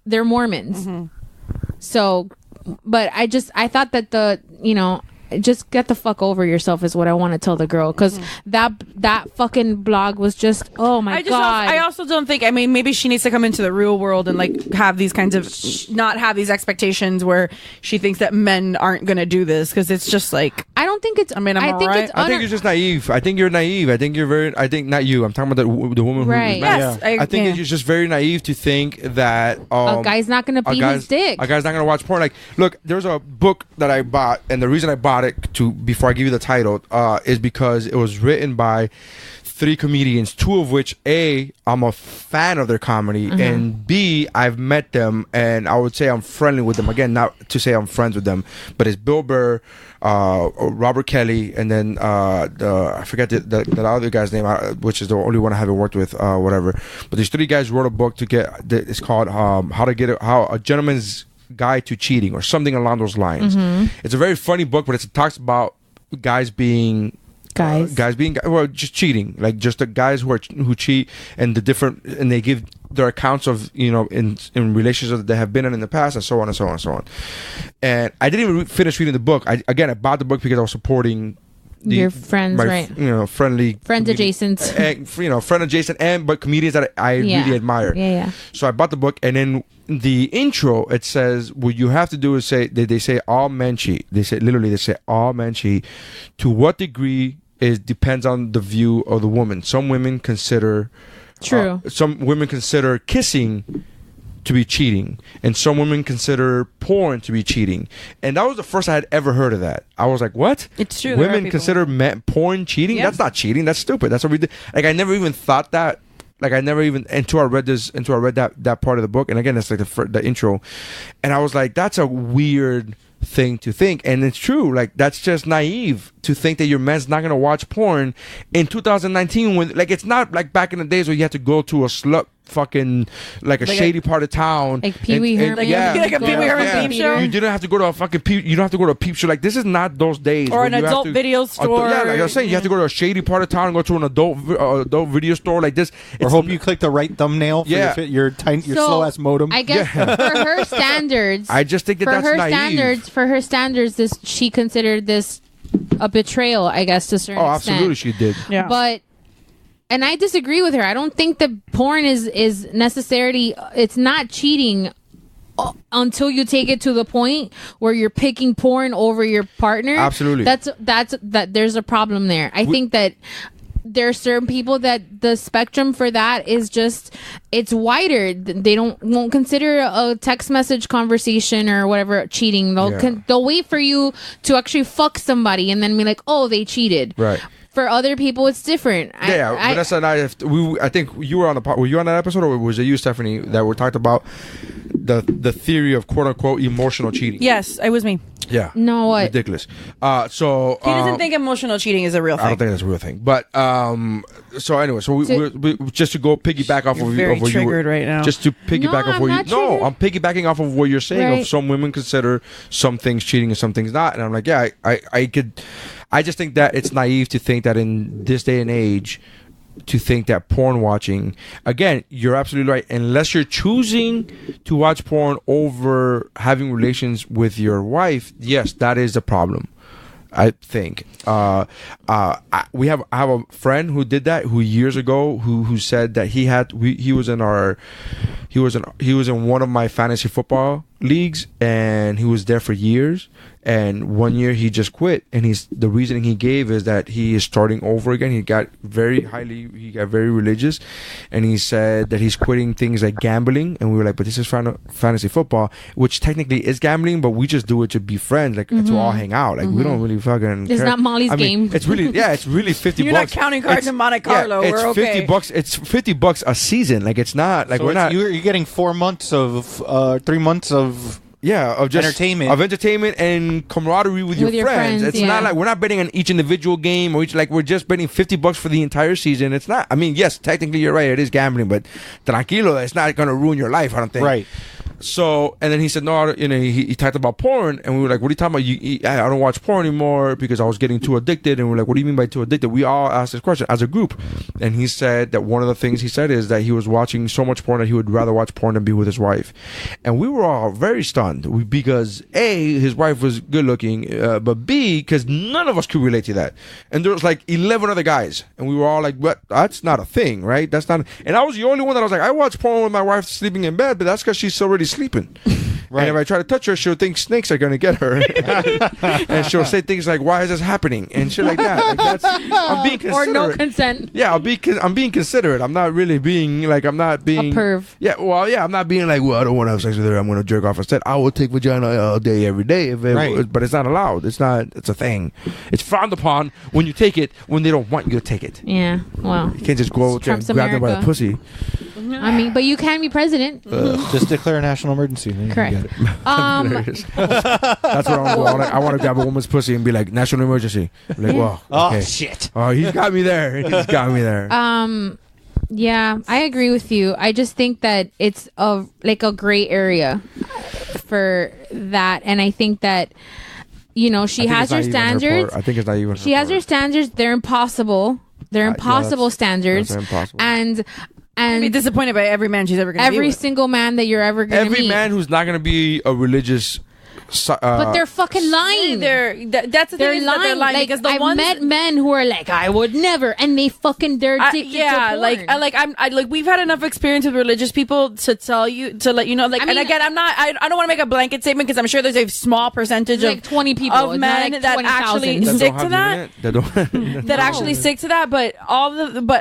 they're Mormons. So, but I thought that just get the fuck over yourself is what I want to tell the girl, because that fucking blog was just, oh my god. I also don't think, I mean, maybe she needs to come into the real world and like have these kinds of, not have these expectations where she thinks that men aren't gonna do this, because it's just like, I don't think it's, I mean, I think right? it's I think you're just naive. I think you're naive. I think you're very. I think not you. I'm talking about the woman who. Right. Yes, I think you're just very naive to think that a guy's not gonna beat his dick. A guy's not gonna watch porn. Like, look, there's a book that I bought, and the reason I bought it before I give you the title is because it was written by 3 comedians, 2 of which I'm a fan of their comedy, and B, I've met them, and I would say I'm friendly with them. Again, not to say I'm friends with them, but it's Bill Burr, Robert Kelly, and then I forget the other guy's name, which is the only one I haven't worked with, whatever. But these 3 guys wrote a book it's called How a Gentleman's Guide to Cheating, or something along those lines. It's a very funny book, but it talks about guys being just cheating, like just the guys who cheat, and and they give their accounts of, you know, in relationships that they have been in the past, and so on and so on and so on. And I didn't even finish reading the book. I bought the book because I was supporting your friends, right? You know, friends adjacent, you know, friend adjacent, but comedians that I really admire. Yeah. So I bought the book, and then the intro, it says what you have to do is say they say all men cheat. They say all men cheat. To what degree depends on the view of the woman. Some women consider kissing to be cheating, and some women consider porn to be cheating. And that was the first I had ever heard of that. I was like, what? It's true. Women consider porn cheating? Yeah. That's not cheating. That's stupid. That's what we did. Like, I never even thought that. Like, I never even until I read that part of the book. And again, that's like the intro, and I was like, that's a weird thing to think. And it's true. Like, that's just naive to think that your man's not gonna watch porn in 2019, when, like, it's not like back in the days where you had to go to a slut fucking like shady part of town, like Pee Wee Herman, like a Pee Wee Herman peep show. You didn't have to go to a fucking you don't have to go to a peep show. Like, this is not those days. Or an adult video store. Yeah, like I was saying, you have to go to a shady part of town and go to an adult video store like this. Or hope you click the right thumbnail for your slow ass modem. I guess for her standards, I just think that's naive. For her standards, she considered this a betrayal, I guess, to a certain extent. Absolutely, she did. Yeah. And I disagree with her. I don't think that porn is necessarily, it's not cheating until you take it to the point where you're picking porn over your partner. Absolutely. There's a problem there. I think that there are certain people that the spectrum for that is just, it's wider. They won't consider a text message conversation or whatever cheating. They'll wait for you to actually fuck somebody and then be like, oh, they cheated. Right. For other people, it's different. Vanessa and I think you were on the were you on that episode, or was it you, Stephanie, that we talked about the theory of quote unquote emotional cheating? Yes, it was me. Yeah. No, what? Ridiculous. So he doesn't think emotional cheating is a real thing. I don't think that's a real thing. But so anyway, so we just to go piggyback off of what you were right now. Just to piggyback off what you. No, I'm piggybacking off of what you're saying. Right. Of some women consider some things cheating and some things not, and I'm like, yeah, I could. I just think that it's naive to think that in this day and age, to think that porn watching, again, you're absolutely right. Unless you're choosing to watch porn over having relations with your wife, yes, that is a problem, I think. I have a friend who did that, who years ago, who said that he was in one of my fantasy football leagues, and he was there for years. And one year he just quit, and the reasoning he gave is that he is starting over again. He got very religious, and he said that he's quitting things like gambling. And we were like, but this is fantasy football, which technically is gambling, but we just do it to be friends, like to all hang out. Like we don't really fucking. It's care. not Molly's game. It's really it's really $50. You're not counting cards in Monte Carlo. It's we're okay. $50. It's $50 a season. Like, it's not like we're not. You're getting 4 months of 3 months of. Yeah, of just entertainment and camaraderie with your friends. It's not like we're not betting on each individual game, or we're just betting $50 for the entire season. It's not. I mean, yes, technically you're right. It is gambling, but tranquilo, it's not going to ruin your life. I don't think. Right. So, and then he said, no, he talked about porn, and we were like, what are you talking about? I don't watch porn anymore because I was getting too addicted. And we're like, what do you mean by too addicted? We all asked this question as a group. And he said that one of the things he said is that he was watching so much porn that he would rather watch porn than be with his wife. And we were all very stunned because A, his wife was good looking, but B, because none of us could relate to that. And there was like 11 other guys. And we were all like, what? That's not a thing, right? That's not. And I was the only one that was like, I watch porn with my wife sleeping in bed, but that's because she's already sleeping. Right. And if I try to touch her, she'll think snakes are going to get her. And she'll say things like, why is this happening? And shit like that. Like I'm being considerate. Or no consent. Yeah, I'm being considerate. I'm not really being like, I'm not being a perv. Yeah, well, yeah, I'm not being like, well, I don't want to have sex with her. I'm going to jerk off instead. I will take vagina all day, every day. But it's not allowed. It's a thing. It's frowned upon when you take it when they don't want you to take it. Yeah, well. You can't just go out there and grab them by the pussy. I mean, but you can be president. Just declare a national emergency. Correct. That's what I want. I want to grab a woman's pussy and be like, national emergency. Like, well, okay. Oh shit! Oh, he's got me there. He's got me there. Yeah, I agree with you. I just think that it's a gray area for that, and I think that she has her standards. I think it's not even. She has her standards. They're impossible. They're impossible standards. That's impossible. And I'd be disappointed by every man she's ever going to be with. Every single man that you're ever going to meet. Every man who's not going to be a religious. But they're fucking lying. That's the thing. Is that they're lying like, because I've met men who are like, I would never, and they're addicted to porn. We've had enough experience with religious people to let you know. Like, and again, I don't want to make a blanket statement because I'm sure there's a small percentage of 20 people of men that actually stick to that. That actually stick to that. But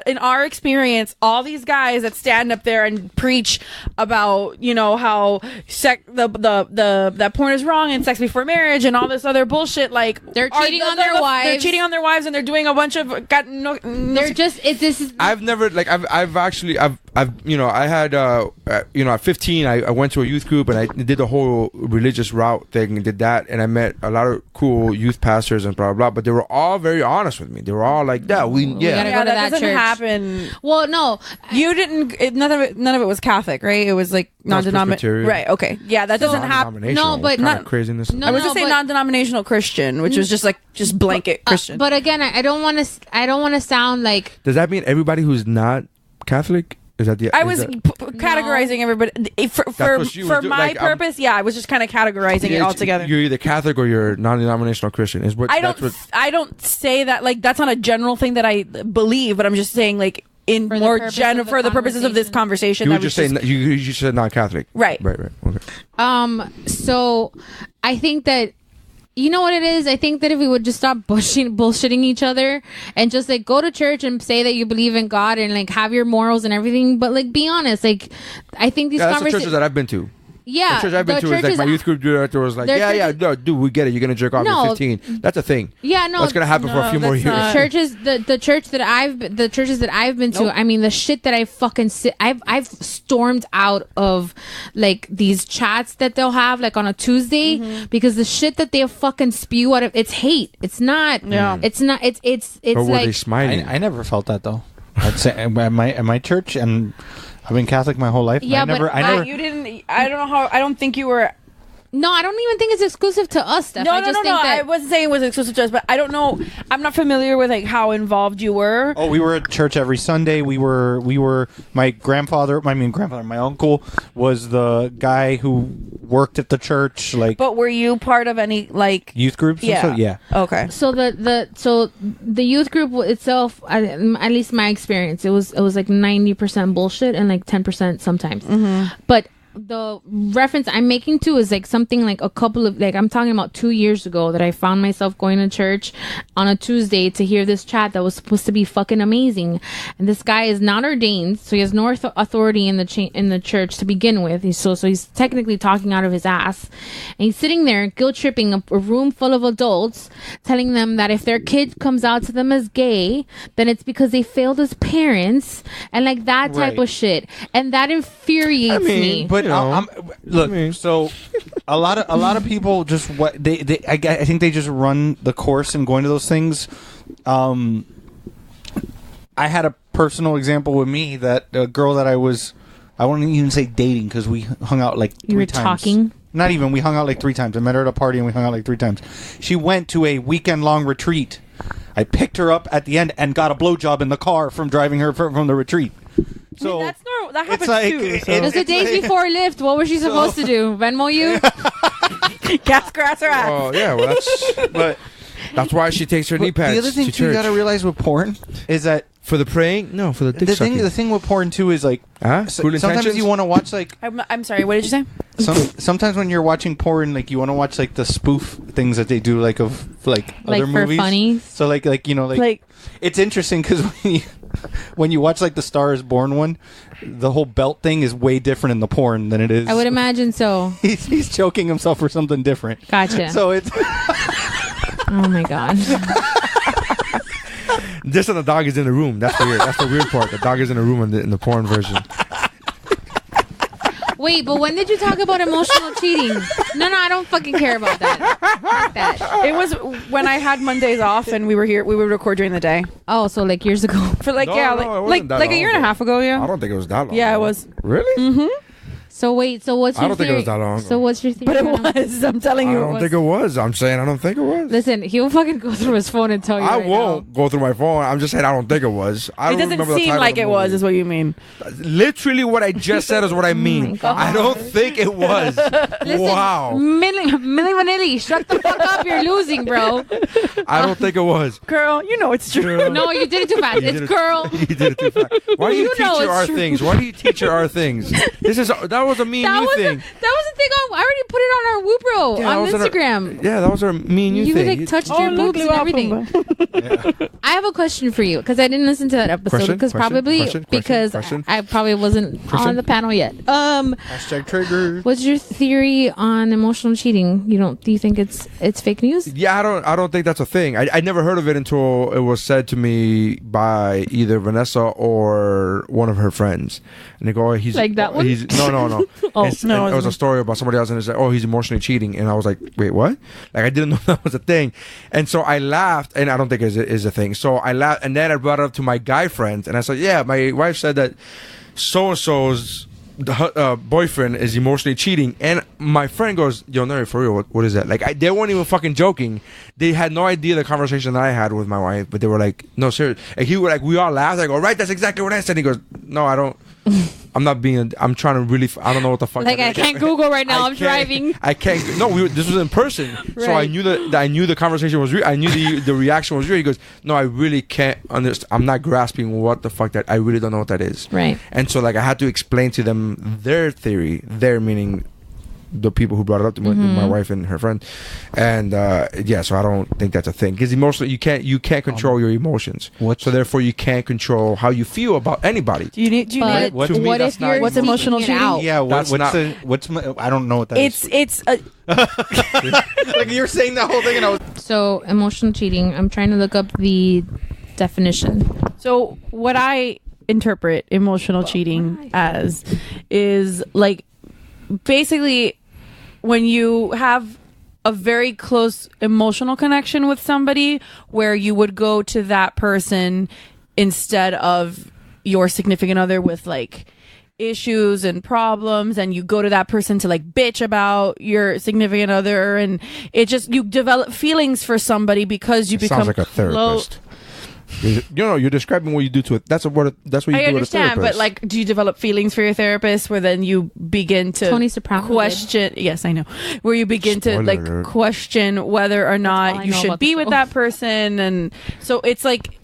in our experience, all these guys that stand up there and preach about how that porn is wrong and sex before marriage and all this other bullshit, like they're cheating on their wives. They're cheating on their wives and they're doing a bunch of. They're just. This is. I've never like I've actually I had at 15 I went to a youth group and I did the whole religious route thing and did that, and I met a lot of cool youth pastors and blah blah. But they were all very honest with me. They were all like, we gotta go to that doesn't church. Happen. Well, no, you didn't. None of it was Catholic, right? It was like non-denominational. Right. Okay. Yeah, that doesn't happen. No, but not craziness. I was just saying non-denominational Christian, which was just blanket Christian. But again, I don't want to sound like. Does that mean everybody who's not Catholic? Is that the? I was categorizing everybody for my purpose. I was just kind of categorizing it all together. You're either Catholic or you're non-denominational Christian. Is what I don't say that like that's not a general thing that I believe, but I'm just saying like in more general for the purposes of this conversation. You were just saying you said non-Catholic. Right. Okay. So I think that. You know what it is? I think that if we would just stop bullshitting each other and just like go to church and say that you believe in God and like have your morals and everything, but like be honest, like I think these that's the churches that I've been to. Yeah, the church I've been to is like my youth group director was like, no, dude, we get it. You're gonna jerk off at 15. That's a thing. Yeah, no, that's gonna happen for a few more years. The churches that I've been to. I mean, the shit that I've stormed out of like these chats that they'll have like on a Tuesday because the shit that they fucking spew out of it's hate. It's not. Yeah. It's not. It's. Or were like they smiling? I never felt that though. I'd say at my church and. I've been Catholic my whole life. Yeah, you didn't. I don't know how. I don't think you were. No, I don't even think it's exclusive to us, Steph. No. I wasn't saying it was exclusive to us, but I don't know. I'm not familiar with like how involved you were. Oh, we were at church every Sunday. We were. My my uncle was the guy who worked at the church. Like, but were you part of any like youth groups? Yeah. Yeah. Okay. So the youth group itself, at least my experience, it was like 90% bullshit and like 10% sometimes. Mm-hmm. But the reference I'm making to is like something like a couple of like I'm talking about 2 years ago that I found myself going to church on a Tuesday to hear this chat that was supposed to be fucking amazing, and this guy is not ordained, so he has no authority in the church to begin with. So he's technically talking out of his ass, and he's sitting there guilt tripping a room full of adults, telling them that if their kid comes out to them as gay, then it's because they failed as parents and like that type of shit, and that infuriates me. But look, so a lot of people just I think they just run the course in going to those things. I had a personal example with me that a girl that I was I won't even say dating because we hung out like 3 You were times. talking? Not even. We hung out like 3 times. I met her at a party and we hung out like 3 times. She went to a weekend-long retreat. I picked her up at the end and got a blowjob in the car from driving her from the retreat. So that's normal. That it's happens like, too. It was the days before Lyft. What was she supposed to do? Venmo you? Gas grass her ass. Oh yeah, well that's why she takes her knee pads. The other thing to too you church. gotta realize with porn is that For the praying? No, for the dick sucking. the thing with porn too is like Huh? Good sometimes intentions? you want to watch like I'm sorry. What did you say? sometimes when you're watching porn, like you want to watch like the spoof things that they do, like of like Like other for movies. funnies? So like you know like it's interesting because when you watch like the Star Is Born one, the whole belt thing is way different in the porn than it is. I would imagine so. He's choking himself for something different. Gotcha. So it's Oh my god. Just that the dog is in the room. That's weird. That's the weird part. The dog is in the room in the porn version. Wait, but when did you talk about emotional cheating? No, I don't fucking care about that. Fuck that. It was when I had Mondays off and we were here. We would record during the day Oh, so like years ago. for like No, yeah, no, it wasn't like that like a long year and a ago. half ago. I Yeah, don't think it was that long. yeah, it was. Really? So wait, so what's your I don't think it theory? was that long ago. So what's your theory? But it Vanessa? was. I'm telling I you, don't think it was. I'm saying I don't think it was. Listen, he'll fucking go through his phone and tell you. I right won't go through my phone. I'm just saying I don't think it was. I It don't doesn't remember the seem title like of the it was. movie. Is what you mean? Literally what I just said is what I mean. God. I don't think it was. Listen, Wow. Millie Vanilli, shut the fuck up. You're losing, bro. I don't think it was. Girl, you know it's true. No, you did it too fast. You It's did it- girl. You did it too fast. Why do you You teach know her it's our true. things? Why do you teach her our things? That was a me and you thing. That was the thing. I already put it on our WUBro Yeah, that on was on our- Instagram. Yeah, that was our me and you You thing. like touched Oh, your look, boobs and Lua everything. Pumba. I have a question for you because I didn't listen to that episode Question, because question, probably question, because question. I probably wasn't on the panel yet. hashtag trigger. What's your theory on emotional cheating? Do you think it's fake news? Yeah, I don't think that's a thing. I never heard of it until it was said to me by either Vanessa or one of her friends. And they go, oh, he's Like that one? He's no. Oh, It's- no, and it was a wasn't. story about somebody else, and it's like, oh, he's emotionally cheating. And I was like, wait, what? Like I didn't know that was a thing. And so I laughed, and I don't think it is a thing. So I laughed, and then I brought it up to my guy friends, and I said, yeah, my wife said that so and so's boyfriend is emotionally cheating, and my friend goes, yo, no, for real, what is that? Like they weren't even fucking joking. They had no idea the conversation that I had with my wife, but they were like, no, serious. And he was like, we all laughed. I go, right, that's exactly what I said. He goes, no, I don't. I'm not being. I'm trying to really. I don't know what the fuck. Like that I is. can't Google right now. I'm driving. I can't. No, this was in person, so I Right. knew that. I knew the conversation was real. I knew the reaction was real. He goes, no, I really can't understand. I'm not grasping what the fuck that. I really don't know what that is. Right. And so like I had to explain to them their theory. Their meaning the people who brought it up to my wife and her friend, and yeah, so I don't think that's a thing because emotionally you can't control your emotions. So therefore you can't control how you feel about anybody. Do you need? But What- to me, what that's if not you're What's seeking emotional it cheating? out? Yeah, That's not- I don't know what that is. It's a Like you're saying that whole thing, and I was. So emotional cheating. I'm trying to look up the definition. So what I interpret emotional cheating as is like basically when you have a very close emotional connection with somebody where you would go to that person instead of your significant other with like issues and problems, and you go to that person to like bitch about your significant other, and it just you develop feelings for somebody because you become Sounds like a close. therapist. You're describing what you do to it. That's what you I do with a understand, therapist. but like, do you develop feelings for your therapist where then you begin to Tony Soprano question? Yes, I know. Where you begin to Spoiler like alert. question whether or all not I you know should about be the with show. that person, and so it's like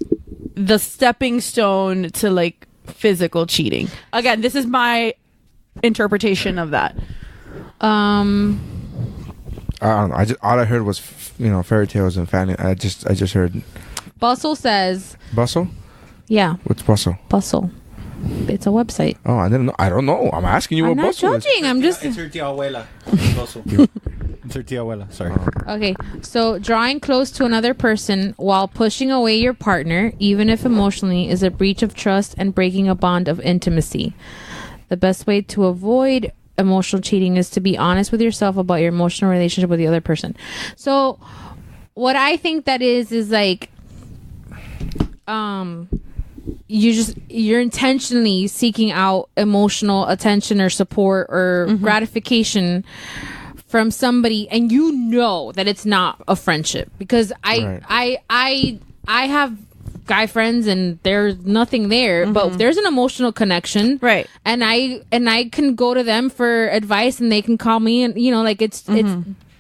the stepping stone to like physical cheating. Again, this is my interpretation of that. I don't know. All I heard was fairy tales and fanny. I just heard Bustle says, bustle. yeah, What's bustle? Bustle. It's a website. Oh, I didn't know. I don't know. I'm asking you I'm what not bustle is. judging. I'm just It's her tia abuela. It's her tia abuela. Sorry. okay. So drawing close to another person while pushing away your partner, even if emotionally, is a breach of trust and breaking a bond of intimacy. The best way to avoid emotional cheating is to be honest with yourself about your emotional relationship with the other person. So what I think that is like you're intentionally seeking out emotional attention or support or gratification from somebody, and you know that it's not a friendship, because I have guy friends and there's nothing there, but there's an emotional connection, right? And I can go to them for advice, and they can call me, and like it's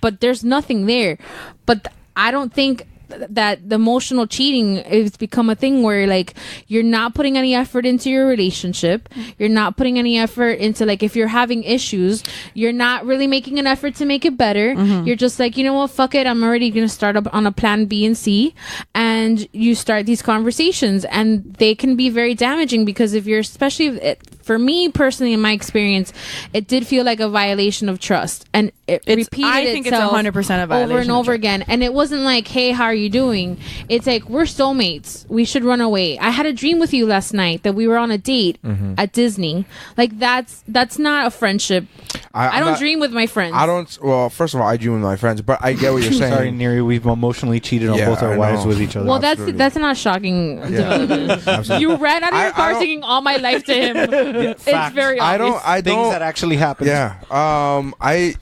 but there's nothing there. But I don't think that the emotional cheating has become a thing where like you're not putting any effort into your relationship, you're not putting any effort into, like, if you're having issues, you're not really making an effort to make it better. You're just like, you know what, fuck it, I'm already gonna start up on a plan B and C, and you start these conversations, and they can be very damaging, because if you're, especially for me personally, in my experience, it did feel like a violation of trust, and it repeated I think itself it's 100% a violation over and of over trust. again. And it wasn't like, hey, how are you doing? It's like, we're soulmates, we should run away. I had a dream with you last night that we were on a date at Disney. Like, that's not a friendship. I don't dream with my friends. I don't. Well, first of all, I dream with my friends, but I get what you're saying. Sorry, Neri, we've emotionally cheated on both our I wives know. with each other. well, Absolutely. that's not shocking development. Absolutely. You ran out of your I car don't- singing "All My Life" to him. It's Fact. very obvious. I Things don't. that actually happened. Yeah. I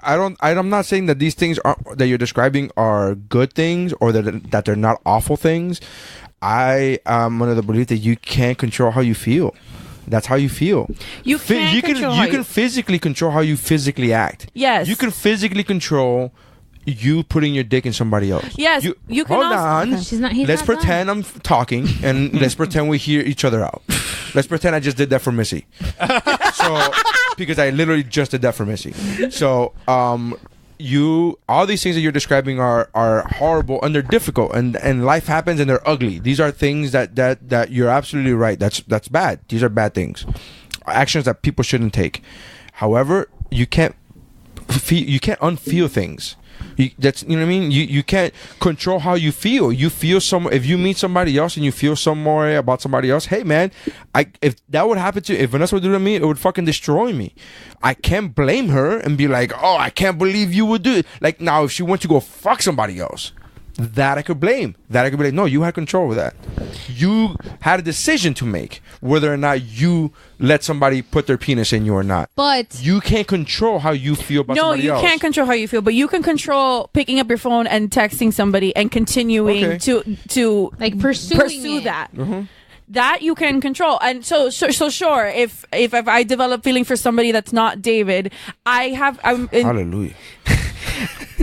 don't. I'm not saying that these things that you're describing are good things, or that they're not awful things. I am under the belief that you can't control how you feel. That's how you feel. You can't control how you can physically control how you physically act. Yes. You can physically control you putting your dick in somebody else. Yes, you can hold also- on. She's not- he's Let's not done. pretend I'm talking, and let's pretend we hear each other out. Let's pretend I just did that for Missy. So, because I literally just did that for Missy. So, all these things that you're describing are horrible, and they're difficult, and life happens, and they're ugly. These are things that you're absolutely right. That's bad. These are bad things, actions that people shouldn't take. However, you can't unfeel things. You know what I mean? You can't control how you feel. You feel if you meet somebody else and you feel some way about somebody else, hey man, if that would happen to, if Vanessa would do that to me, it would fucking destroy me. I can't blame her and be like, oh, I can't believe you would do it. Like, now if she went to go fuck somebody else, that I could blame. That I could be like, no, you had control over that. You had a decision to make whether or not you let somebody put their penis in you or not. But You can't control how you feel about No, somebody you else. can't control how you feel, but you can control picking up your phone and texting somebody and continuing Okay. to like pursuing pursue it. that. That you can control. And so sure, if I develop feeling for somebody that's not David, Hallelujah.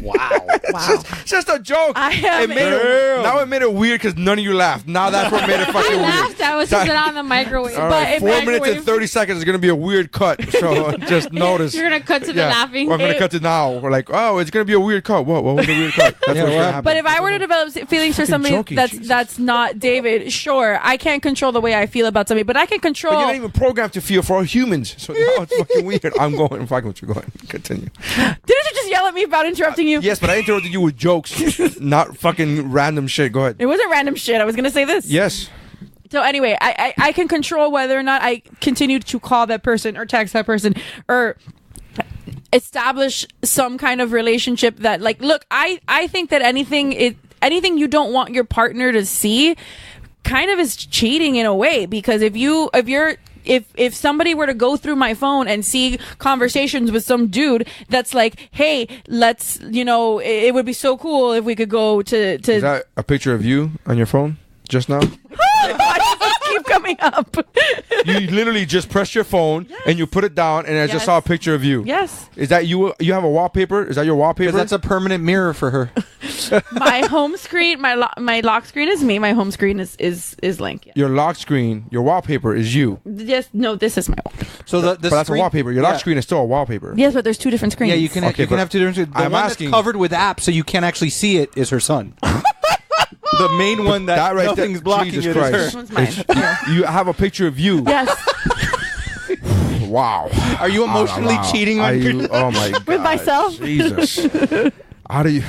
Wow. Just a joke. I am Now it made it weird because none of you laughed. Now that's what made it fucking I weird. laughed. I was just on the microwave. All But right, if 4 minutes and microwave- 30 seconds is going to be a weird cut. So just notice. You're gonna cut to the laughing. Well, I'm going to cut to now. We're like, oh, it's going to be a weird cut. What was the weird cut? That's what's going to happen. But if I were to develop feelings for Fucking somebody joking, Jesus. that's not David, sure, I can't control the way I feel about somebody, but I can control. But you're not even programmed to feel for all humans. So now it's fucking weird. I'm fucking with you. Go ahead. Continue. Didn't you just yell at me about interrupting you? Yes, but I interrupted you with jokes, not fucking random shit. Go ahead. It wasn't random shit. I was gonna say this. Yes. So anyway, I can control whether or not I continue to call that person or text that person or establish some kind of relationship that, like, look, I think that anything you don't want your partner to see kind of is cheating in a way, because if somebody were to go through my phone and see conversations with some dude that's like, hey, let's, it would be so cool if we could go to Is that a picture of you on your phone just now? keep coming up. You literally just press your phone and you put it down, and I Yes. just saw a picture of you. Yes. Is that you? You have a wallpaper? Is that your wallpaper? Because that's a permanent mirror for her. My home screen, my lock screen is me. My home screen is Link. Yeah. your lock screen. Your wallpaper is you. Yes, no, this is my wall. So the But that's screen, a wallpaper. Your lock screen is still a wallpaper. Yes, but there's two different screens. Yeah, you can Okay, you can but have two different. The I'm one asking- that's covered with apps, so you can't actually see it, is her son. The main one that right nothing's there, blocking Jesus it Christ. is This her. one's mine. You have a picture of you. Yes, Wow. Are you emotionally Wow. cheating Are on you? Oh my God. with myself. Jesus. How do you?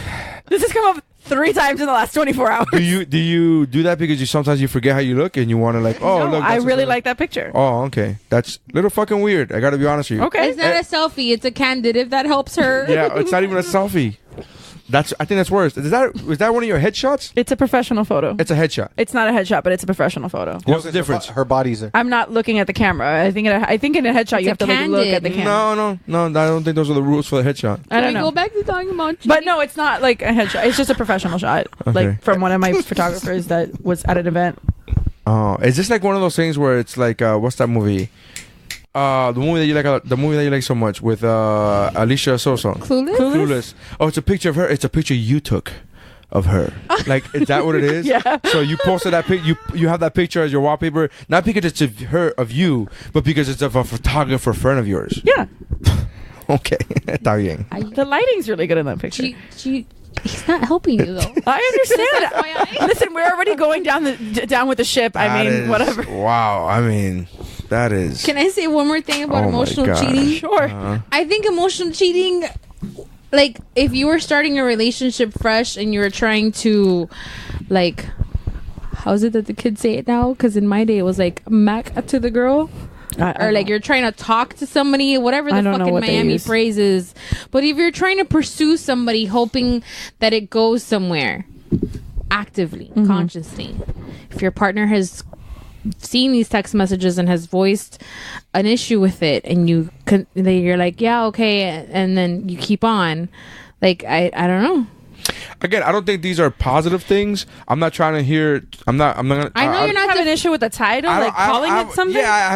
This has come up 3 times in the last 24 hours. Do you do that because sometimes you forget how you look and you want to, like, oh No, look, I that's really a- like that picture. Oh, okay. That's a little fucking weird. I got to be honest with you. Okay. It's not a selfie. It's a candid. If that helps her. Yeah, it's not even a selfie. I think that's worse. Was that one of your headshots? It's a professional photo. It's a headshot. It's not a headshot, but it's a professional photo. What's the difference? Her body's there. I'm not looking at the camera. I think in a headshot It's you have to like look at the camera. No. I don't think those are the rules for the headshot. I don't Can we know. go back to talking about But no, it's not like a headshot. It's just a professional shot, Okay. like from one of my photographers that was at an event. Oh, is this like one of those things where it's like what's that movie? The movie that you like so much with Alicia Sosa. Clueless? Oh, it's a picture of her. It's a picture you took of her. Like, is that what it is? Yeah. So you posted that pic. You have that picture as your wallpaper, not because it's of her of you, but because it's of a photographer friend of yours. Yeah, Okay, está bien. the lighting's really good in that picture. He's not helping you though. I FYI. understand. Listen, we're already going down with the ship. I That mean, is- whatever. Wow. I mean, that is. Can I say one more thing about Oh my emotional God. cheating? Sure. I think emotional cheating, like if you were starting a relationship fresh and you were trying to, like, how's it that the kids say it now? Because in my day it was like mac to the girl. Or like you're trying to talk to somebody, whatever the I don't know fucking what they Miami use. phrase is. But if you're trying to pursue somebody hoping that it goes somewhere actively, Mm-hmm. consciously, if your partner has seen these text messages and has voiced an issue with it and you're like, yeah, okay, and then you keep on, like, I don't know. Again, I don't think these are positive things. I'm not trying to hear. I'm not gonna. I know you're not have an issue with the title, I don't- like calling it something. Yeah, I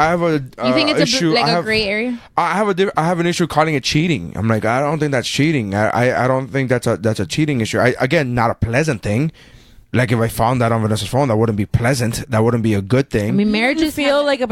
have a. You think it's issue. a gray area? I have an issue calling it cheating. I'm like, I don't think that's cheating. I don't think that's a cheating issue. Again, not a pleasant thing. Like if I found that on Vanessa's phone, that wouldn't be pleasant. That wouldn't be a good thing. I mean, Marriage marriages feel like a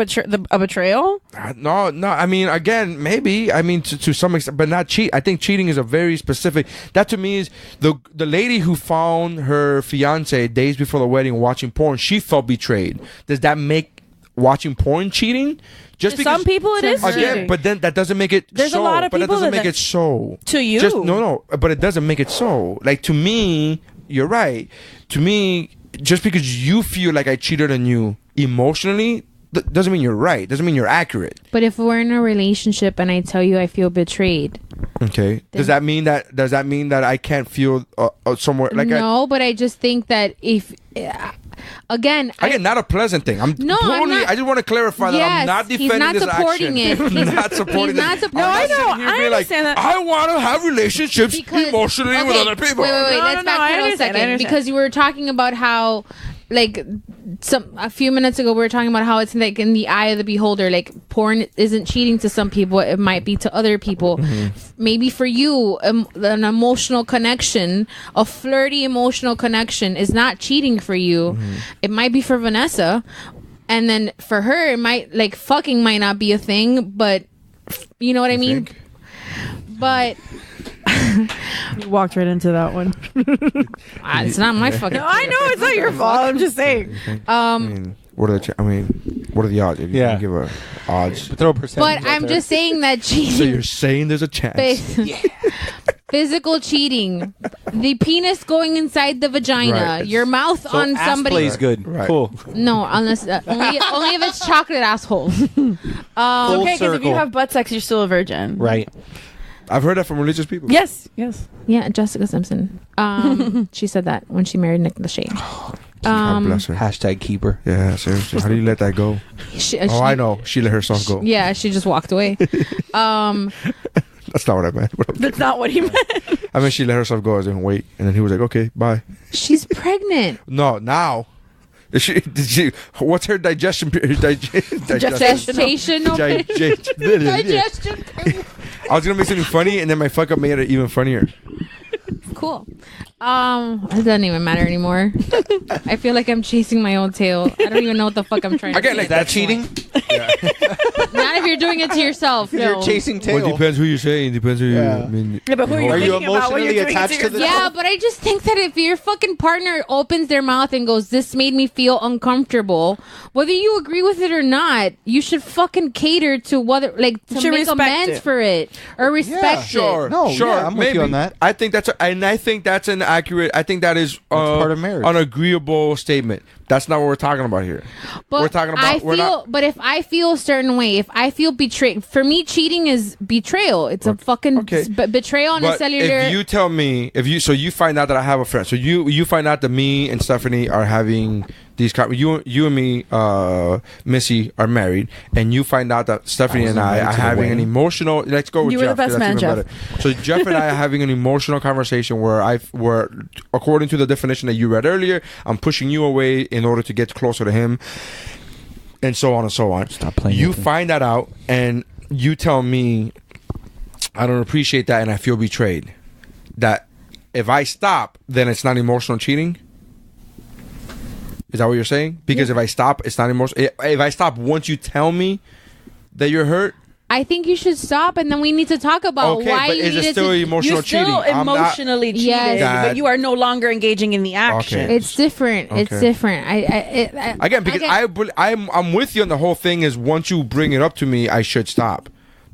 betrayal. No. I mean, again, maybe. I mean, to some extent, but not cheat. I think cheating is a very specific. That to me is the lady who found her fiance days before the wedding watching porn. She felt betrayed. Does that make watching porn cheating? Just To because some people it is again, cheating. but then that doesn't make it. There's so, a lot of but that people doesn't that- make it so. To you. Just no. But it doesn't make it so. Like to me, you're right. To me, just because you feel like I cheated on you emotionally, doesn't mean you're right. Doesn't mean you're accurate. But if we're in a relationship and I tell you I feel betrayed, Okay. Does that mean that I can't feel somewhere like no, but I just think that if again, not a pleasant thing. I'm No, I'm totally. not- I just want to clarify that I'm Yes, not he's defending not this supporting action. it. I'm not supporting he's not it. sup- I'm No, not I know. sitting here I being like, understand that. I want to have relationships because emotionally with okay, other people. Wait, No, let's no, I backpedal a understand, I second understand. because you were talking about how, like, a few minutes ago we were talking about how it's like in the eye of the beholder. Like, porn isn't cheating to some people; it might be to other people. Maybe for you, an emotional connection, a flirty emotional connection, is not cheating for you. It might be for Vanessa. And then for her, it might, like, fucking might not be a thing, but you know what I mean? think? But You walked right into that one. it's not my fucking. No, I know it's not your fault. I'm just saying. I mean, what are the odds? If you Yeah. can give a odds. Throw a percentage. But I'm just saying that So cheating, you're saying there's a chance? physical cheating, the penis going inside the vagina, Right. your mouth So on ass somebody. play is good. Right. Cool. No, unless only if it's chocolate asshole. Full Okay, because if circle. you have butt sex, you're still a virgin. Right. I've heard that from religious people. Yes. Yeah, Jessica Simpson. She said that when she married Nick Lachey. God bless her. Hashtag keeper. Yeah, seriously. How do you let that go? Oh, I know. She let herself go. Yeah, she just walked away. That's not what I meant. That's not what he meant. I mean, she let herself go as in wait, and then he was like, "Okay, bye." She's pregnant. No, now. Did she? What's her digestion period? Gestation. Digestion. I was gonna make something funny, and then my fuck up made it even funnier. Cool. It doesn't even matter anymore. I feel like I'm chasing my own tail. I don't even know what the fuck I'm trying to Again, say. like That cheating? Not if you're doing it to yourself. You're No. chasing tail. Well, it depends who you're saying. Depends who Yeah. you. I mean, Yeah, but who are you Are you thinking about when you're emotionally doing it attached to the- yourself? Yeah, but I just think that if your fucking partner opens their mouth and goes, "This made me feel uncomfortable," whether you agree with it or not, you should fucking cater to whether, like, to Should make respect amends it. for it or respect Sure. it. No, sure. yeah, I'm with you maybe. on that. I think that's an accurate. I think that is part of marriage. an agreeable statement. That's not what we're talking about here. But we're talking about. But if I feel a certain way, if I feel betrayed, for me, cheating is betrayal. It's a fucking betrayal on a cellular. If you tell me, so you find out that I have a friend, so you find out that me and Stephanie are having these. You and me, Missy, are married, and you find out that Stephanie and I are having an emotional. Let's go with You Jeff. were the best man, Jeff. Better. So Jeff and I are having an emotional conversation where according to the definition that you read earlier, I'm pushing you away in order to get closer to him, and so on and so on. Stop playing. You find that out, and you tell me, I don't appreciate that, and I feel betrayed. That if I stop, then it's not emotional cheating. Is that what you're saying? Because if I stop, it's not emotional. If I stop once you tell me that you're hurt, I think you should stop, and then we need to talk about why but you is needed it still to. emotional You're still cheating? emotionally cheated, Yes. but you are no longer engaging in the action. Okay. It's different. It's Okay. different. Again, because I'm with you on the whole thing. Is once you bring it up to me, I should stop.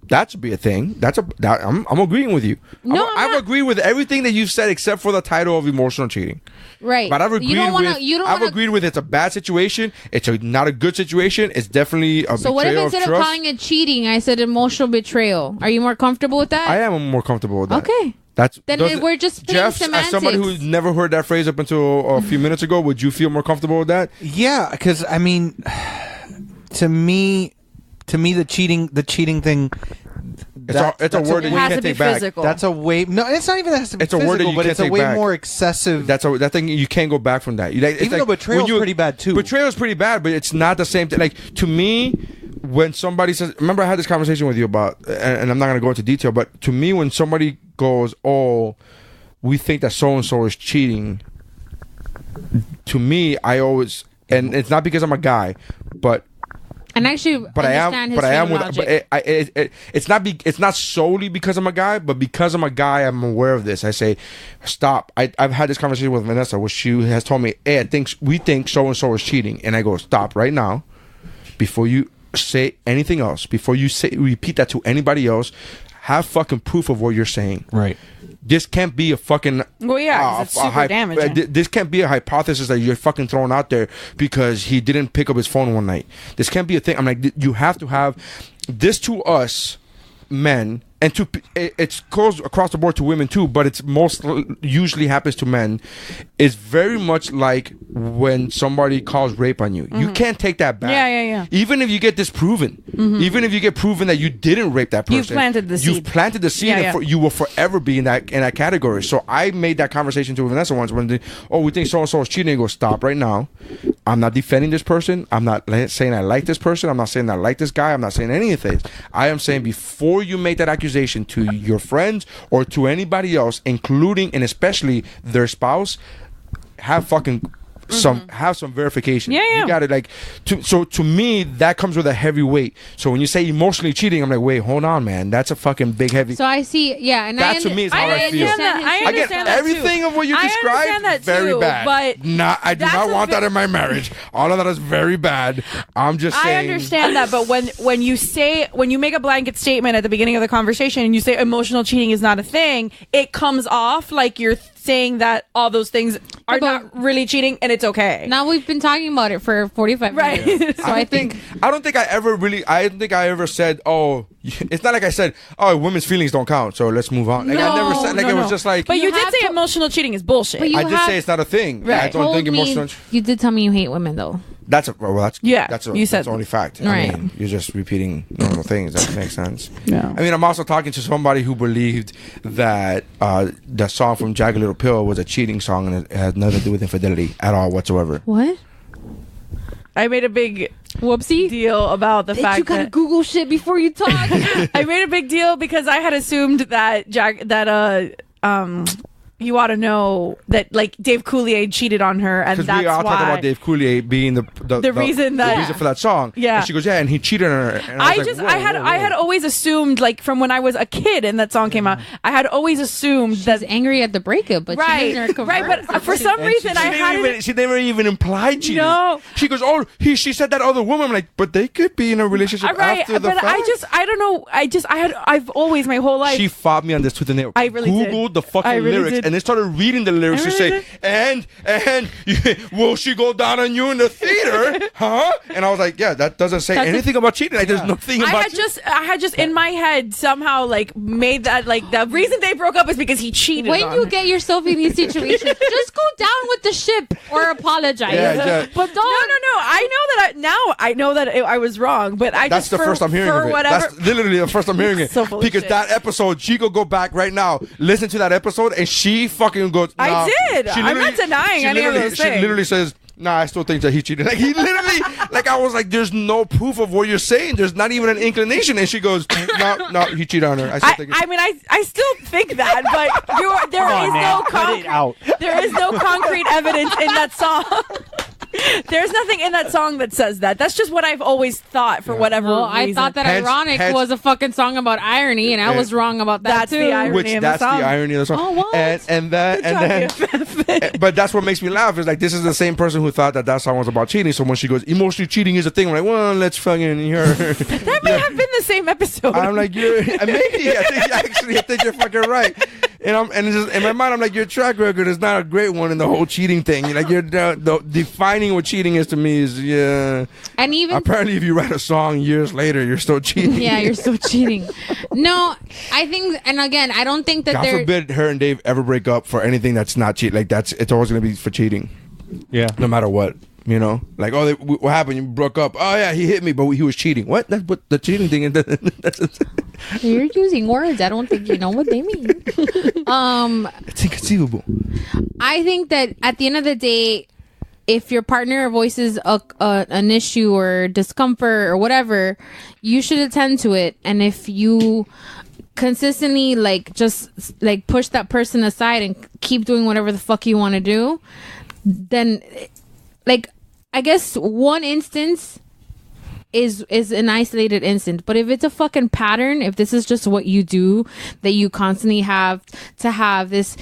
That should be a thing. I'm agreeing with you. No, I've agreed with everything that you've said except for the title of emotional cheating. right. But I've agreed agreed with it's a bad situation. It's not a good situation. It's definitely a So what if betrayal of instead of trust. calling it cheating, I said emotional betrayal? Are you more comfortable with that? I am more comfortable with that. Okay. We're just playing Jeff, as somebody who's semantics. never heard that phrase up until a few minutes ago, would you feel more comfortable with that? Yeah, because I mean, to me, the cheating thing. It's a word that you has can't to be take back. physical. That's a way. No, it's not even that. It has to be It's a word that physical, you but can't it's a take way back. more excessive. That thing you can't go back from that. It's Even though betrayal's pretty bad, too. Betrayal is pretty bad, but it's not the same thing. Like to me, when somebody says, remember I had this conversation with you about, and I'm not going to go into detail, but to me, when somebody goes, "Oh, we think that so and so is cheating," to me, I always, and it's not because I'm a guy, but. And actually, But I am with. logic. But it's not solely because I'm a guy, but because I'm a guy, I'm aware of this. I say, stop. I've had this conversation with Vanessa, where she has told me, "Hey, we think so and so is cheating," and I go, "Stop right now, before you say anything else. Before you repeat that to anybody else, have fucking proof of what you're saying." Right. This can't be a fucking. Well, yeah, 'cause it's super damaging. This can't be a hypothesis that you're fucking throwing out there because he didn't pick up his phone one night. This can't be a thing. I'm like, you have to have this to us, men, and it goes across the board to women too, but it's usually happens to men. It's very much like when somebody calls rape on you. You can't take that back. Yeah. Even if you get disproven, even if you get proven that you didn't rape that person, You've planted the seed. You've planted the seed, and you will forever be in that category. So I made that conversation to Vanessa once when we think so and so is cheating. I go, stop right now. I'm not defending this person. I'm not saying I like this person. I'm not saying I like this guy. I'm not saying any of things. I am saying before you make that accusation to your friends or to anybody else, including and especially their spouse, have fucking have some verification. Yeah. You got it. So to me, that comes with a heavy weight. So when you say emotionally cheating, I'm like, wait, hold on, man. That's a fucking big heavy. So I see, and that to me is how I feel. I understand that everything too. of what you I described, understand that very too, bad. but I do not want that in my marriage. All of that is very bad. I'm just saying. I understand that, but when you make a blanket statement at the beginning of the conversation and you say emotional cheating is not a thing, it comes off like you're saying that all those things are not really cheating and it's okay. Now we've been talking about it for 45 Right. minutes. So I think I don't think I ever said, oh, it's not like I said, oh, women's feelings don't count, so let's move on. Like, I never said, like, it was just like. But you did have say to- emotional cheating is bullshit. But you I did have- say it's not a thing. Right. I don't think emotional. You did tell me you hate women, though. That's Yeah, that's you said- the only fact. Right. I mean, you're just repeating normal things. That makes sense. Yeah. I mean, I'm also talking to somebody who believed that the song from Jagged Little Pill was a cheating song and it had nothing to do with infidelity at all whatsoever. What? I made a big Whoopsie. deal about the fact You gotta that Google shit before you talk. I made a big deal because I had assumed that you ought to know that like Dave Coulier cheated on her, and Because that's we all why. talk about Dave Coulier being the reason for that song. Yeah. And she goes, yeah, and he cheated on her. And I was like, whoa, I had always assumed, like from when I was a kid and that song came out, I had always assumed She's that angry at the breakup, but she doesn't confirm. right, but for some reason I had she never even implied cheating. No. She goes, oh, she said that other woman. I'm like, but they could be in a relationship after the but fact. I don't know. I've always my whole life. She fought me on this tooth and nail. I really did. Googled the fucking I really lyrics did. and and they started reading the lyrics to say, and will she go down on you in the theater? Huh? And I was like, yeah, that doesn't say anything about cheating. Like, there's nothing about I had just in my head somehow like made that like the reason they broke up is because he cheated. When you get yourself in these situations, just go down with the ship or apologize. Yeah. But don't. No. I know that I was wrong, but That's the first I'm hearing of it. Whatever. That's literally the first I'm hearing it. So full of because shit. that episode, she could go back right now, listen to that episode, and she fucking goes. Nah. I did. I'm not denying any of those She things. literally says, nah, I still think that he cheated. Like, he literally, like, I was like, there's no proof of what you're saying. There's not even an inclination. And she goes, no, he cheated on her. I still think that, but there is no concrete evidence in that song. There's nothing in that song that says that. That's just what I've always thought for whatever reason. I thought that Ironic was a fucking song about irony, and I was wrong about that too. The irony of the song. The irony of the song. Oh, what? But that's what makes me laugh. Is like, this is the same person who thought that song was about cheating. So when she goes, emotionally cheating is a thing, I'm like, well, let's fucking hear. That may have been the same episode. I'm like, maybe. I think you're fucking right. And it's just, in my mind, I'm like, your track record is not a great one in the whole cheating thing. Like, you're defining what cheating is to me is, and even apparently, if you write a song years later, you're still cheating. Yeah, you're still cheating. No, I think, and again, I don't think that God forbid her and Dave ever break up for anything that's not cheating. Like, it's always gonna be for cheating. Yeah, no matter what. You know, like, oh, what happened? You broke up. Oh yeah, he hit me, but he was cheating. What? That's what the cheating thing is. You're using words. I don't think you know what they mean. It's inconceivable. I think that at the end of the day, if your partner voices an issue or discomfort or whatever, you should attend to it. And if you consistently just push that person aside and keep doing whatever the fuck you want to do, then I guess one instance is an isolated instance, but if it's a fucking pattern, if this is just what you do, that you constantly have to have these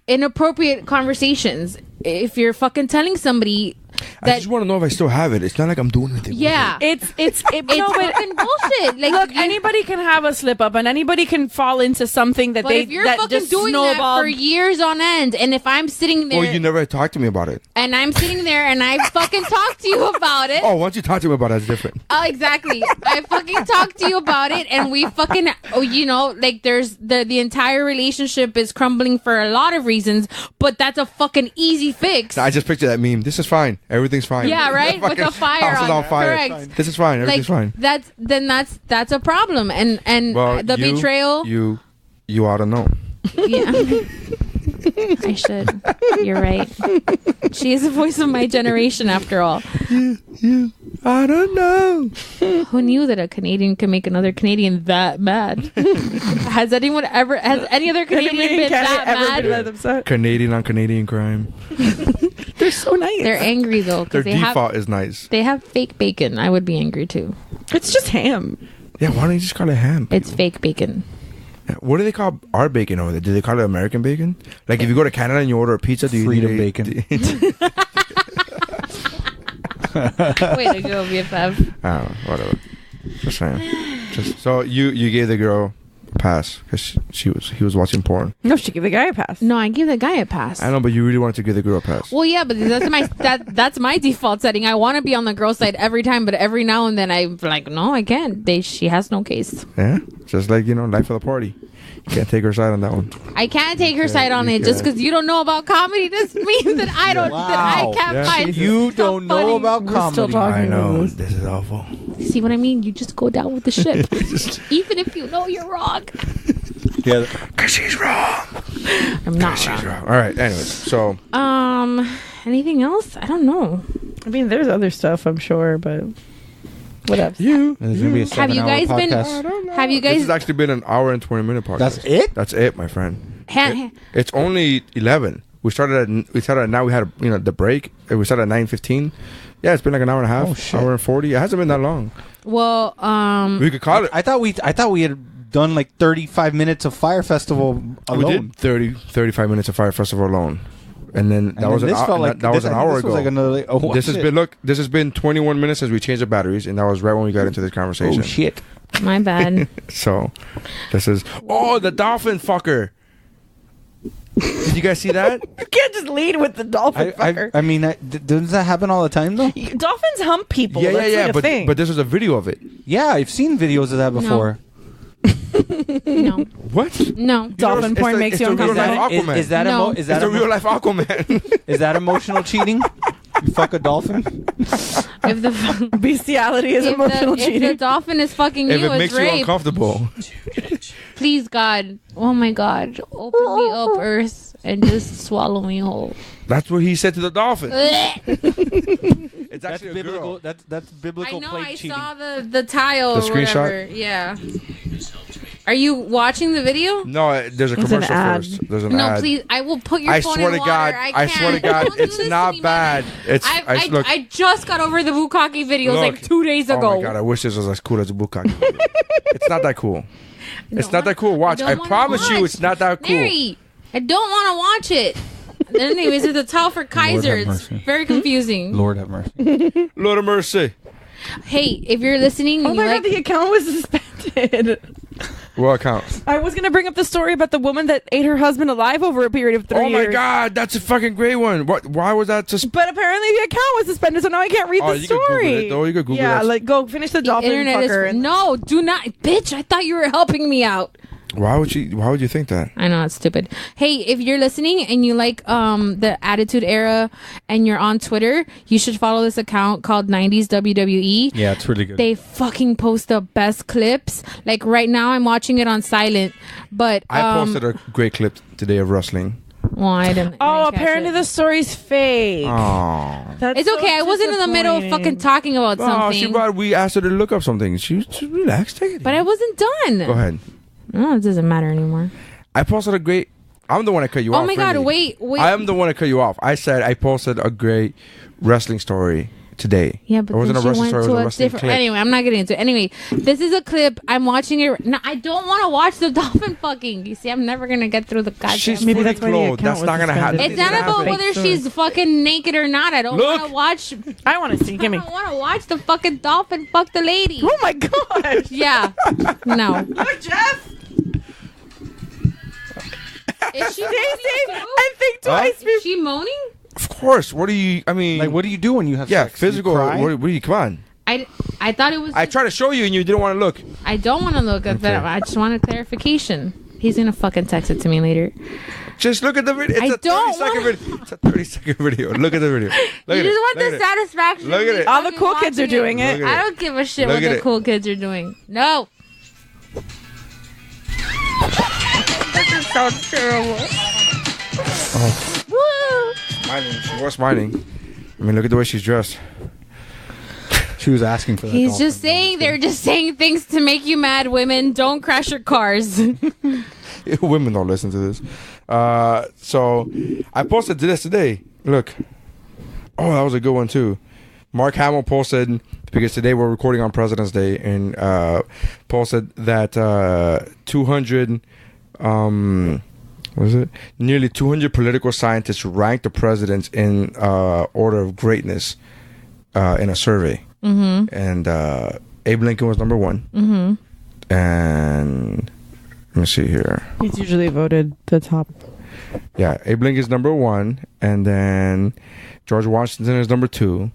inappropriate conversations, if you're fucking telling somebody that, I just want to know if I still have it. It's not like I'm doing anything. Yeah, it's fucking bullshit. Like, look, anybody can have a slip up, and anybody can fall into something that if you're fucking just doing snowballed. that for years on end, and if I'm sitting there, Well, you never talked to me about it. and I'm sitting there and I fucking talk to you about it. Oh, once you talk to me about it, it's different. Oh, exactly. I fucking talk to you about it, and we fucking, there's the entire relationship is crumbling for a lot of reasons, but that's a fucking easy fix. I just picture that meme. This is fine. Everything's fine. Yeah, right? With a fire house is on fire. Correct. This is fine. Everything's fine. That's a problem, and Well, the betrayal. You ought to know. Yeah. I should. You're right. She is the voice of my generation, after all. I don't know. Who knew that a Canadian can make another Canadian that mad? Has any other Canadian been that mad? Canadian on Canadian crime. They're so nice. They're angry though, Their because default is nice. they have fake bacon. I would be angry too. It's just ham. Yeah, why don't you just call it ham? It's fake bacon. Yeah, what do they call our bacon over there? Do they call it American bacon? Like, if you go to Canada and you order a pizza, do you Freedom need bacon. Way to go, BFF. I don't know, whatever. Just saying. So you gave the girl a pass because he was watching porn. No, she gave the guy a pass. No, I give the guy a pass. I know, but you really wanted to give the girl a pass. Well, yeah, but that's my default setting. I want to be on the girl side every time, but every now and then I'm like, no, I can't. She has no case. Yeah, just like, life of the party. You can't take her side on that one. I can't take her side on it just because you don't know about comedy. This means that I don't. That I can't find. You don't know funny. about comedy. I know. This is awful. See what I mean? You just go down with the ship, even if you know you're wrong. Yeah, Because she's wrong. I'm not She's wrong. wrong. All right. Anyways, so Anything else? I don't know. I mean, there's other stuff, I'm sure, but whatever. there's gonna be a Have you 7-hour guys been? podcast. Have you this guys? has actually been an hour and 20-minute podcast. That's it? That's it, my friend. Ha- It's only 11. We started at now. We had the break. We started at 9:15. Yeah, it's been like an hour and a half. Oh, shit. Hour and 40. It hasn't been that long. well, We could call it. I thought we had done like 35 minutes of Fire Festival alone. We did 35 minutes of Fire Festival alone, and then that was an this hour. felt like That was an hour this ago. Was like another, oh, This has shit. been This has been 21 minutes since we changed the batteries, and that was right when we got into this conversation. Oh shit! my bad. So, this is the dolphin fucker. Did you guys see that? You can't just lead with the dolphin fucker. I mean, doesn't that happen all the time though? Dolphins hump people. Yeah, That's like a thing. but this was a video of it. Yeah, I've seen videos of that before. No. What? No. Dolphin It's porn the- makes it's you the real uncomfortable. life Aquaman. Is that No. is that It's the real life Aquaman. is that emotional cheating? You fuck a dolphin? If the Bestiality is emotional if the cheating. dolphin is fucking If you, it it's makes you rape. uncomfortable. Please, God. Oh my God. Open me up, Earth, and just swallow me whole. That's what he said to the dolphin. I It's That's actually a biblical. girl. That's biblical know. plague I cheating. saw the tile The or screenshot? whatever. Yeah. Are you watching the video? No, there's a It's an commercial ad. first. There's an No, ad. please. I will put your I phone swear in to water. God, I I swear to can't. God, Don't do it's this to not me, bad. man. It's look. I just got over the Bukkake videos Look. like 2 days ago. Oh my God, I wish this was as cool as a bukkake. It's not that cool. It's not that cool. Watch. don't I wanna promise you, watch. it's not that cool. Mary, I don't want to watch it. Anyways, it's a tile for Kaiser. have It's mercy. very confusing. Lord have mercy. Lord of mercy. Hey, if you're listening Oh and my you god, the account was suspended. What account? I was gonna bring up the story about the woman that ate her husband alive over a period of 3 Oh years. my God, that's a fucking great one. What? Why was that just? But apparently the account was suspended, so now I can't read Oh, the you could Google story. it, though. You could Google yeah, that. like go finish the the dolphin internet fucker. is and- no, do not, bitch. I thought you were helping me out. Why would you think that? I know it's stupid. Hey, if you're listening and you like the Attitude Era and you're on Twitter, you should follow this account called 90s WWE. Yeah, it's really good. They fucking post the best clips. Like right now, I'm watching it on silent. But I posted a great clip today of wrestling. Well, I didn't. Oh, I didn't catch apparently it. the story's fake. Oh. That's It's okay. so I wasn't in the middle of disappointing. fucking talking about Oh, she something. brought. We asked her to look up something. She relaxed. Take it. But I wasn't done. Go ahead. Oh, it doesn't matter anymore. I posted a great. I'm the one that cut you off. Oh my God! Frankie. Wait. I am the one that cut you off. I said I posted a great wrestling story today. Yeah, but it wasn't then a she wrestling went story. It to was a a wrestling different. clip. Anyway, I'm not getting into it. Anyway, this is a clip. I'm watching it. No, I don't want to watch the dolphin fucking. You see, I'm never gonna get through the goddamn. She's Maybe fully that's why the clothed. account That's was not gonna happen. suspended. It's not about happen. whether she's fucking naked or not. I don't Look. want to watch. I want to see. I Give me. don't want to watch the fucking dolphin fuck the lady. Oh my gosh. Yeah. No. Look, Jeff. Is she Stacey, moaning too? I think twice. Is she moaning? Of course. What do you? I mean, Like, what do you do when you have yeah, sex? You physical. cry? What do you? Come on. I thought it was. I tried to show you and you didn't want to look. I don't want to look at that. Okay. I just want a clarification. He's gonna fucking text it to me later. Just look at the video. It's I a 30 don't second wanna- video. It's a 30-second video. Look at the video. Look You at just it. want Look the at it. satisfaction. Look of at me it. All the fucking cool kids are watching doing it. Look at I don't give a shit Look what at the it. cool kids are doing. No. This is so terrible. Woo. Smiling. She was smiling. I mean, look at the way she's dressed. She was asking for that. He's dolphin. just saying they're just saying things to make you mad. Women, don't crash your cars. Women don't listen to this. So I posted this today. Look. Oh, that was a good one too. Mark Hamill posted, because today we're recording on President's Day, and posted that 200 what is it? Nearly 200 political scientists ranked the presidents in order of greatness in a survey. Mm-hmm. And Abe Lincoln was number one. Mm-hmm. And let me see here. He's usually voted the top. Yeah, Abe Lincoln's number one, and then George Washington is number two.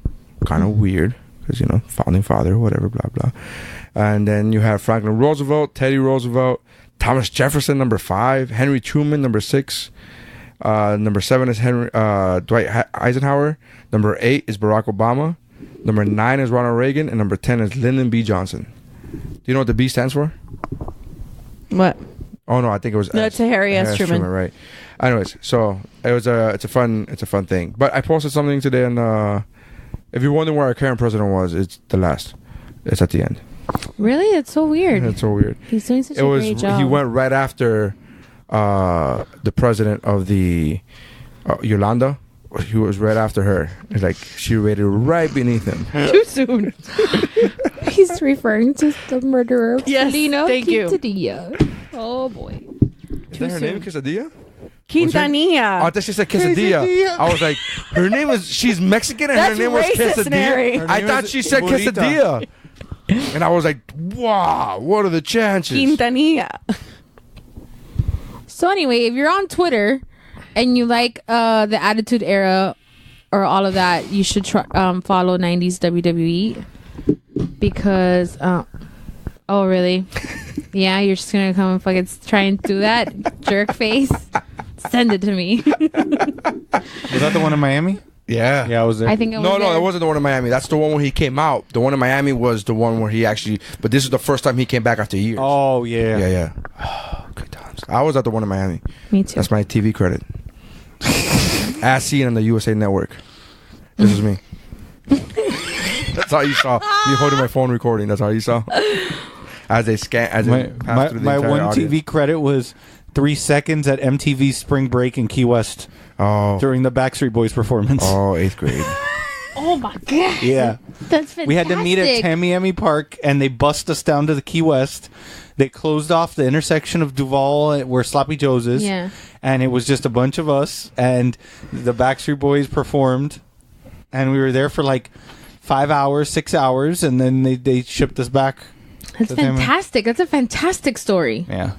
Kind of weird, because, you know, founding father, whatever, blah, blah. And then you have Franklin Roosevelt, Teddy Roosevelt, Thomas Jefferson, number 5, Henry Truman, number 6. Number 7 is Dwight Eisenhower. Number 8 is Barack Obama. Number 9 is Ronald Reagan, and number 10 is Lyndon B. Johnson. Do you know what the B stands for? What? Oh no, I think it was No, it's a Harry S. Truman. right? Anyways, so it's a fun thing. But I posted something today, and if you're wondering where our current president was, it's the last. It's at the end. Really? It's so weird. It's so weird. He's doing such a great job. He went right after the president of the Yolanda. He was right after her. It's like she rated right beneath him. Too soon. He's referring to the murderer of Yes, Selena thank you. Quintanilla. Oh boy. Is that her name, Quesadilla? Quintanilla. Oh, I thought she said quesadilla. I was like, her name was, she's Mexican and That's her name was racist, Neri. quesadilla. Her I name thought is she said Burrita. quesadilla. And I was like, wow, what are the chances? Quintanilla. So anyway, if you're on Twitter and you like the Attitude Era or all of that, you should try, follow 90s WWE because oh really? Yeah, you're just gonna come and fucking try and do that, jerk face. Send it to me. Was that the one in Miami? Yeah. Yeah, I was there. I think it was No, there. that wasn't the one in Miami. That's the one where he came out. The one in Miami was the one where he actually. But this is the first time he came back after years. Oh yeah. Yeah. Oh, good times. I was at the one in Miami. Me too. That's my TV credit. As seen on the USA Network. This is me. That's how you saw me holding my phone recording. That's how you saw. As they scan, as they passed through the my entire one audience. TV credit was 3 seconds at MTV's Spring Break in Key West during the Backstreet Boys performance. Oh, 8th grade. Oh my god. Yeah. That's fantastic. We had to meet at Tamiami Park, and they bussed us down to the Key West. They closed off the intersection of Duval where Sloppy Joe's is. Yeah. And it was just a bunch of us, and the Backstreet Boys performed, and we were there for like 5 hours, 6 hours, and then they shipped us back. That's fantastic. That's a fantastic story. Yeah.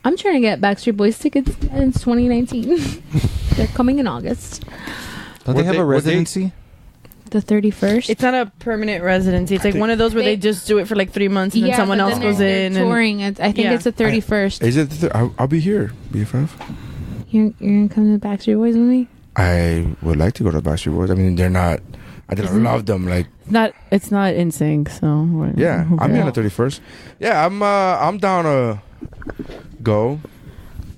I'm trying to get Backstreet Boys tickets in 2019. They're coming in August. Don't What they have date- a what date? residency? The 31st. It's not a permanent residency. It's like one of those where they just do it for like 3 months and then someone but else goes they're in. touring. I think Yeah. it's the 31st. Is it? I'll be here, BFF. You're gonna come to the Backstreet Boys with me? I would like to go to the Backstreet Boys. I mean, they're not. I didn't love them. Like, It's not in sync. So yeah, who I'm here cares? on the 31st. Yeah, I'm down to go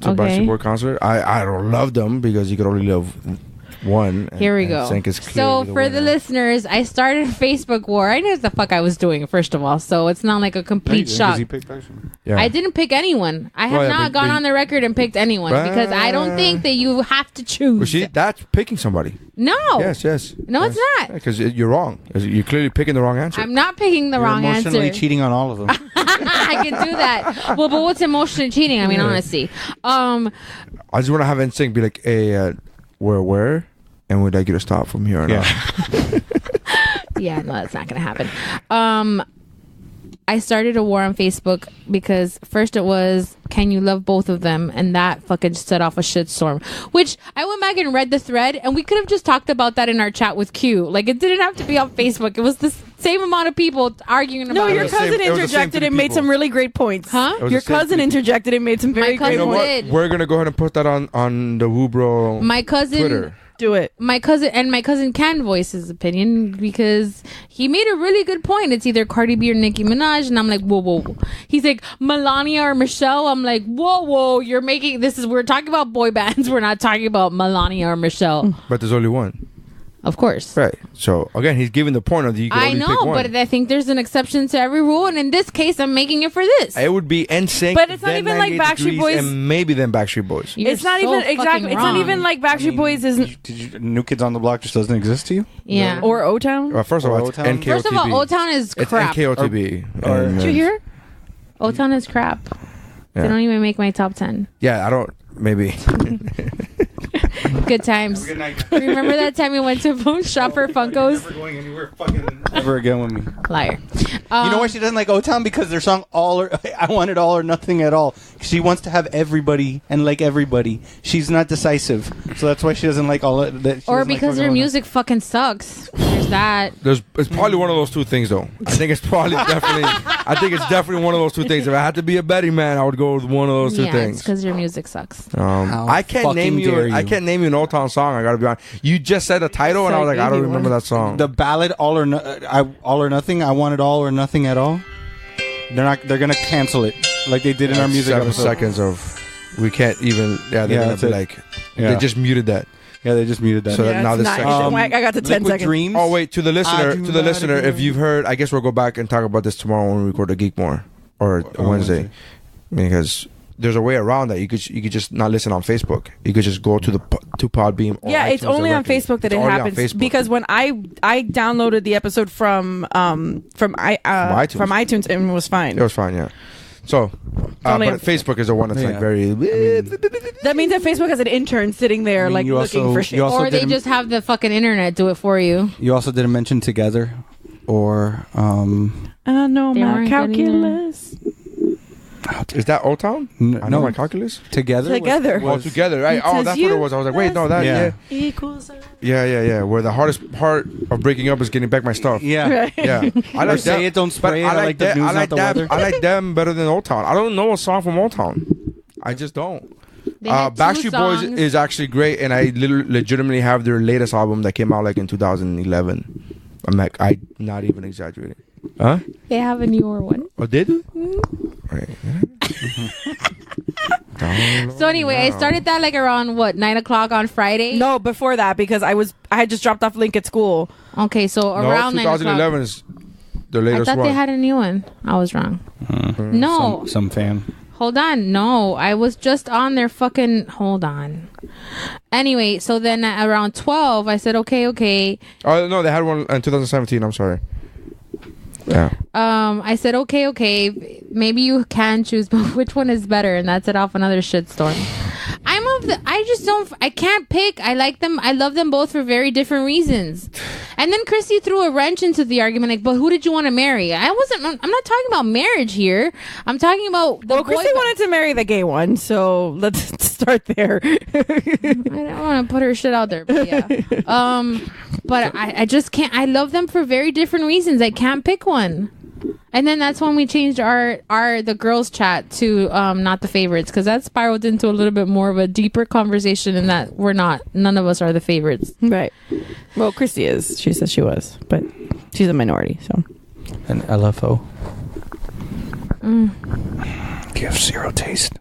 to Okay. Backstreet Boys concert. I don't love them because you could only love one. And, Here we and go. Sync is So clearly for the winner. listeners, I started a Facebook war. I knew what the fuck I was doing, first of all, so it's not like a complete shock. Yeah. I didn't pick anyone. I have Well, yeah, not but- gone but- on the record and picked anyone because I don't think that you have to But choose. see, that's picking somebody. No. Yes. No, it's not. Because you're wrong. You're clearly picking the wrong answer. I'm not picking the You're wrong emotionally answer. cheating on all of them. I can do that. Well, but what's emotionally cheating? I mean, honestly. I just want to have NSYNC be like, hey, where? And we'd like you to stop from here on out. Yeah, no, that's not gonna happen. I started a war on Facebook because first it was, can you love both of them? And that fucking set off a shitstorm. Which I went back and read the thread, and we could have just talked about that in our chat with Q. Like, it didn't have to be on Facebook. It was the same amount of people arguing about No, it. your was the same- cousin it was the same interjected three and made people. some really great points. Huh? It was Your the same cousin three interjected and made some very My great You know cousin what? points. did. We're gonna go ahead and put that on the WUBro My cousin Twitter. Do it. my cousin can voice his opinion because he made a really good point. It's either Cardi B or Nicki Minaj, and I'm like, whoa. He's like, Melania or Michelle. I'm like, whoa, you're making we're talking about boy bands. We're not talking about Melania or Michelle. But there's only one. Of course. Right. So again, he's giving the point of you can I only know, pick one. but I think there's an exception to every rule, and in this case, I'm making it for this. It would be NSYNC. But it's not then even like 98 Backstreet Degrees, Boys. and maybe then Backstreet Boys. You're It's not so even fucking exactly. It's not wrong. even like Backstreet Boys isn't New Kids on the Block just doesn't exist to you? Yeah. or O Town. Well, first of all, Or it's O-Town? NKOTB. First of all, O-Town is It's crap. NKOTB. Or- And, Did you hear? O-Town is crap. Yeah. They don't even make my top 10. Yeah, I don't. Maybe. Good times. Remember that time we went to shop for Funkos? Never going anywhere fucking ever again with me. Liar. You know why she doesn't like O-Town? Because their song I Want It All or Nothing at All. She wants to have everybody and like everybody. She's not decisive. So that's why she doesn't like all of that. Or because their music fucking sucks. There's that. It's probably one of those two things, though. I think it's probably definitely. I think it's definitely one of those two things. If I had to be a betting man, I would go with one of those two Yeah, it's things. because your music sucks. How I can't name fucking you. dare I you. can't name you an Old Town song. I gotta be honest. You just said the title, and So I was like, I don't easy remember one. that song. The ballad All or Nothing. I Want It All or Nothing at All. They're gonna cancel it like they did in our music 7 episode. seconds of. We can't even. Yeah, they're Yeah, gonna that's be it. like. Yeah. They just muted that. Yeah, they just muted that. So Yeah, now it's this not- section. I got to 10 Liquid seconds. Dreams. Oh wait, to the listener, I do to the not listener, if agree. you've heard, I guess we'll go back and talk about this tomorrow when we record the Geek More or Wednesday, because there's a way around that. You could just not listen on Facebook. You could just go to to Podbeam. Or Yeah, it's iTunes only on directly. Facebook that It's it already on happens Facebook. because when I downloaded the episode from iTunes and it was fine. It was fine, yeah. So, Only but on- Facebook is the one that's like Yeah. very. That means that Facebook has an intern sitting there like you looking also- for you shit. also Or they didn't- just have the fucking internet do it for you. You also didn't mention Together or I know They my weren't good either. calculus. Is that Old Town? I know my calculus. Together. Oh, Together, right? Oh, that's what it was. I was like, wait, no, that, yeah. Equals. Yeah. Where the hardest part of breaking up is getting back my stuff. Yeah. Yeah. I Or say it, don't spray it. I like the news, not the weather. I like them better than Old Town. I don't know a song from Old Town. I just don't. They had two Backstreet Boys songs. is actually great, and I legitimately have their latest album that came out like in 2011. I'm not even exaggerating. Huh? They have a newer one. Oh, did? Right. So anyway, I started that like around 9 o'clock on Friday. No, before that, because I had just dropped off Link at school. Okay, so around 9 o'clock. 2011 is the I latest thought one. they had a new one. I was wrong. No. Some fan. Hold on. No, I was just on their fucking... Hold on. Anyway, so then at around 12, I said, okay. Oh, no, they had one in 2017. I'm sorry. Yeah. I said, okay. Maybe you can choose, but which one is better? And that set off another shitstorm. I can't pick. I like them. I love them both for very different reasons. And then Christy threw a wrench into the argument, like, but who did you want to marry? I'm not talking about marriage here. I'm talking about the Christy wanted to marry the gay one, so let's start there. I don't want to put her shit out there, but yeah. But I just can't. I love them for very different reasons. I can't pick one. And then that's when we changed the girls chat to not the favorites, because that spiraled into a little bit more of a deeper conversation, in that none of us are the favorites. Right. Well, Christy is. She says she was, but she's a minority, so. An LFO. You have zero taste.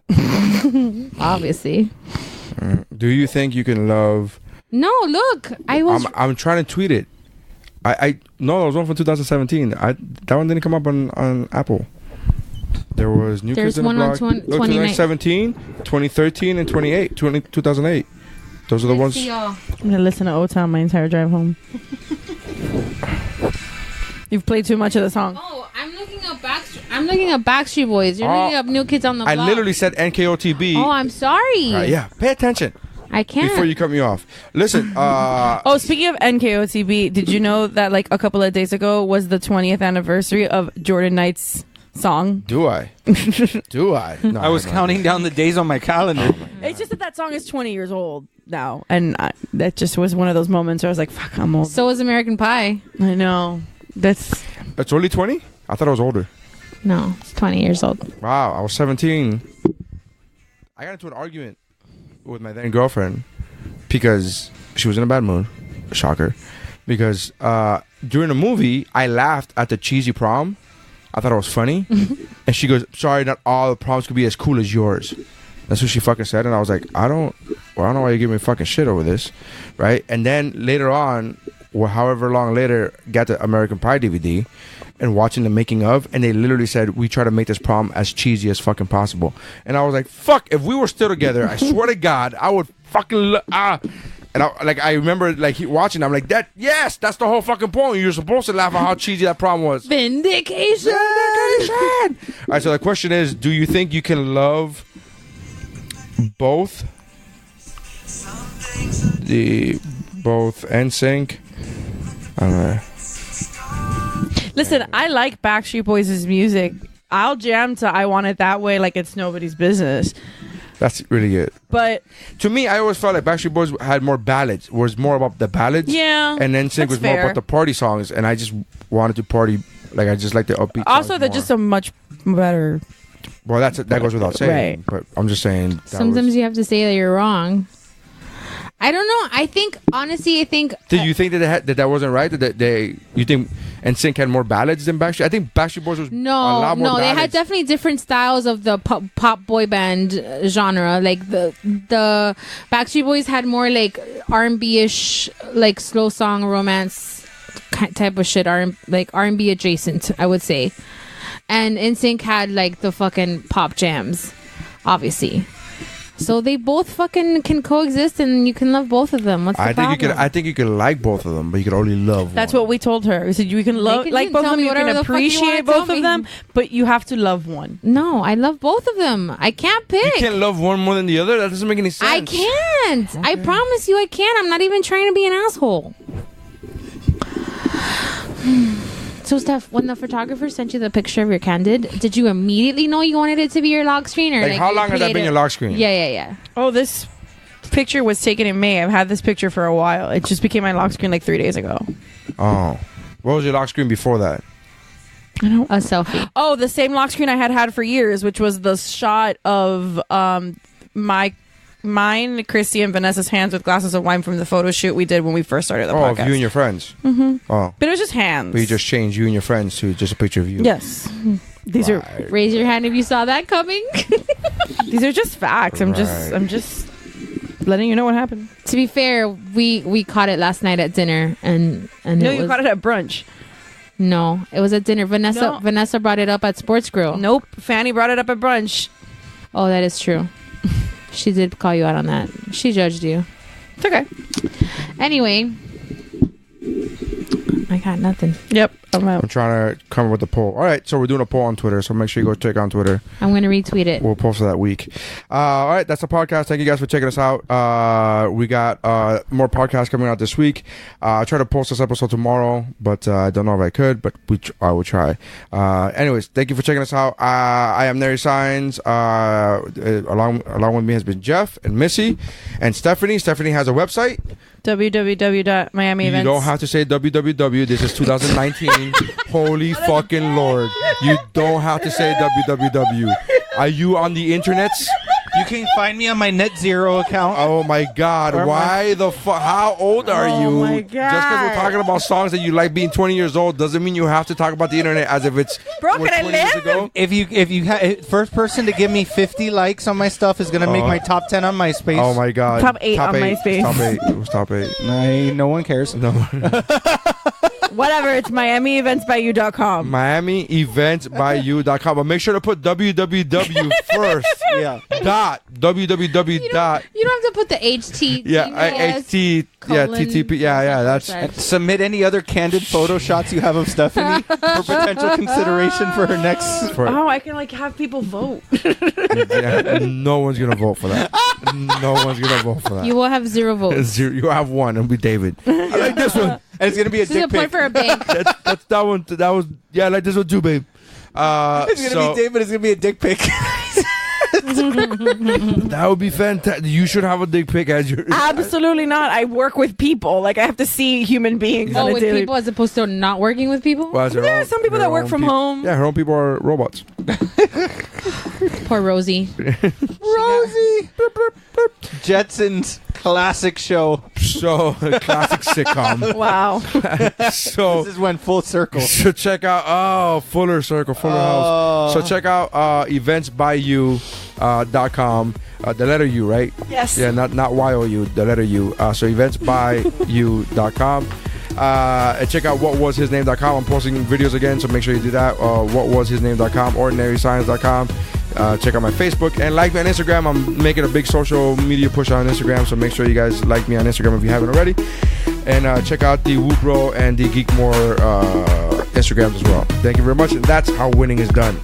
Obviously. Do you think you can love... No, look. I'm trying to tweet it. No, it was one from 2017. That one didn't come up on Apple. There was New Kids on the Block. 2017, 2013, and 2008. Those are the ones. I'm gonna listen to Old Town my entire drive home. You've played too much of the song. Oh, I'm looking up Backstreet Boys. You're looking up New Kids on the Block. I literally said NKOTB. Oh, I'm sorry. Yeah, pay attention. I can't. Before you cut me off. Listen. Speaking of NKOTB, did you know that like a couple of days ago was the 20th anniversary of Jordan Knight's song? Do I? No, I was counting down the days on my calendar. It's just that song is 20 years old now, and that just was one of those moments where I was like, "Fuck, I'm old." So was American Pie. I know. It's only 20? I thought I was older. No, it's 20 years old. Wow, I was 17. I got into an argument with my then girlfriend because she was in a bad mood. Shocker. Because during the movie, I laughed at the cheesy prom. I thought it was funny. And she goes, "Sorry, not all the proms could be as cool as yours." That's what she fucking said. And I was like, I don't know why you give me fucking shit over this. Right? And then later on, or however long later, got the American Pie DVD and watching the making of, and they literally said, "We try to make this prom as cheesy as fucking possible." And I was like, fuck, if we were still together, I swear to God, I would fucking and I remember watching, I'm like, that's the whole fucking point. You're supposed to laugh at how cheesy that prom was. Vindication. All right, so the question is, do you think you can love both NSYNC? I don't know. Listen, I like Backstreet Boys' music. I'll jam to "I Want It That Way" like it's nobody's business. That's really good. But to me, I always felt like Backstreet Boys had more ballads. Was more about the ballads. Yeah, and then NSYNC was more about the party songs. And I just wanted to party. Like I just like the upbeat. Also, they're just a much better. Well, that goes without saying. Right. But I'm just saying. Sometimes you have to say that you're wrong. I don't know. I think honestly, Did you think that wasn't right? You think NSYNC had more ballads than Backstreet? I think Backstreet Boys was a lot more ballads. They had definitely different styles of the pop boy band genre. Like the Backstreet Boys had more like R&B-ish, like slow song romance type of shit, like R&B adjacent, I would say. And NSYNC had like the fucking pop jams, obviously. So they both fucking can coexist, and you can love both of them. What's the problem? I think you can like both of them, but you can only love That's what we told her. We said you can like both of them, you can appreciate both of them, but you have to love one. No, I love both of them. I can't pick. You can't love one more than the other? That doesn't make any sense. I can't. Okay. I promise you I can't. I'm not even trying to be an asshole. So, Steph, when the photographer sent you the picture of your candid, did you immediately know you wanted it to be your lock screen, or Like, how long has that been your lock screen? Yeah. Oh, this picture was taken in May. I've had this picture for a while. It just became my lock screen like 3 days ago. Oh. What was your lock screen before that? A selfie. Oh, the same lock screen I had for years, which was the shot of mine, Christy, and Vanessa's hands with glasses of wine from the photo shoot we did when we first started the podcast. Of you and your friends. Mm-hmm. Oh. But it was just hands. But you just changed you and your friends to just a picture of you. Yes. These are Raise your hand if you saw that coming. these are just facts. I'm just letting you know what happened. To be fair, we caught it last night at dinner, and No, you caught it at brunch. No, it was at dinner. Vanessa brought it up at Sports Grill. Nope. Fanny brought it up at brunch. Oh, that is true. She did call you out on that. She judged you. It's okay. Anyway, I got nothing. Yep. I'm out. I'm trying to come up with a poll. All right, so we're doing a poll on Twitter, so make sure you go check on Twitter. I'm going to retweet it. We'll post it that week. All right, that's the podcast. Thank you guys for checking us out. We got more podcasts coming out this week. I try to post this episode tomorrow, but I don't know if I could, but I will try. Anyways, thank you for checking us out. I am Nary Signs. Along with me has been Jeff and Missy and Stephanie. Stephanie has a website. www.miamievents. You don't have to say www. This is 2019. Holy fucking Lord. You don't have to say www. Are you on the internets? You can find me on my Net Zero account. Oh my God. Why the fuck? How old are you? Oh my God. Just because we're talking about songs that you like being 20 years old doesn't mean you have to talk about the internet as if it's Bro, can I 20 years live? ago. If you first person to give me 50 likes on my stuff is gonna make my top 10 on MySpace. Oh my God. Top 8 on MySpace. Top 8. It was top 8. No one cares. No. Whatever. It's MiamiEventsByYou.com. MiamiEventsByYou.com. But make sure to put www first. Yeah. www. You don't have to put the HT. Yeah, HT. Yeah, TTP. Yeah, that's. Submit any other candid photo shots you have of Stephanie for potential consideration for her next. Oh, I can have people vote. Yeah, no one's gonna vote for that. No one's gonna vote for that. You will have 0 votes. Zero. You have one. It'll be David. I like this one. And it's gonna be a This is a dick point pic. for a bank. That's that one. That was I like this one too, babe. It's gonna be David. It's gonna be a dick pic. That would be fantastic. You should have a dick pic as your. Absolutely not. I work with people. I have to see human beings. on a with daily. people as opposed to not working with people? Well, There are some people that work from home. Yeah, her own people are robots. Poor Rosie. Rosie. Jetsons classic show. So classic sitcom. Wow. So This is when full circle. So check out Fuller Circle, Fuller House. So check out eventsbyu.com. The letter U, right? Yes. Yeah, not YOU, the letter U. So eventsbyu.com. And check out whatwashisname.com. I'm posting videos again, so make sure you do that. Whatwashisname.com, ordinaryscience.com. Check out my Facebook and like me on Instagram. I'm making a big social media push on Instagram, so make sure you guys like me on Instagram if you haven't already. And check out the WUBro and the Geekmore Instagrams as well. Thank you very much. And that's how winning is done.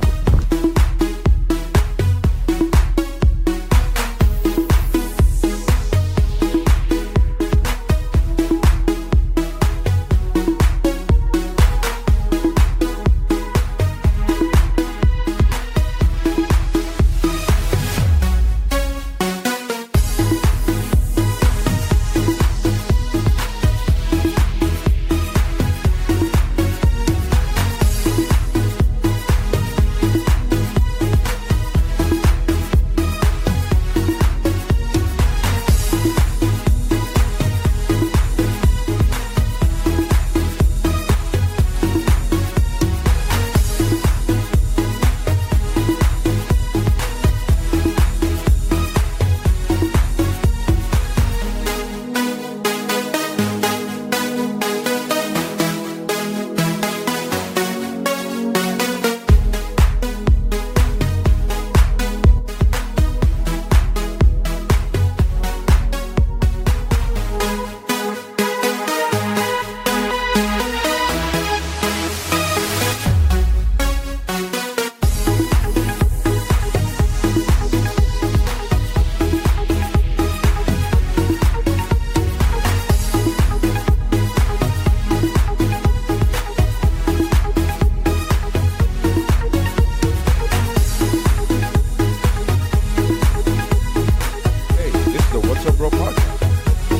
What's Up Bro podcast.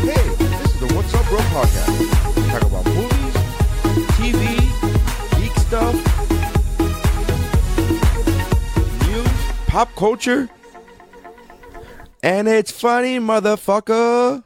Hey, this is the What's Up Bro podcast. We talk about movies, TV, geek stuff, news, pop culture, and it's funny, motherfucker.